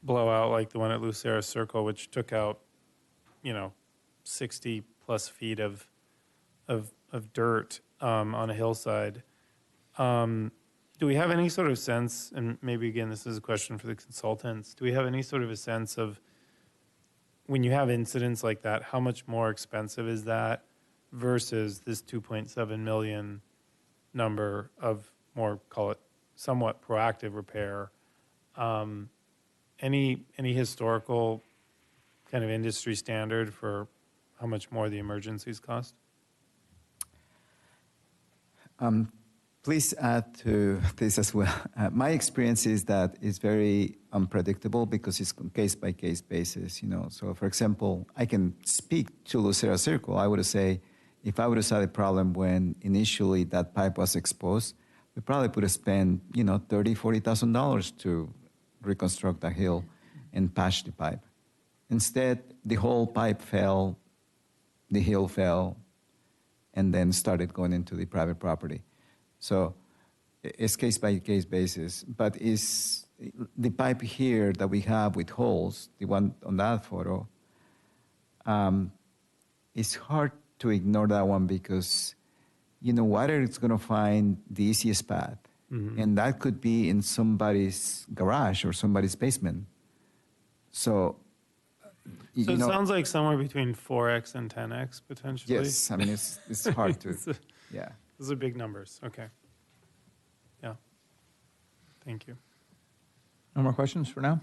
blowout like the one at Lucero Circle, which took out, 60 plus feet of dirt on a hillside. Do we have any sort of sense, and maybe again this is a question for the consultants, do we have any sort of a sense of when you have incidents like that, how much more expensive is that versus this 2.7 million number of more, call it somewhat proactive repair? Any historical kind of industry standard for how much more the emergencies cost? Please add to this as well. My experience is that it's very unpredictable because it's case by case basis. So for example, I can speak to Lucero Circle. I would say, if I would have had a problem when initially that pipe was exposed, we probably would have spent $30,000-$40,000 to reconstruct the hill and patch the pipe. Instead, the whole pipe fell, the hill fell, and then started going into the private property. So it's case-by-case basis, but is the pipe here that we have with holes, the one on that photo, it's hard to ignore that one because, water is going to find the easiest path, and that could be in somebody's garage or somebody's basement. So it sounds like somewhere between 4x and 10x potentially. Yes, I mean, it's hard to, yeah. Those are big numbers. Okay. Yeah. Thank you. No more questions for now?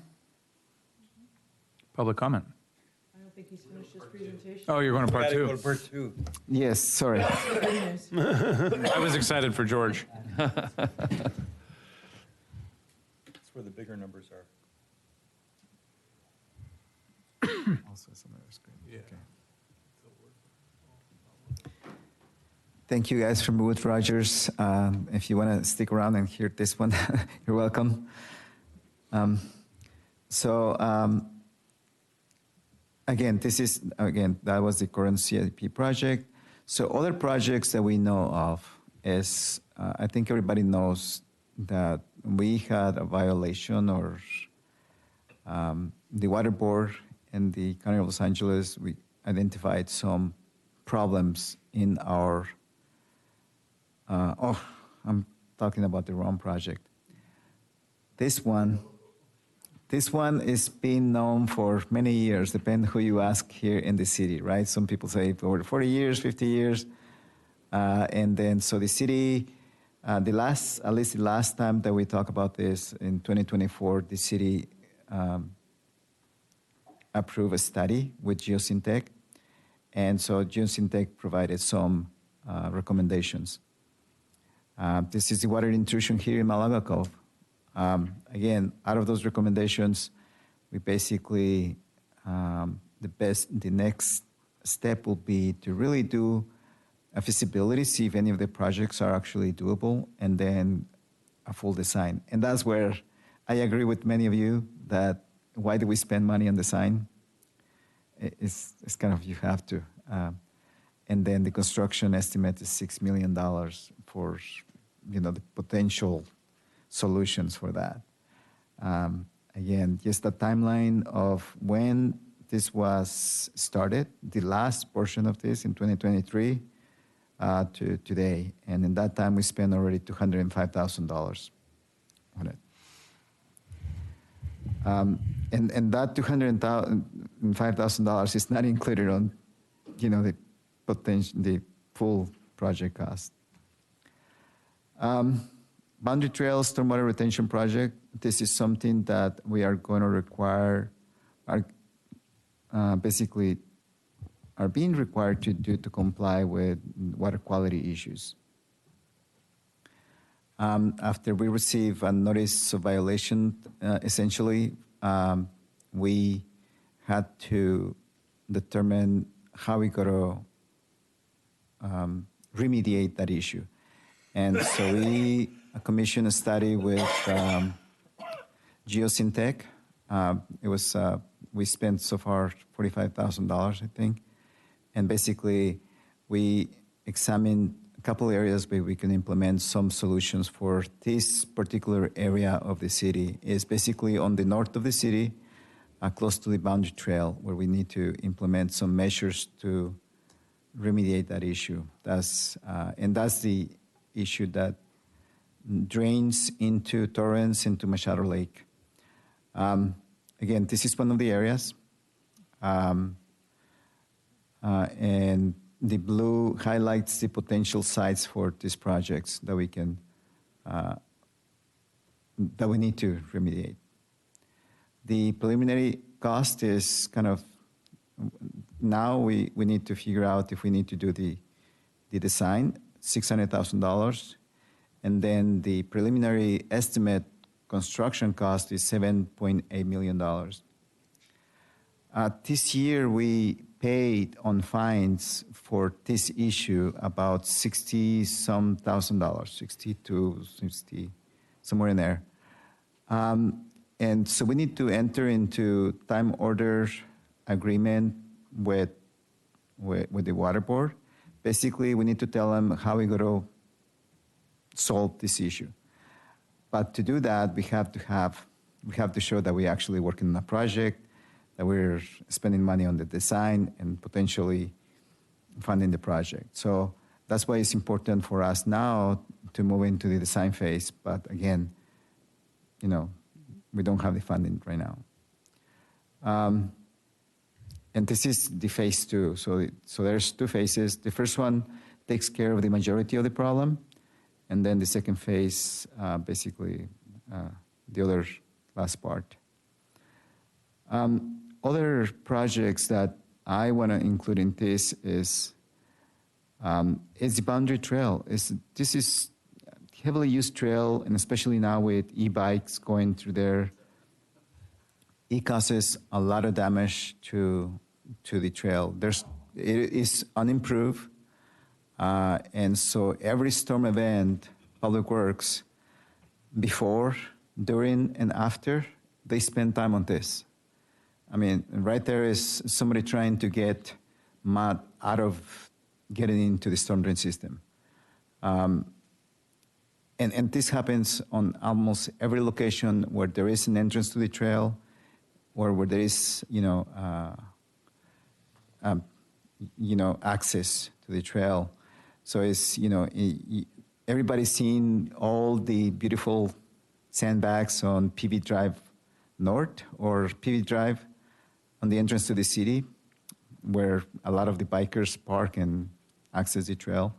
Public comment? I don't think he's finished his presentation. Oh, you're going to part two? Go to part two. Yes, sorry. I was excited for George. That's where the bigger numbers are. Also, some other screen. Yeah. Okay. Thank you guys from Wood Rogers. If you want to stick around and hear this one, you're welcome. Again, that was the current CIP project. So other projects that we know of is, I think everybody knows that we had a violation or the water board and the County of Los Angeles, we identified some problems in our I'm talking about the wrong project. This one is being known for many years, depending who you ask here in the city, right? Some people say over 40 years, 50 years. And then, so the city, at least the last time that we talked about this, in 2024, the city approved a study with Geosyntec. And so Geosyntec provided some recommendations. This is the water intrusion here in Malaga Cove. Again, out of those recommendations, we basically, the next step will be to really do a feasibility, see if any of the projects are actually doable, and then a full design. And that's where I agree with many of you that why do we spend money on design? It's kind of, you have to. And then the construction estimate is $6 million for, the potential solutions for that. Again, just the timeline of when this was started, the last portion of this in 2023, to today. And in that time, we spent already $205,000 on it. And that $205,000 is not included on, the full project cost. Boundary Trail Stormwater Retention Project. This is something that we are going to require, basically are being required to do to comply with water quality issues. After we receive a notice of violation, essentially, we had to determine how we got to remediate that issue. And so we commissioned a study with Geosyntec. We spent so far $45,000, I think. And basically, we examined a couple areas where we can implement some solutions for this particular area of the city. It's basically on the north of the city, close to the boundary trail, where we need to implement some measures to remediate that issue. That's the issue that drains into Torrance, into Machado Lake. Again, this is one of the areas. And the blue highlights the potential sites for these projects that we can, that we need to remediate. The preliminary cost is kind of, now we need to figure out if we need to do the design, $600,000. And then the preliminary estimate construction cost is $7.8 million. This year, we paid on fines for this issue about $60-some thousand, 60, somewhere in there. And so we need to enter into time order agreement with the water board. Basically, we need to tell them how we're going to solve this issue. But to do that, we have to show that we're actually working on a project, that we're spending money on the design and potentially funding the project. So that's why it's important for us now to move into the design phase. But again, we don't have the funding right now. And this is the phase 2. So there's 2 phases. The first one takes care of the majority of the problem. And then the second phase, basically, the other last part. Other projects that I want to include in this is the boundary trail. This is heavily used trail, and especially now with e-bikes going through there, it causes a lot of damage to the trail. It is unimproved, and so every storm event, Public Works, before, during, and after, they spend time on this. I mean, right there is somebody trying to get mud out of getting into the storm drain system. And this happens on almost every location where there is an entrance to the trail or where there is, access to the trail. So it's, everybody's seen all the beautiful sandbags on PV Drive North or PV Drive on the entrance to the city, where a lot of the bikers park and access the trail.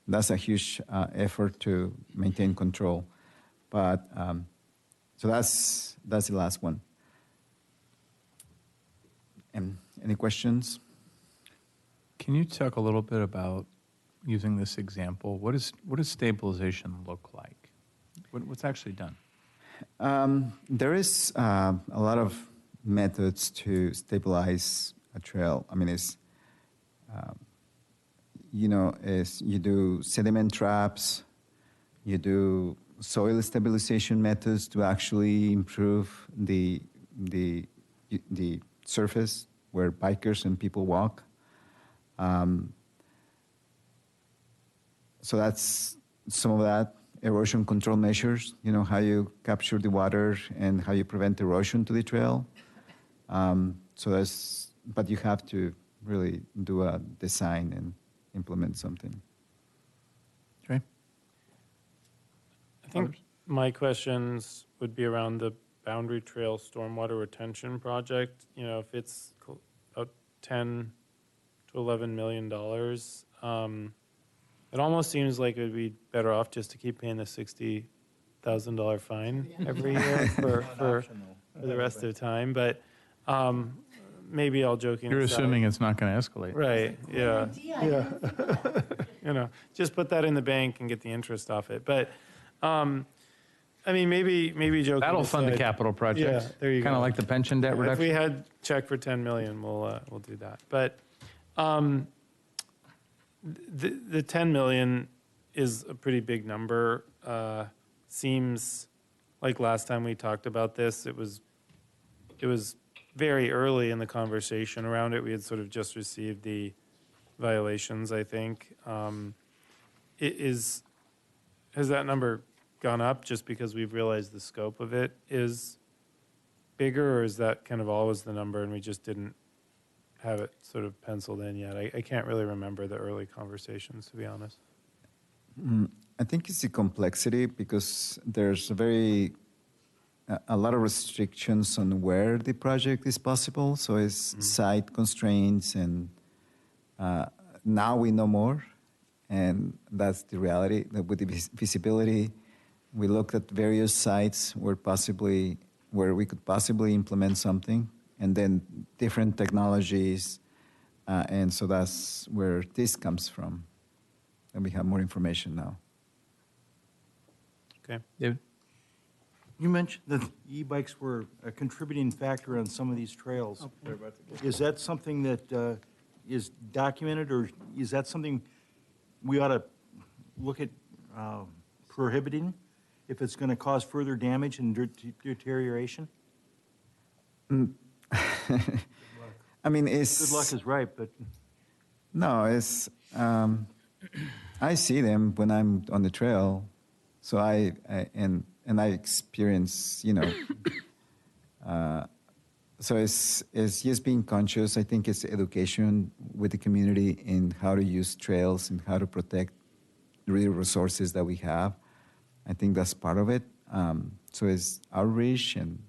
That's a huge effort to maintain control. But so that's the last one. And any questions? Can you talk a little bit about using this example? What does stabilization look like? What's actually done? There is a lot of methods to stabilize a trail. I mean, it's you do sediment traps, you do soil stabilization methods to actually improve the surface where bikers and people walk. So that's some of that. Erosion control measures, how you capture the water and how you prevent erosion to the trail. But you have to really do a design and implement something. think Others? my questions would be around the Boundary Trail Stormwater Retention Project. You know, if it's about $10 to $11 million, it almost seems like it would be better off just to keep paying the $60,000 fine every year for the rest of the time. But maybe I'll joking You're aside. assuming it's not going to escalate. Right, yeah. You know, just put that in the bank and get the interest off it. But, I mean, maybe joking That'll fund the aside- capital projects. Yeah, there you go. Kind of like the pension debt If we reduction. had check for 10 million, we'll do that. But the 10 million is a pretty big number. Seems like last time we talked about this, it was very early in the conversation around it. We had sort of just received the violations, I think. Has that number gone up just because we've realized the scope of it is bigger, or is that kind of always the number and we just didn't have it sort of penciled in yet? I can't really remember the early conversations, to be honest. I think it's the complexity because there's a lot of restrictions on where the project is possible. So it's site constraints, and now we know more, and that's the reality. That with the visibility, we looked at various sites where we could possibly implement something, and then different technologies, and so that's where this comes from, and we have more information now. Okay, David? You mentioned that e-bikes were a contributing factor on some of these trails. Is that something that is documented, or is that something we ought to look at prohibiting if it's going to cause further damage and deterioration? I mean, it's... Good luck is right, but... No, it's... I see them when I'm on the trail, so I experience, so it's just being conscious. I think it's education with the community in how to use trails and how to protect the real resources that we have. I think that's part of it. So it's outreach and,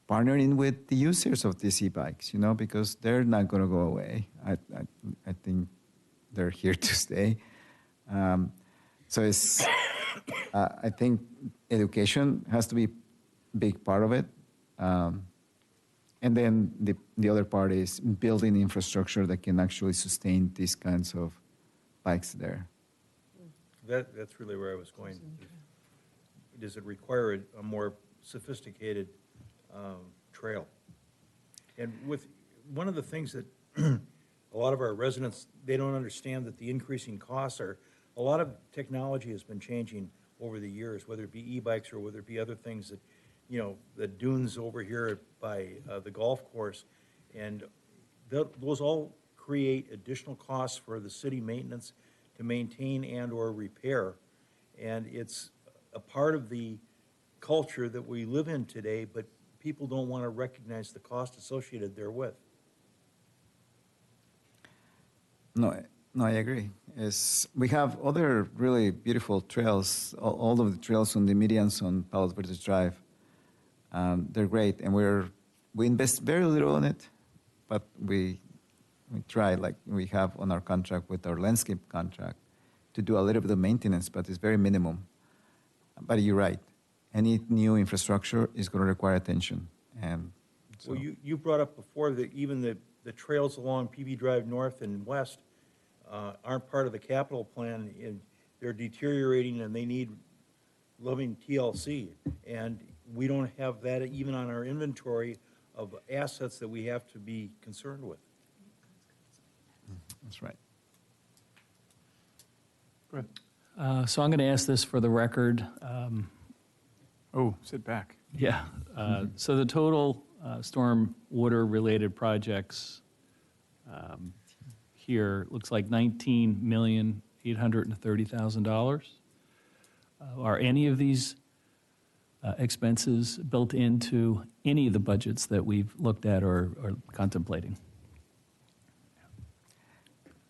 partnering with the users of these e-bikes, because they're not going to go away. I think they're here to stay. So it's, I think education has to be a big part of it. And then the other part is building infrastructure that can actually sustain these kinds of bikes there. That's really where I was going. Does it require a more sophisticated trail? And with one of the things that a lot of our residents, they don't understand that the increasing costs are, a lot of technology has been changing over the years, whether it be e-bikes or whether it be other things that, the dunes over here by the golf course, and those all create additional costs for the city maintenance to maintain and or repair. And it's a part of the culture that we live in today, but people don't want to recognize the cost associated therewith. No, I agree. We have other really beautiful trails, all of the trails on the medians on Palos Verdes Drive. They're great, and we invest very little on it, but we try, like we have on our contract with our landscape contract, to do a little bit of maintenance, but it's very minimum. But you're right. Any new infrastructure is going to require attention. And so. Well, you brought up before that even the trails along PB Drive North and West aren't part of the capital plan, and they're deteriorating and they need loving TLC. And we don't have that even on our inventory of assets that we have to be concerned with. That's right. So I'm going to ask this for the record. Sit back. Yeah. So the total storm water-related projects here looks like $19,830,000. Are any of these expenses built into any of the budgets that we've looked at or contemplating?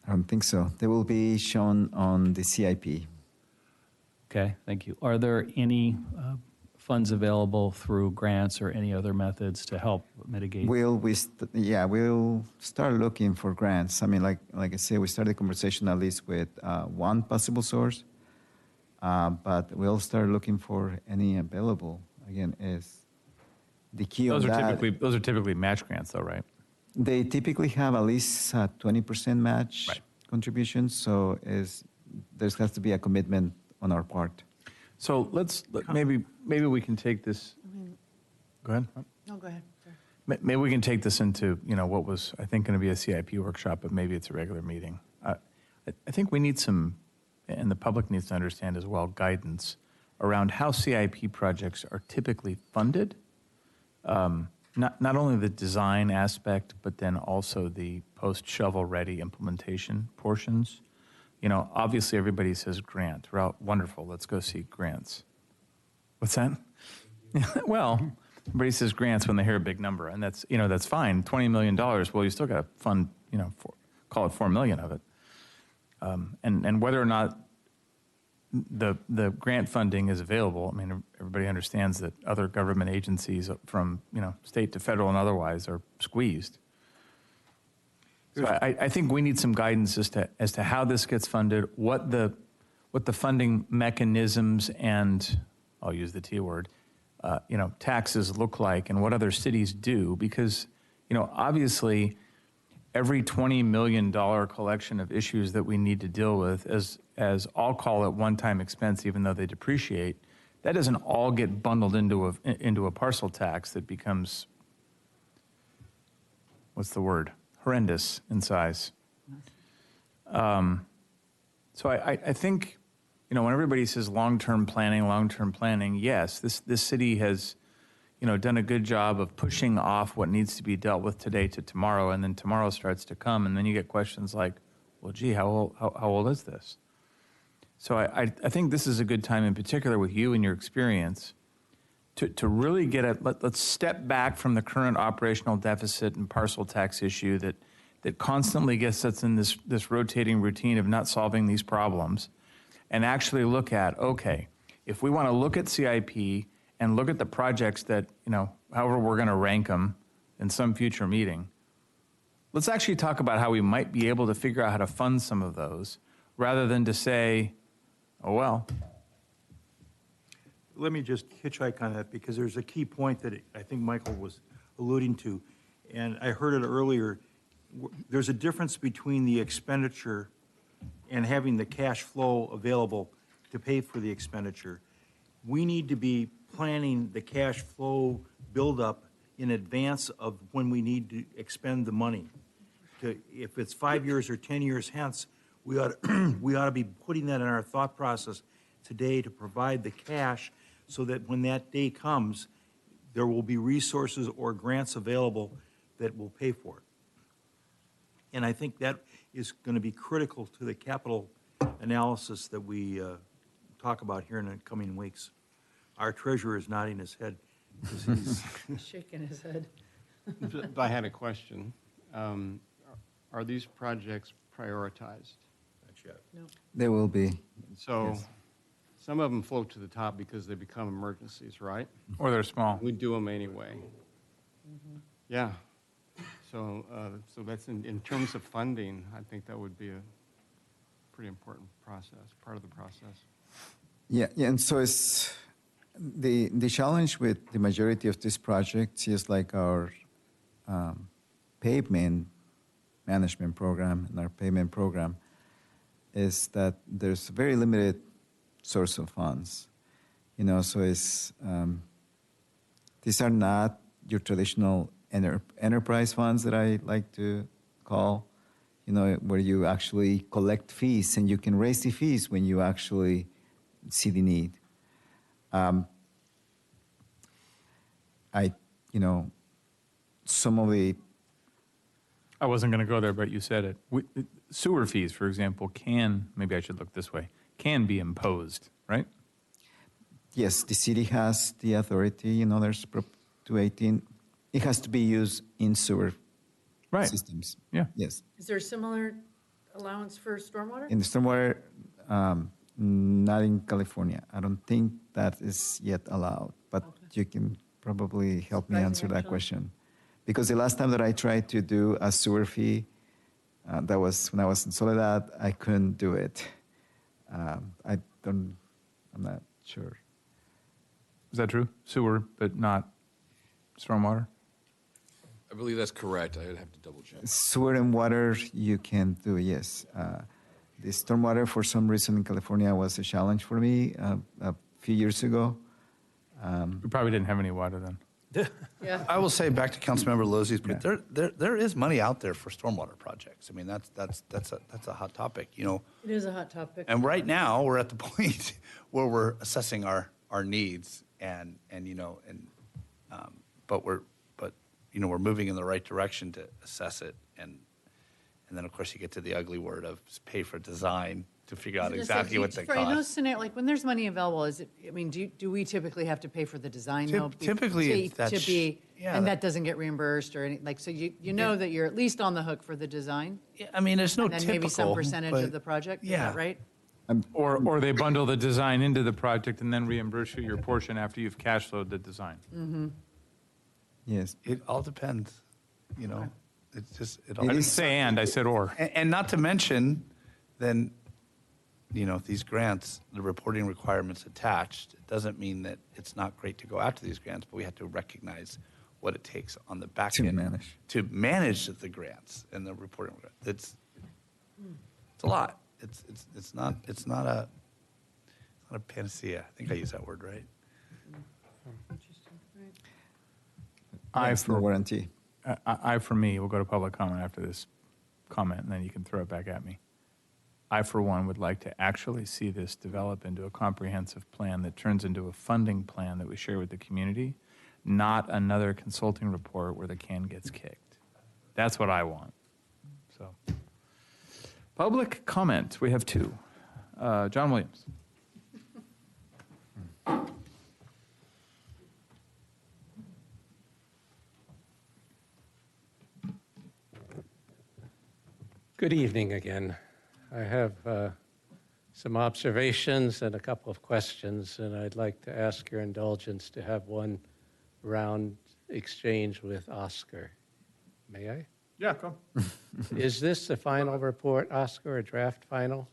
I don't think so. They will be shown on the CIP. Okay, thank you. Are there any funds available through grants or any other methods to help mitigate? We'll start looking for grants. I mean, like I said, we started the conversation at least with one possible source, but we'll start looking for any available. Again, is the key Those on are that. typically match grants, though, right? They typically have at least 20% match contribution, so there has to be a commitment on our part. So maybe we can take this. Go ahead. No, go ahead. Sorry. Maybe we can take this into what was I think going to be a CIP workshop, but maybe it's a regular meeting. I think we need some, and the public needs to understand as well, guidance around how CIP projects are typically funded. Not only the design aspect, but then also the post-shovel-ready implementation portions. Obviously everybody says grant. Wonderful, let's go seek grants. What's that? Well, everybody says grants when they hear a big number, and that's fine. $20 million. Well, you still got to fund, call it $4 million of it. And whether or not the grant funding is available, I mean, everybody understands that other government agencies from state to federal and otherwise are squeezed. So I think we need some guidance as to how this gets funded, what the funding mechanisms and I'll use the T word, taxes look like, and what other cities do, because obviously every $20 million collection of issues that we need to deal with, as I'll call it one-time expense, even though they depreciate, that doesn't all get bundled into a parcel tax that becomes, what's the word? Horrendous in size. So I think, when everybody says long-term planning, yes, this city has, done a good job of pushing off what needs to be dealt with today to tomorrow, and then tomorrow starts to come, and then you get questions like, well, gee, how old is this? So I think this is a good time, in particular with you and your experience, to really get let's step back from the current operational deficit and parcel tax issue that constantly gets us in this rotating routine of not solving these problems, and actually look at, okay, if we want to look at CIP and look at the projects that, however we're going to rank them in some future meeting, let's actually talk about how we might be able to figure out how to fund some of those, rather than to say, oh, well. Let me just hitchhike on that, because there's a key point that I think Michael was alluding to, and I heard it earlier. There's a difference between the expenditure and having the cash flow available to pay for the expenditure. We need to be planning the cash flow buildup in advance of when we need to expend the money. If it's 5 years or 10 years hence, we ought to be putting that in our thought process today to provide the cash so that when that day comes, there will be resources or grants available that will pay for it. And I think that is going to be critical to the capital analysis that we talk about here in the coming weeks. Our treasurer is nodding his head because he's shaking his head. I had a question. Are these projects prioritized? Not yet. No. There will be. So yes. Some of them float to the top because they become emergencies, right? Or they're small. We do them anyway. Mm-hmm. Yeah. So that's in terms of funding, I think that would be a pretty important process, part of the process. Yeah, and so it's the challenge with the majority of these projects is like our pavement management program and our payment program is that there's very limited source of funds. So it's these are not your traditional enterprise funds that I like to call, where you actually collect fees and you can raise the fees when you actually see the need. Some of the... I wasn't going to go there, but you said it. Sewer fees, for example, maybe I should look this way, can be imposed, right? Yes, the city has the authority, there's Prop 218. It has to be used in sewer systems. Yeah. Yes. Is there a similar allowance for stormwater? In the stormwater, not in California. I don't think that is yet allowed, but you can probably help me answer that question. Because the last time that I tried to do a sewer fee, that was when I was in Soledad, I couldn't do it. I'm not sure. Is that true? Sewer, but not stormwater? I believe that's correct. I would have to double check. Sewer and water, you can do, yes. The stormwater, for some reason in California, was a challenge for me a few years ago. We probably didn't have any water then. Yeah. I will say back to Councilmember Lozzi's point, there is money out there for stormwater projects. I mean, that's a hot topic, you know. It is a hot topic. And right now, we're at the point where we're assessing our needs but we're moving in the right direction to assess it. And then, of course, you get to the ugly word of pay for design to figure out exactly what they For in those cost. scenarios, like when there's money available, do we typically have to pay for the design though? Typically, and that doesn't get reimbursed or anything, like, so you know that you're at least on the hook for the design? Yeah, I mean, there's no and then maybe some typical, percentage but of the project, is yeah. that right? Or they bundle the design into the project and then reimburse you your portion after you've cash flowed the design. Mm-hmm. Yes. It all depends, you know. It's just, I didn't say and, I said or. And not to mention, then, you know, these grants, the reporting requirements attached, it doesn't mean that it's not great to go after these grants, but we have to recognize what it takes on the back end to manage the grants and the reporting. It's a lot. It's not a panacea. I think I used that word right. No warranty. I, for me, will go to public comment after this comment, and then you can throw it back at me. I, for one, would like to actually see this develop into a comprehensive plan that turns into a funding plan that we share with the community, not another consulting report where the can gets kicked. That's what I want. So, public comment. We have two. John Williams. Good evening again. I have some observations and a couple of questions, and I'd like to ask your indulgence to have one round exchange with Oscar. May I? Yeah, go. Is this the final report, Oscar, a draft final?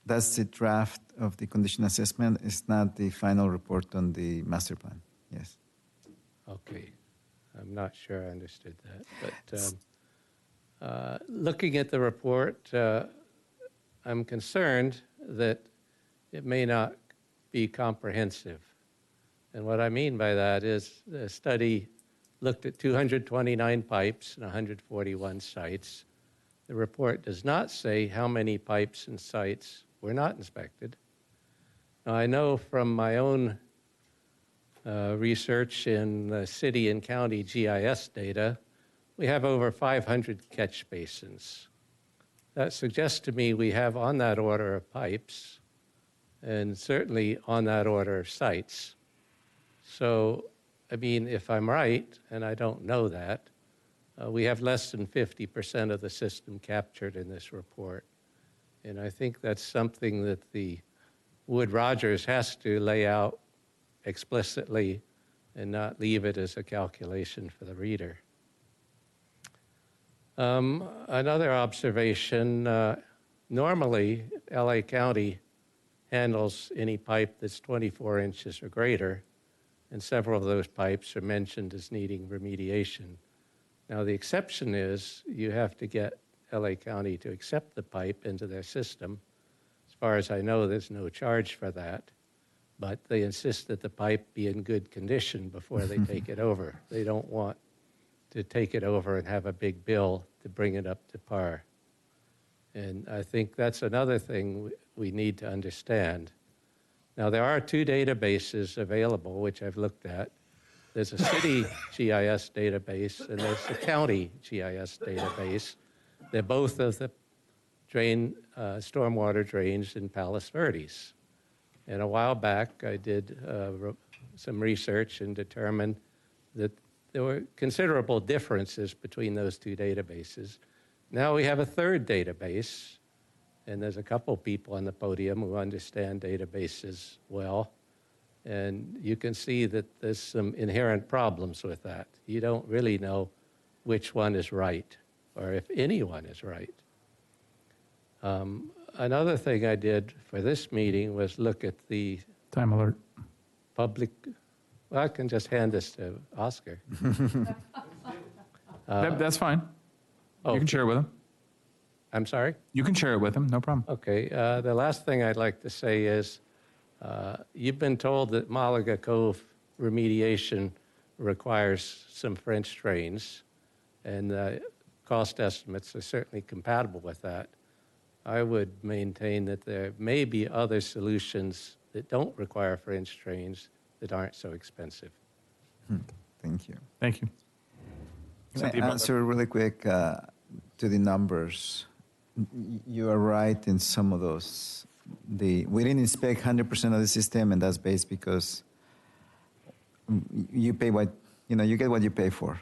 That's the draft of the condition assessment. It's not the final report on the master plan. Yes. Okay. I'm not sure I understood that. But looking at the report, I'm concerned that it may not be comprehensive. And what I mean by that is the study looked at 229 pipes and 141 sites. The report does not say how many pipes and sites were not inspected. Now, I know from my own research in the city and county GIS data, we have over 500 catch basins. That suggests to me we have on that order of pipes and certainly on that order of sites. So, I mean, if I'm right, and I don't know that, we have less than 50% of the system captured in this report. And I think that's something that the Wood Rogers has to lay out explicitly and not leave it as a calculation for the reader. Another observation, normally LA County handles any pipe that's 24 inches or greater, and several of those pipes are mentioned as needing remediation. Now, the exception is you have to get LA County to accept the pipe into their system. As far as I know, there's no charge for that, but they insist that the pipe be in good condition before they take it over. They don't want to take it over and have a big bill to bring it up to par. And I think that's another thing we need to understand. Now, there are two databases available, which I've looked at. There's a city GIS database, and there's a county GIS database. They're both of the stormwater drains in Palos Verdes. And a while back, I did some research and determined that there were considerable differences between those two databases. Now we have a third database, And there's a couple people on the podium who understand databases well. And you can see that there's some inherent problems with that. You don't really know which one is right, or if anyone is right. Another thing I did for this meeting was look at the time alert public. Well, I can just hand this to Oscar. That's fine. Oh, You can share it with him. I'm sorry? You can share it with him, no problem. Okay. The last thing I'd like to say is you've been told that Malaga Cove remediation requires some French drains, and the cost estimates are certainly compatible with that. I would maintain that there may be other solutions that don't require French drains that aren't so expensive. Thank you. Thank you. Can I answer really quick to the numbers? You are right in some of those. We didn't inspect 100% of the system, and that's based because you pay what, you get what you pay for.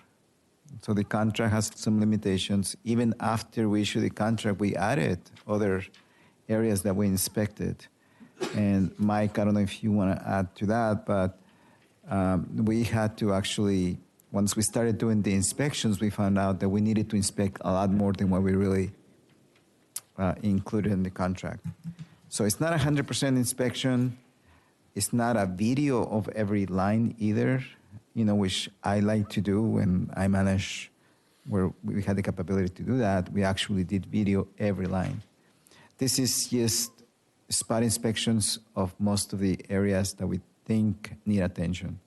So the contract has some limitations. Even after we issued the contract, we added other areas that we inspected. And Mike, I don't know if you want to add to that, but we had to actually, once we started doing the inspections, we found out that we needed to inspect a lot more than what we really included in the contract. So it's not 100% inspection. It's not a video of every line either, which I like to do when I manage where we had the capability to do that. We actually did video every line. This is just spot inspections of most of the areas that we think need attention.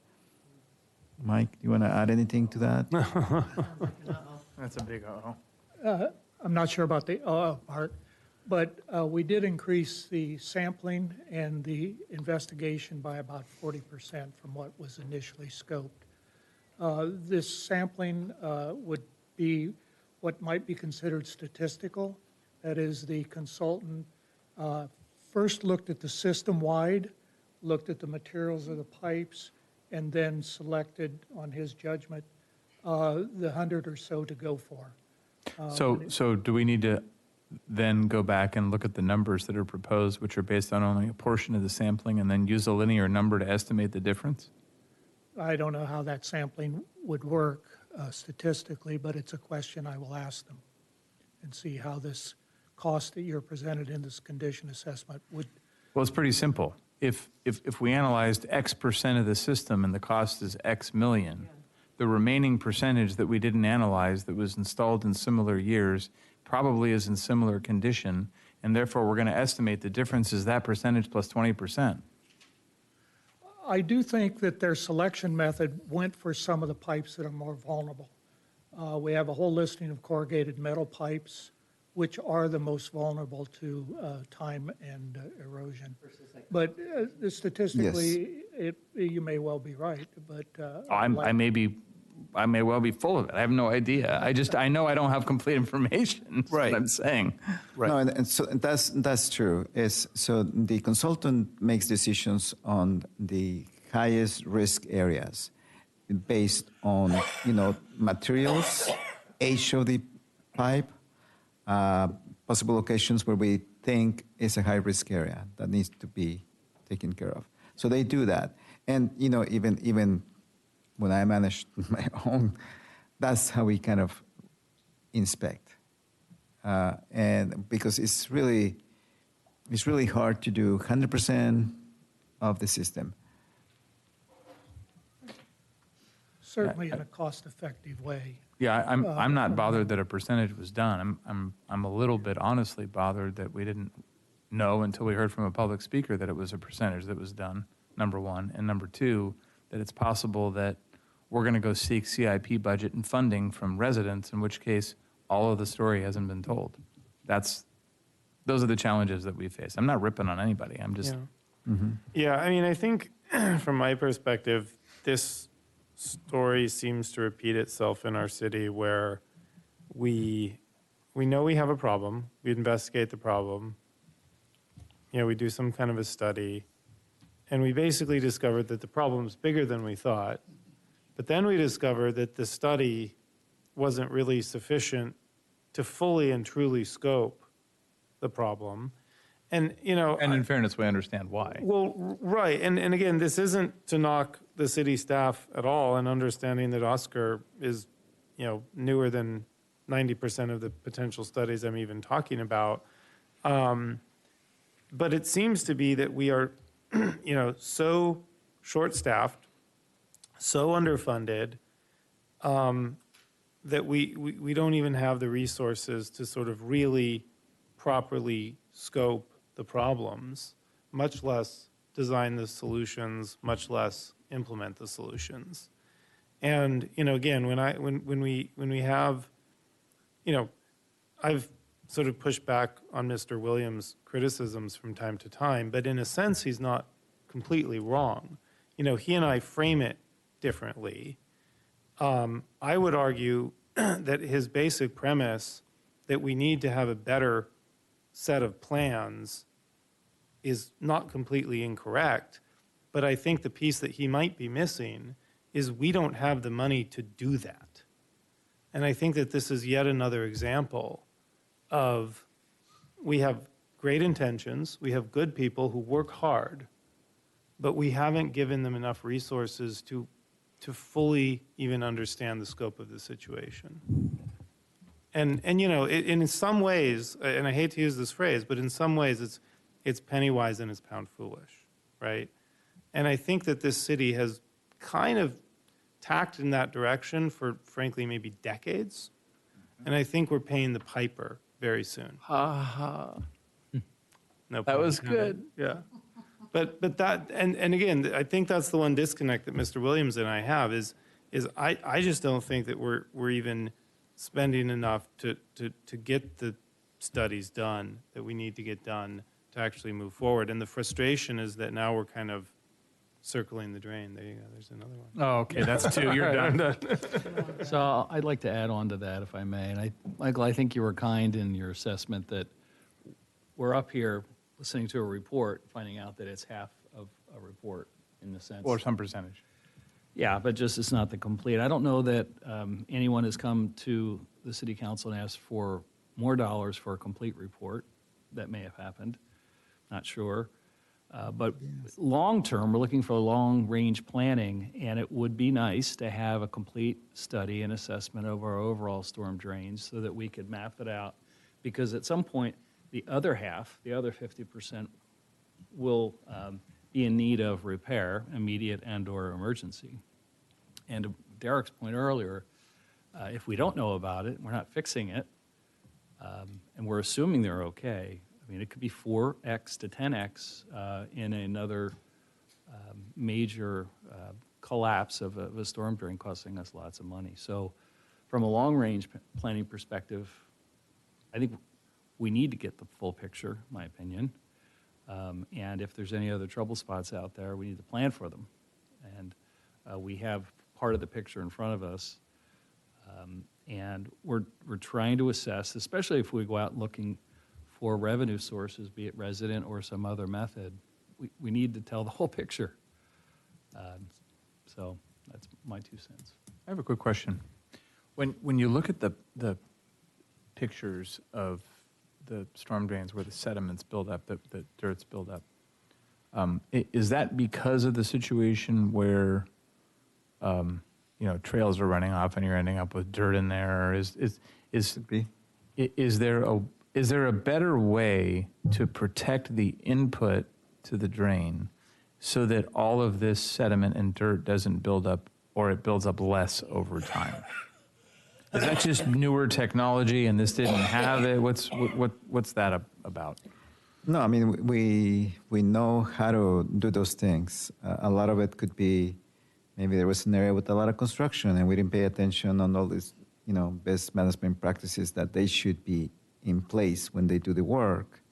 Mike, do you want to add anything to that? That's a big uh-oh. I'm not sure about the part, but we did increase the sampling and the investigation by about 40% from what was initially scoped. This sampling would be what might be considered statistical. That is, the consultant first looked at the system-wide, looked at the materials of the pipes, and then selected on his judgment the 100 or so to go for. So do we need to then go back and look at the numbers that are proposed, which are based on only a portion of the sampling, and then use a linear number to estimate the difference? I don't know how that sampling would work statistically, but it's a question I will ask them and see how this cost that you're presented in this condition assessment would. Well, it's pretty simple. If we analyzed X percent of the system and the cost is X million, the remaining percentage that we didn't analyze that was installed in similar years probably is in similar condition, and therefore we're going to estimate the difference is that percentage plus 20%. I do think that their selection method went for some of the pipes that are more vulnerable. We have a whole listing of corrugated metal pipes, which are the most vulnerable to time and erosion. But statistically, you may well be right. But I may well be full of it. I have no idea. I know I don't have complete information. That's what I'm saying. Right. No, and so that's true. So the consultant makes decisions on the highest risk areas based on materials, age of the pipe, possible locations where we think is a high risk area that needs to be taken care of. So they do that, and even when I managed my own, that's how we kind of inspect, and because it's really hard to do 100% of the system. certainly in a cost-effective way. Yeah, I'm not bothered that a percentage was done. I'm a little bit honestly bothered that we didn't know until we heard from a public speaker that it was a percentage that was done, number one. And number two, that it's possible that we're going to go seek CIP budget and funding from residents, in which case all of the story hasn't been told. Those are the challenges that we face. I'm not ripping on anybody. I'm just... Yeah, I mean, I think from my perspective, this story seems to repeat itself in our city where we know we have a problem. We investigate the problem. You know, we do some kind of a study, and we basically discovered that the problem is bigger than we thought. But then we discovered that the study wasn't really sufficient to fully and truly scope the problem. And, you know. And in fairness, we understand why. Well, right. And again, this isn't to knock the city staff at all, and understanding that Oscar is, you know, newer than 90% of the potential studies I'm even talking about. But it seems to be that we are, you know, so short-staffed, so underfunded, that we don't even have the resources to sort of really properly scope the problems, much less design the solutions, much less implement the solutions. And, you know, again, when we have, you know, I've sort of pushed back on Mr. Williams' criticisms from time to time, but in a sense, he's not completely wrong. You know, he and I frame it differently. I would argue that his basic premise that we need to have a better set of plans is not completely incorrect, but I think the piece that he might be missing is we don't have the money to do that. And I think that this is yet another example of we have great intentions, we have good people who work hard, but we haven't given them enough resources to fully even understand the scope of the situation. And you know, in some ways, and I hate to use this phrase, but in some ways it's penny wise and it's pound foolish, right? And I think that this city has kind of tacked in that direction for, frankly, maybe decades. And I think we're paying the piper very soon. Ha ha. No, That was pun intended. Yeah. But that, and again, I think that's the one disconnect that Mr. Williams and I have is I just don't think that we're even spending enough to get the studies done that we need to get done to actually move forward. And the frustration is that now we're kind of circling the drain. There you go. There's another one. Oh, okay. That's two. You're done. So I'd like to add on to that, if I may. And Michael, I think you were kind in your assessment that we're up here listening to a report, finding out that it's half of a report in the sense. Or some percentage. Yeah, but just it's not the complete. I don't know that anyone has come to the city council and asked for more dollars for a complete report. That may have happened. Not sure. But long-term, we're looking for long-range planning, and it would be nice to have a complete study and assessment of our overall storm drains so that we could map it out. Because at some point, the other half, the other 50%, will be in need of repair, immediate and or emergency. And to Derek's point earlier, if we don't know about it, we're not fixing it, and we're assuming they're okay, I mean, it could be 4x to 10x in another major collapse of a storm drain costing us lots of money. So from a long-range planning perspective, I think we need to get the full picture, in my opinion. And if there's any other trouble spots out there, we need to plan for them. And we have part of the picture in front of us. And we're trying to assess, especially if we go out looking for revenue sources, be it resident or some other method, we need to tell the whole picture. So that's my 2 cents. I have a quick question. When you look at the pictures of the storm drains where the sediments build up, the dirt's build up, is that because of the situation where trails are running off and you're ending up with dirt in there? Or is there a better way to protect the input to the drain so that all of this sediment and dirt doesn't build up, or it builds up less over time? Is that just newer technology and this didn't have it? What's that about? No, I mean, we know how to do those things. A lot of it could be maybe there was an area with a lot of construction and we didn't pay attention on all these, best management practices that they should be in place when they do the work.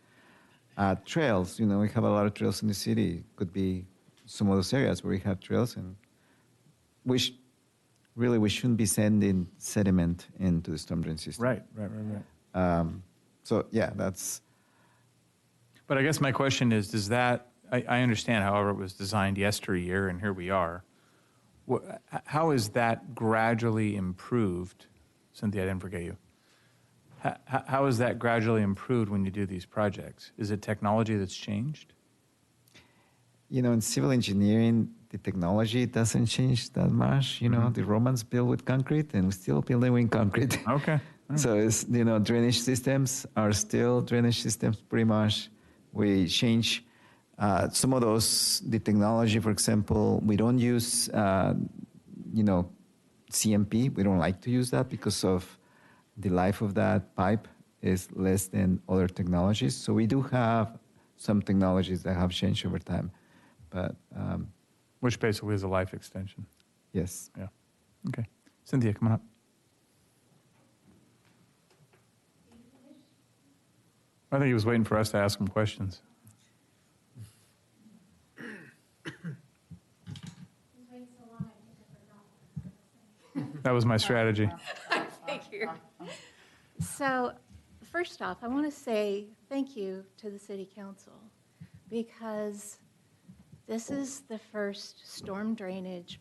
Trails, we have a lot of trails in the city. Could be some of those areas where we have trails, and we shouldn't be sending sediment into the storm drain system. Right. So yeah, that's. But I guess my question is, does that? I understand, however, it was designed yesteryear, and here we are. How is that gradually improved? Cynthia, I didn't forget you. How is that gradually improved when you do these projects? Is it technology that's changed? You know, in civil engineering, the technology doesn't change that much. You know, the Romans built with concrete and we still building with concrete. Okay. So it's, you know, drainage systems are still drainage systems pretty much. We change some of those, the technology, for example, we don't use, you know, CMP. We don't like to use that because of the life of that pipe is less than other technologies. So we do have some technologies that have changed over time. But which basically is a life extension. Yes. Yeah. Okay. Cynthia, come on up. I think he was waiting for us to ask him questions. That was my strategy. Thank you. So, first off, I want to say thank you to the City Council because this is the first storm drainage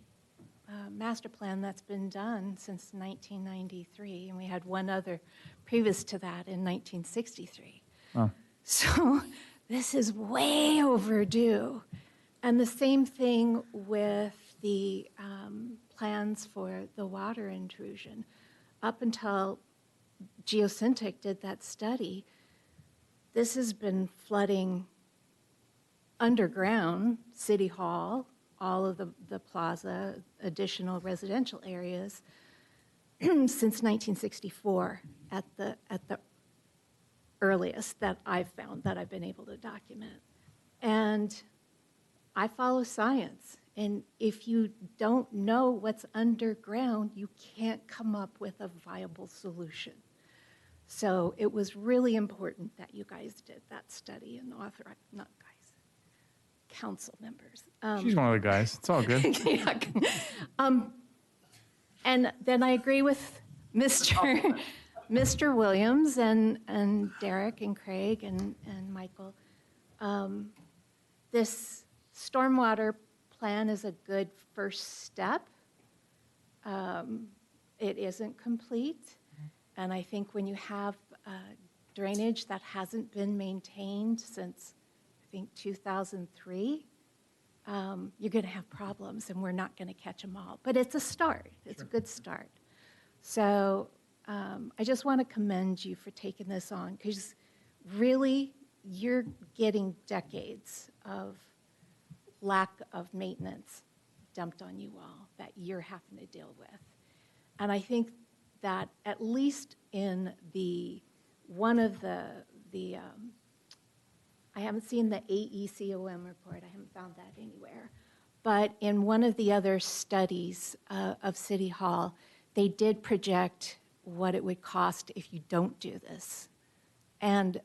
master plan that's been done since 1993, and we had one other previous to that in 1963. Oh. So this is way overdue. And the same thing with the plans for the water intrusion. Up until Geosyntec did that study, this has been flooding underground, City Hall, all of the plaza, additional residential areas, since 1964 at the earliest that I've found, that I've been able to document. And I follow science. And if you don't know what's underground, you can't come up with a viable solution. So it was really important that you guys did that study and not guys, council members. She's one of the guys. It's all good. Yeah. And then I agree with Mr. Williams and Derek and Craig and Michael. This stormwater plan is a good first step. It isn't complete. And I think when you have drainage that hasn't been maintained since, I think, 2003, you're going to have problems, and we're not going to catch them all. But it's a start. It's a good start. So I just want to commend you for taking this on, because really, you're getting decades of lack of maintenance dumped on you all that you're having to deal with. And I think that at least in one of the I haven't seen the AECOM report, I haven't found that anywhere, but in one of the other studies of City Hall, they did project what it would cost if you don't do this. And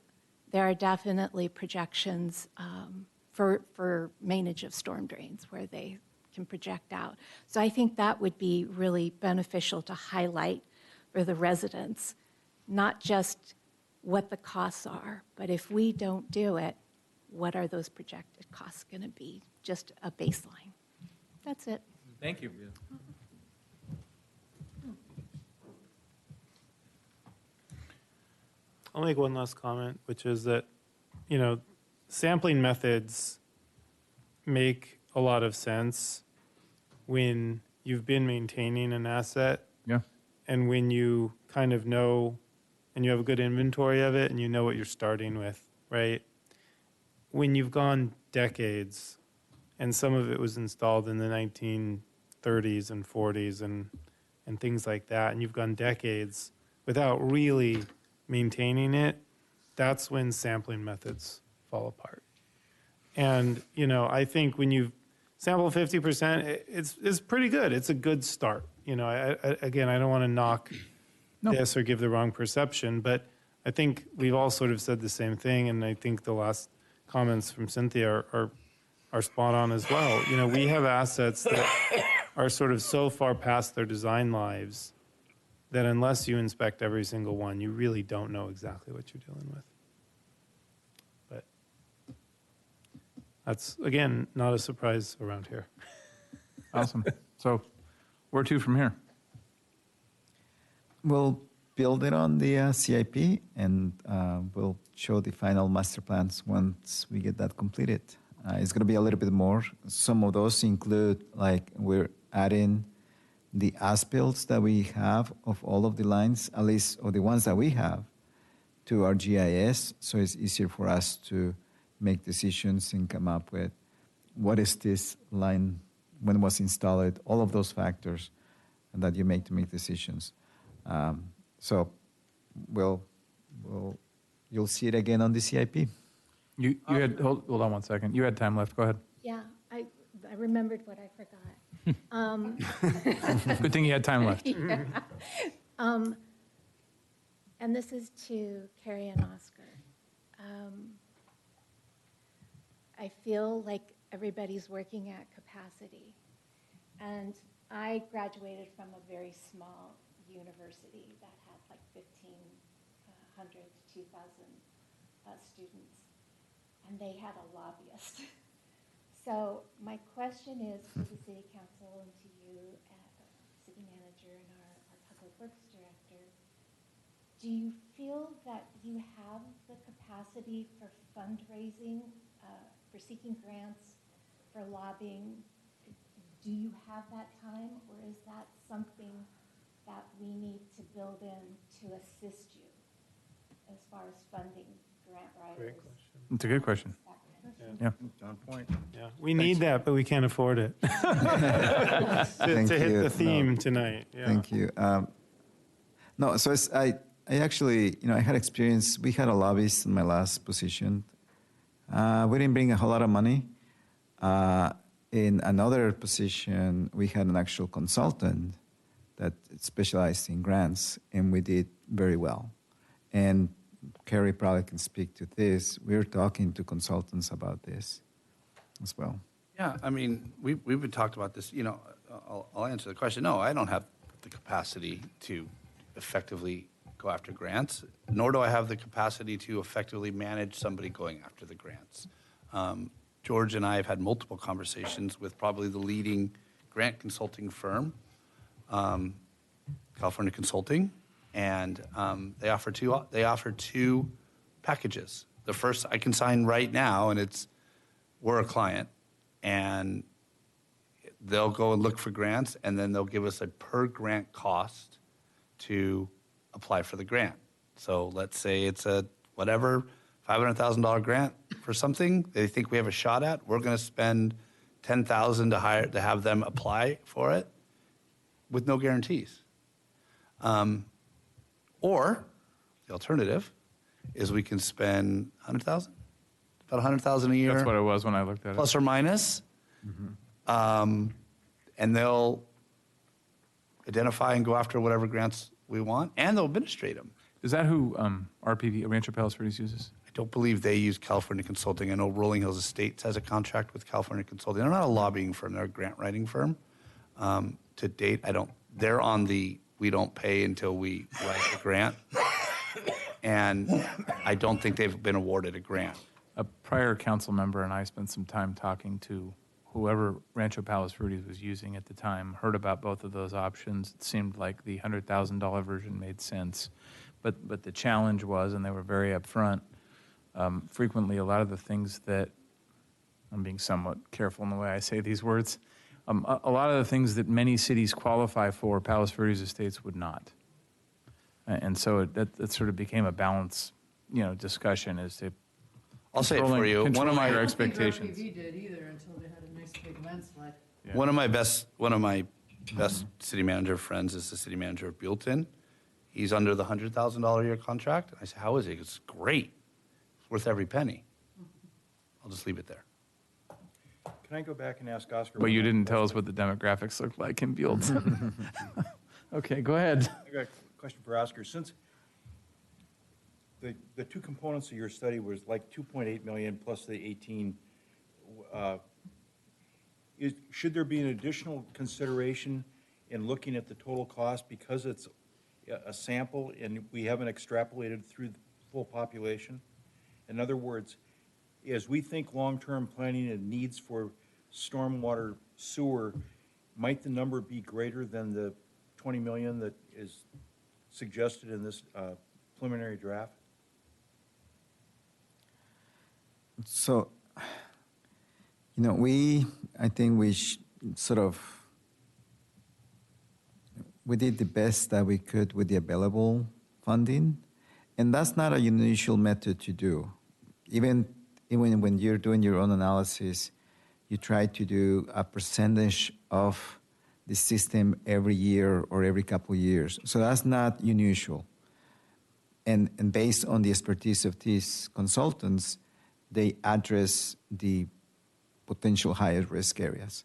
there are definitely projections for maintenance of storm drains where they can project out. So I think that would be really beneficial to highlight for the residents, not just what the costs are, but if we don't do it, what are those projected costs going to be? Just a baseline. That's it. Thank you. I'll make one last comment, which is that, you know, sampling methods make a lot of sense when you've been maintaining an asset. Yeah. And when you kind of know and you have a good inventory of it and you know what you're starting with, right? When you've gone decades, and some of it was installed in the 1930s and 40s and things like that, and you've gone decades without really maintaining it, that's when sampling methods fall apart. And, you know, I think when you sample 50%, it's pretty good. It's a good start. You know, again, I don't want to knock this or give the wrong perception, but I think we've all sort of said the same thing, and I think the last comments from Cynthia are spot on as well. You know, we have assets that are sort of so far past their design lives that unless you inspect every single one, you really don't know exactly what you're dealing with. But that's, again, not a surprise around here. Awesome. So where to from here? Well, build it on the CIP, and we'll show the final master plans once we get that completed. It's going to be a little bit more. Some of those include, like, we're adding the as-builts that we have of all of the lines, at least of the ones that we have, to our GIS, so it's easier for us to make decisions and come up with what is this line, when it was installed, all of those factors that you make to make decisions. So you'll see it again on the CIP. You had, hold on one second. You had time left. Go ahead. Yeah, I remembered what I forgot. Good thing you had time left. Yeah. And this is to Carrie and Oscar. I feel like everybody's working at capacity. And I graduated from a very small university that had like 1,500 to 2,000 students. And they had a lobbyist. So my question is to the City Council and to you, City Manager and our Public Works Director, do you feel that you have the capacity for fundraising, for seeking grants, for lobbying? Do you have that time, or is that something that we need to build in to assist you as far as funding grant writers? Great question. It's a good question. Yeah. On point. Yeah, we need that, but we can't afford it. to hit the theme tonight. Yeah. Thank you. No, so I actually, I had experience. We had a lobbyist in my last position. We didn't bring a whole lot of money. In another position, we had an actual consultant that specialized in grants, and we did very well. And Carrie probably can speak to this. We're talking to consultants about this as well. Yeah, I mean, we've been talked about this. I'll answer the question. No, I don't have the capacity to effectively go after grants, nor do I have the capacity to effectively manage somebody going after the grants. George and I have had multiple conversations with probably the leading grant consulting firm, California Consulting, and they offer two packages. The first I can sign right now, and we're a client, and they'll go and look for grants, and then they'll give us a per grant cost to apply for the grant. So let's say it's a whatever $500,000 grant for something they think we have a shot at. We're going to spend $10,000 to have them apply for it with no guarantees. Or the alternative is we can spend $100,000, about $100,000 a year. That's what it was when I looked at it. Plus or minus. And they'll identify and go after whatever grants we want, and they'll administrate them. Is that who RPV, Rancho Palos Verdes, uses? I don't believe they use California Consulting. I know Rolling Hills Estates has a contract with California Consulting. They're not a lobbying firm. They're a grant writing firm. To date, they're on the we don't pay until we write the grant. And I don't think they've been awarded a grant. A prior council member and I spent some time talking to whoever Rancho Palos Verdes was using at the time, heard about both of those options. It seemed like the $100,000 version made sense. But the challenge was, and they were very upfront, frequently a lot of the things that, I'm being somewhat careful in the way I say these words, a lot of the things that many cities qualify for, Palos Verdes Estates would not. And so that sort of became a balance, discussion as to I'll say it for you. One of my expectations. I don't think RPV did either until they had a nice big landslide. Yeah. One of my best city manager friends is the city manager of Buellton. He's under the $100,000 a year contract. I said, how is it? It's great. It's worth every penny. I'll just leave it there. Can I go back and ask Oscar? But you didn't tell us what the demographics look like in Buellton. Okay, go ahead. I got a question for Oscar. Since the two components of your study was like 2.8 million plus the 18, should there be an additional consideration in looking at the total cost because it's a sample and we haven't extrapolated through the full population? In other words, as we think long-term planning and needs for stormwater sewer, might the number be greater than the 20 million that is suggested in this preliminary draft? So, I think we we did the best that we could with the available funding, and that's not a unusual method to do. Even when you're doing your own analysis, you try to do a percentage of the system every year or every couple of years. So that's not unusual. And based on the expertise of these consultants, they address the potential higher risk areas.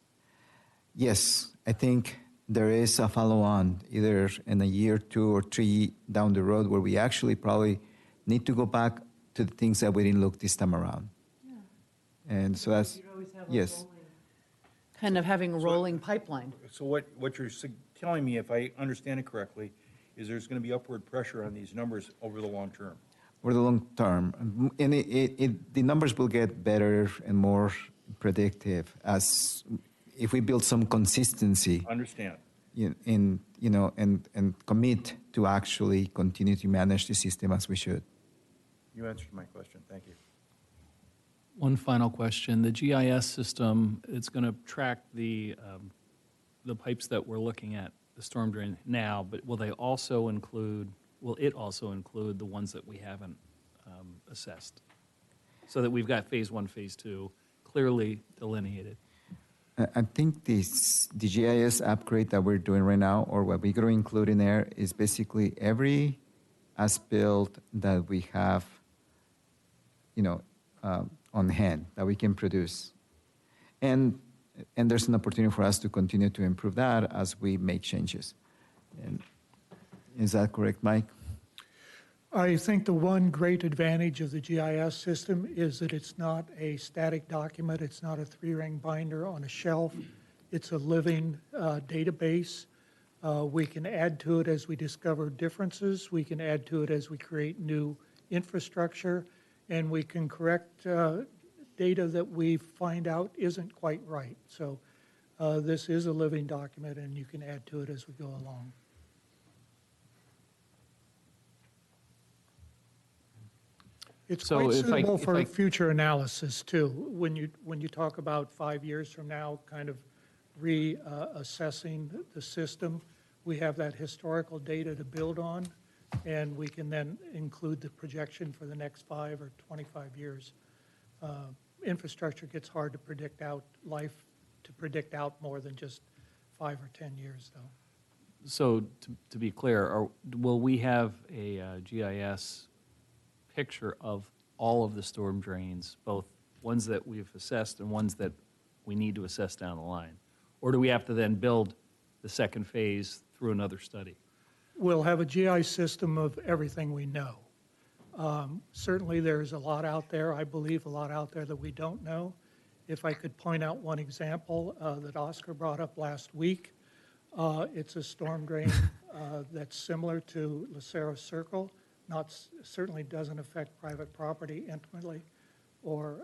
Yes, I think there is a follow-on, either in a year, 2 or 3 down the road, where we actually probably need to go back to the things that we didn't look this time around. Yeah. And so that's, yes. Kind of having a rolling pipeline. So what you're telling me, if I understand it correctly, is there's going to be upward pressure on these numbers over the long term? Over the long term. And the numbers will get better and more predictive as if we build some consistency. Understand. And commit to actually continue to manage the system as we should. You answered my question. Thank you. One final question. The GIS system, it's going to track the pipes that we're looking at, the storm drain now, but will it also include the ones that we haven't assessed? So that we've got phase 1, phase 2 clearly delineated. I think the GIS upgrade that we're doing right now, or what we're going to include in there, is basically every as-built that we have, on hand that we can produce. And there's an opportunity for us to continue to improve that as we make changes. And is that correct, Mike? I think the one great advantage of the GIS system is that it's not a static document. It's not a 3-ring binder on a shelf. It's a living database. We can add to it as we discover differences. We can add to it as we create new infrastructure. And we can correct data that we find out isn't quite right. So this is a living document, and you can add to it as we go along. It's quite suitable for future analysis too. When you talk about 5 years from now, kind of reassessing the system, we have that historical data to build on, and we can then include the projection for the next 5 or 25 years. Infrastructure gets hard to predict out, more than just 5 or 10 years, though. So to be clear, will we have a GIS picture of all of the storm drains, both ones that we've assessed and ones that we need to assess down the line? Or do we have to then build the second phase through another study? We'll have a GIS system of everything we know. Certainly there's a lot out there, I believe a lot out there that we don't know. If I could point out one example that Oscar brought up last week, it's a storm drain that's similar to Lucero Circle. Certainly doesn't affect private property intimately or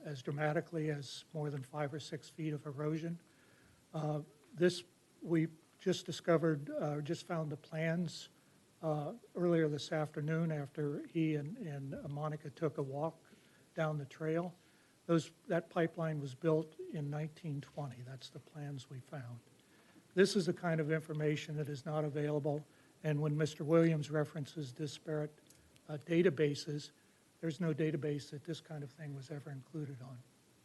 as dramatically as more than 5 or 6 feet of erosion. This we just discovered, just found the plans earlier this afternoon after he and Monica took a walk down the trail. That pipeline was built in 1920. That's the plans we found. This is the kind of information that is not available. And when Mr. Williams references disparate databases, there's no database that this kind of thing was ever included on.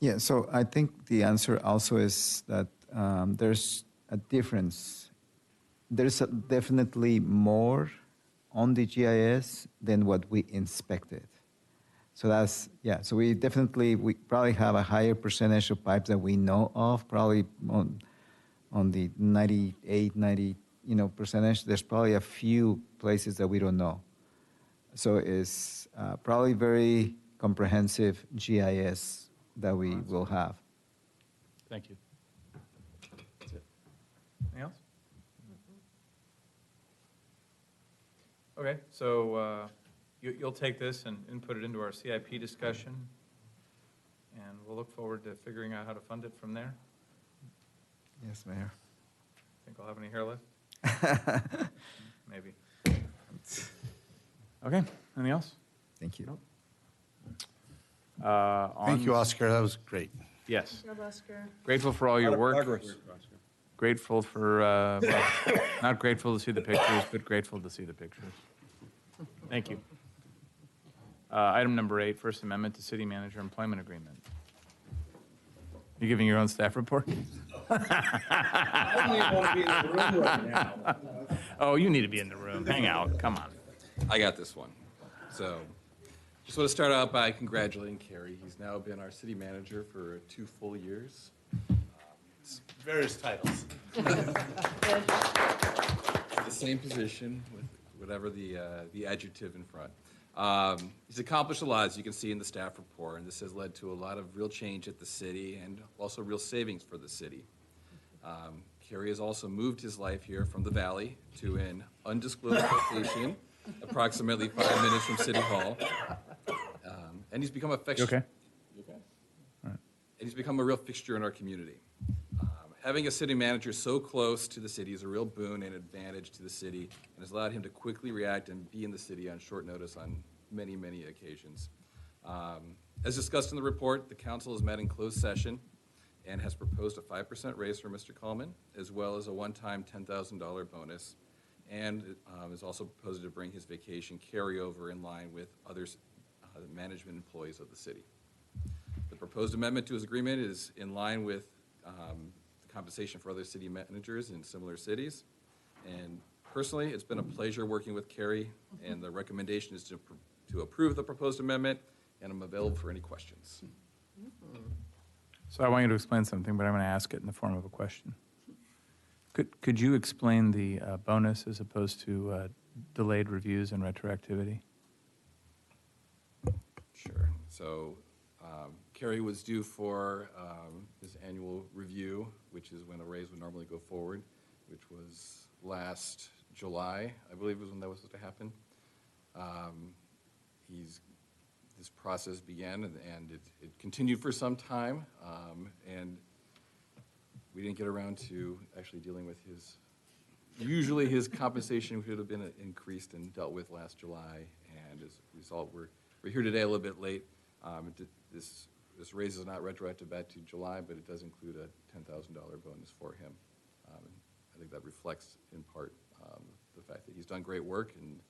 Yeah, so I think the answer also is that there's a difference. There's definitely more on the GIS than what we inspected. So that's, yeah, so we probably have a higher percentage of pipes that we know of, probably on the 98, 90, percentage. There's probably a few places that we don't know. So it's probably very comprehensive GIS that we will have. Thank you. That's it. Anything else? Okay, so you'll take this and input it into our CIP discussion, and we'll look forward to figuring out how to fund it from there. Yes, Mayor. Think I'll have any hair left? Maybe. Okay, anything else? Thank you. Thank you, Oscar. That was great. Yes. Grateful for all your work. Progress. Grateful for, well, not grateful to see the pictures, but grateful to see the pictures. Thank you. Item number 8, First Amendment to City Manager Employment Agreement. You giving your own staff report? Oh, you need to be in the room. Hang out. Come on. I got this one. So, just want to start out by congratulating Kerry. He's now been our city manager for 2 full years. Various titles. The same position with whatever the adjective in front. He's accomplished a lot, as you can see in the staff report, and this has led to a lot of real change at the city and also real savings for the city. Kerry has also moved his life here from the Valley to an undisclosed location, approximately 5 minutes from City Hall. And he's become a fixture. You okay? And he's become a real fixture in our community. Having a city manager so close to the city is a real boon and advantage to the city, and has allowed him to quickly react and be in the city on short notice on many, many occasions. As discussed in the report, the council has met in closed session and has proposed a 5% raise for Mr. Coleman, as well as a one-time $10,000 bonus, and is also proposed to bring his vacation carryover in line with other management employees of the city. The proposed amendment to his agreement is in line with compensation for other city managers in similar cities. And personally, it's been a pleasure working with Kerry, and the recommendation is to approve the proposed amendment, and I'm available for any questions. So I want you to explain something, but I'm going to ask it in the form of a question. Could you explain the bonus as opposed to delayed reviews and retroactivity? Sure. So Kerry was due for his annual review, which is when a raise would normally go forward, which was last July, I believe was when that was supposed to happen. This process began, and it continued for some time, and we didn't get around to actually dealing with usually his compensation should have been increased and dealt with last July, and as a result, we're here today a little bit late. This raise is not retroactive back to July, but it does include a $10,000 bonus for him. I think that reflects in part the fact that he's done great work, and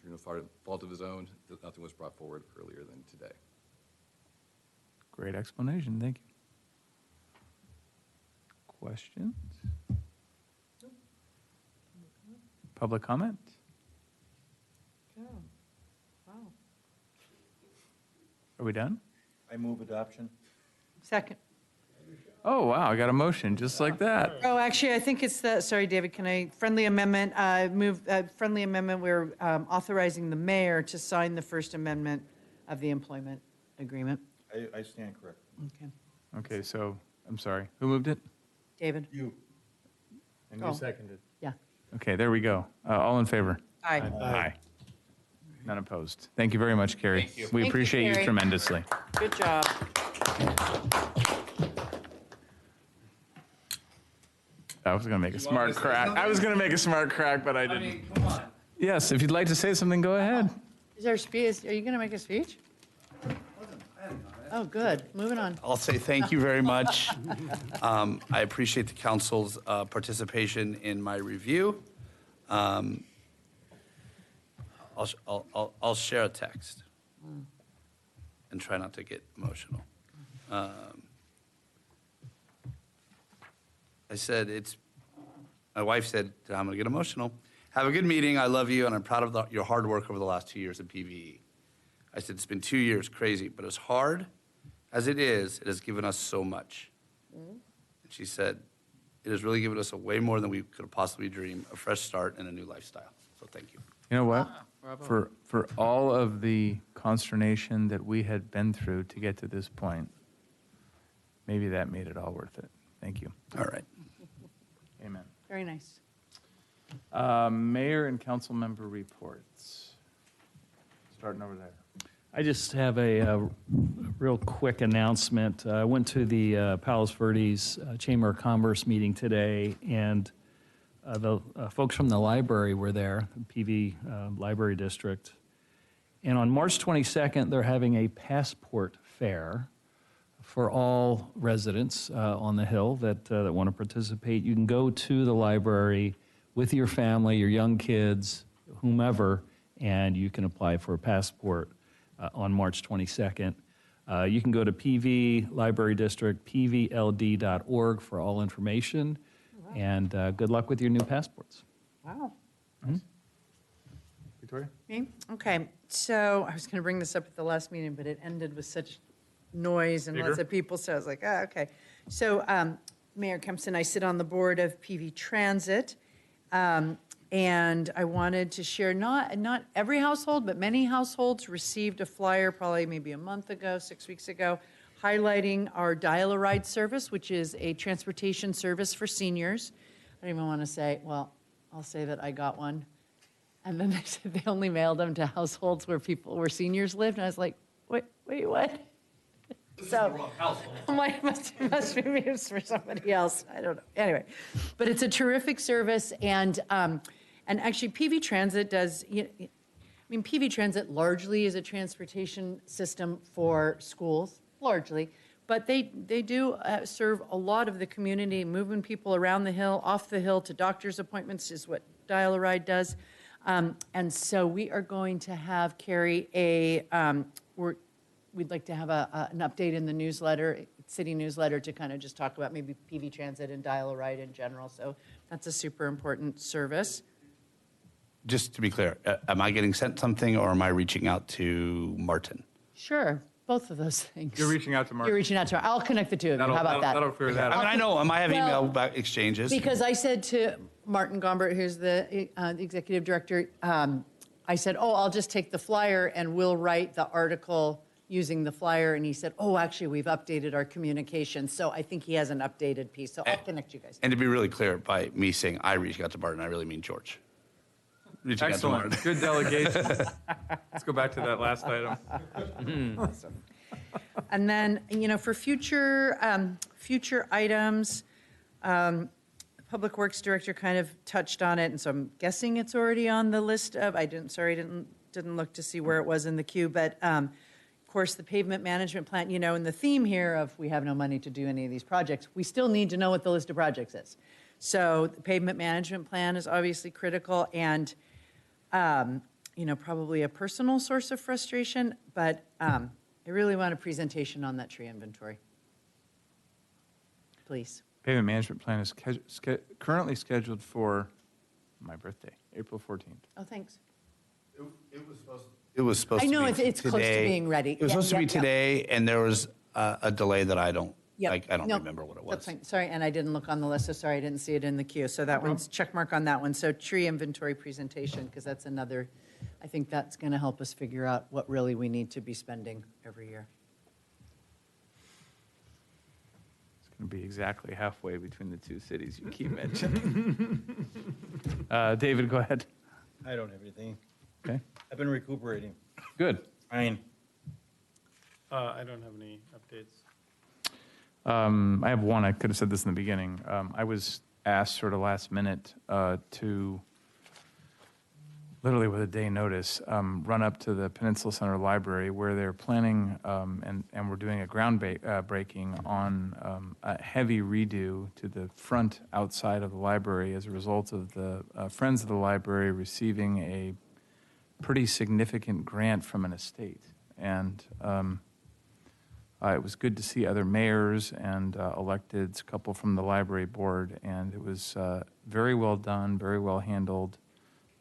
through no fault of his own, nothing was brought forward earlier than today. Great explanation. Thank you. Questions? Public comment? Wow. Are we done? I move adoption. Second. Oh, wow, I got a motion just like that. Oh, actually, I think it's the, sorry, David, can I, friendly amendment, friendly amendment, we're authorizing the mayor to sign the First Amendment of the employment agreement. I stand correct. Okay. Okay, so, I'm sorry, who moved it? David? You. And you Oh. seconded. Yeah. Okay, there we go. All in favor? Aye. Aye. None opposed. Thank you very much, Kerry. Thank you. We Thank you, appreciate you Kerry. tremendously. Good job. I was going to make a smart crack. I was going to make a smart crack, but I didn't. Come on. Yes, if you'd like to say something, go ahead. Is there a speech? Are you going to make a speech? Oh, good. Moving on. I'll say thank you very much. I appreciate the council's participation in my review. I'll share a text and try not to get emotional. I said, my wife said, I'm going to get emotional. Have a good meeting. I love you, and I'm proud of your hard work over the last 2 years at PVE. I said, it's been 2 years, crazy, but as hard as it has given us so much. And she said, it has really given us a way more than we could have possibly dreamed, a fresh start and a new lifestyle. So thank you. You know what? For all of the consternation that we had been through to get to this point, maybe that made it all worth it. Thank you. All right. Amen. Very nice. Mayor and council member reports. Starting over there. I just have a real quick announcement. I went to the Palos Verdes Chamber of Commerce meeting today, and the folks from the library were there, the PV Library District. And on March 22nd, they're having a passport fair for all residents on the Hill that want to participate. You can go to the library with your family, your young kids, whomever, and you can apply for a passport on March 22nd. You can go to PV Library District, pvld.org for all information, and good luck with your new passports. Wow. Victoria? Me? Okay, so I was going to bring this up at the last meeting, but it ended with such noise and lots of people, so I was like, okay. So Mayor Kempson, I sit on the board of PV Transit, and I wanted to share, not every household, but many households received a flyer probably maybe a month ago, 6 weeks ago, highlighting our Dial-A-Ride service, which is a transportation service for seniors. I don't even want to say, well, I'll say that I got one. And then they said they only mailed them to households where seniors lived. And I was like, wait, what? So I'm like, must be used for somebody else. I don't know. Anyway, but it's a terrific service. And actually PV Transit does, PV Transit largely is a transportation system for schools, largely. But they do serve a lot of the community, moving people around the Hill, off the Hill to doctor's appointments is what Dial-A-Ride does. And so we are going to carry we'd like to have an update in the newsletter, city newsletter, to kind of just talk about maybe PV Transit and Dial-A-Ride in general. So that's a super important service. Just to be clear, am I getting sent something or am I reaching out to Martin? Sure, both of those things. You're reaching out to Martin. You're reaching out to her. I'll connect the two of you. How about that? That'll clear that up. I know, I have email exchanges. Because I said to Martin Gombert, who's the executive director, I said, I'll just take the flyer and we'll write the article using the flyer. And he said, actually, we've updated our communication. So I think he has an updated piece. So I'll connect you guys. And to be really clear, by me saying I reached out to Martin, I really mean George. Excellent. Good delegation. Let's go back to that last item. Awesome. And then, for future items, Public Works Director kind of touched on it, and so I'm guessing it's already on the list of, didn't look to see where it was in the queue, but of course, the pavement management plan, and the theme here of we have no money to do any of these projects, we still need to know what the list of projects is. So the pavement management plan is obviously critical, and probably a personal source of frustration, but I really want a presentation on that tree inventory. Please. Pavement management plan is currently scheduled for my birthday, April 14th. Oh, thanks. It was supposed to be I know it's close to being ready. It was supposed to be today, and there was a delay that I don't remember what it was. That's fine. Sorry, and I didn't look on the list, so sorry I didn't see it in the queue. So that one's check mark on that one. So tree inventory presentation, because that's another, I think that's going to help us figure out what really we need to be spending every year. It's going to be exactly halfway between the two cities you keep mentioning. David, go ahead. I don't have anything. Okay. I've been recuperating. Good. Fine. I don't have any updates. I have one. I could have said this in the beginning. I was asked sort of last minute to, literally with a day notice, run up to the Peninsula Center Library where they're planning and we're doing a groundbreaking on a heavy redo to the front outside of the library as a result of the Friends of the Library receiving a pretty significant grant from an estate. And it was good to see other mayors and electeds, a couple from the library board, and it was very well done, very well handled.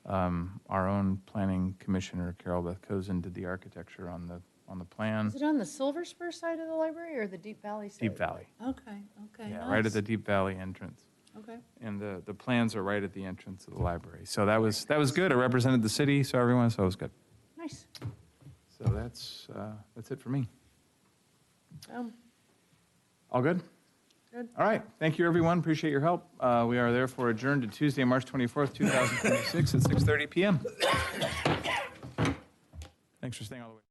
Our own planning commissioner, Carol Beth Cozen, did the architecture on the plan. Is it on the Silver Spur side of the library or the Deep Valley side? Deep Valley. Okay, Yeah, nice. right at the Deep Valley entrance. Okay. And the plans are right at the entrance of the library. So that was good. I represented the city, so it was good. Nice. So that's it for me. All good? Good. All right. Thank you, everyone. Appreciate your help. We are therefore adjourned to Tuesday, March 24th, 2026 at 6:30 p.m. Thanks for staying all the way.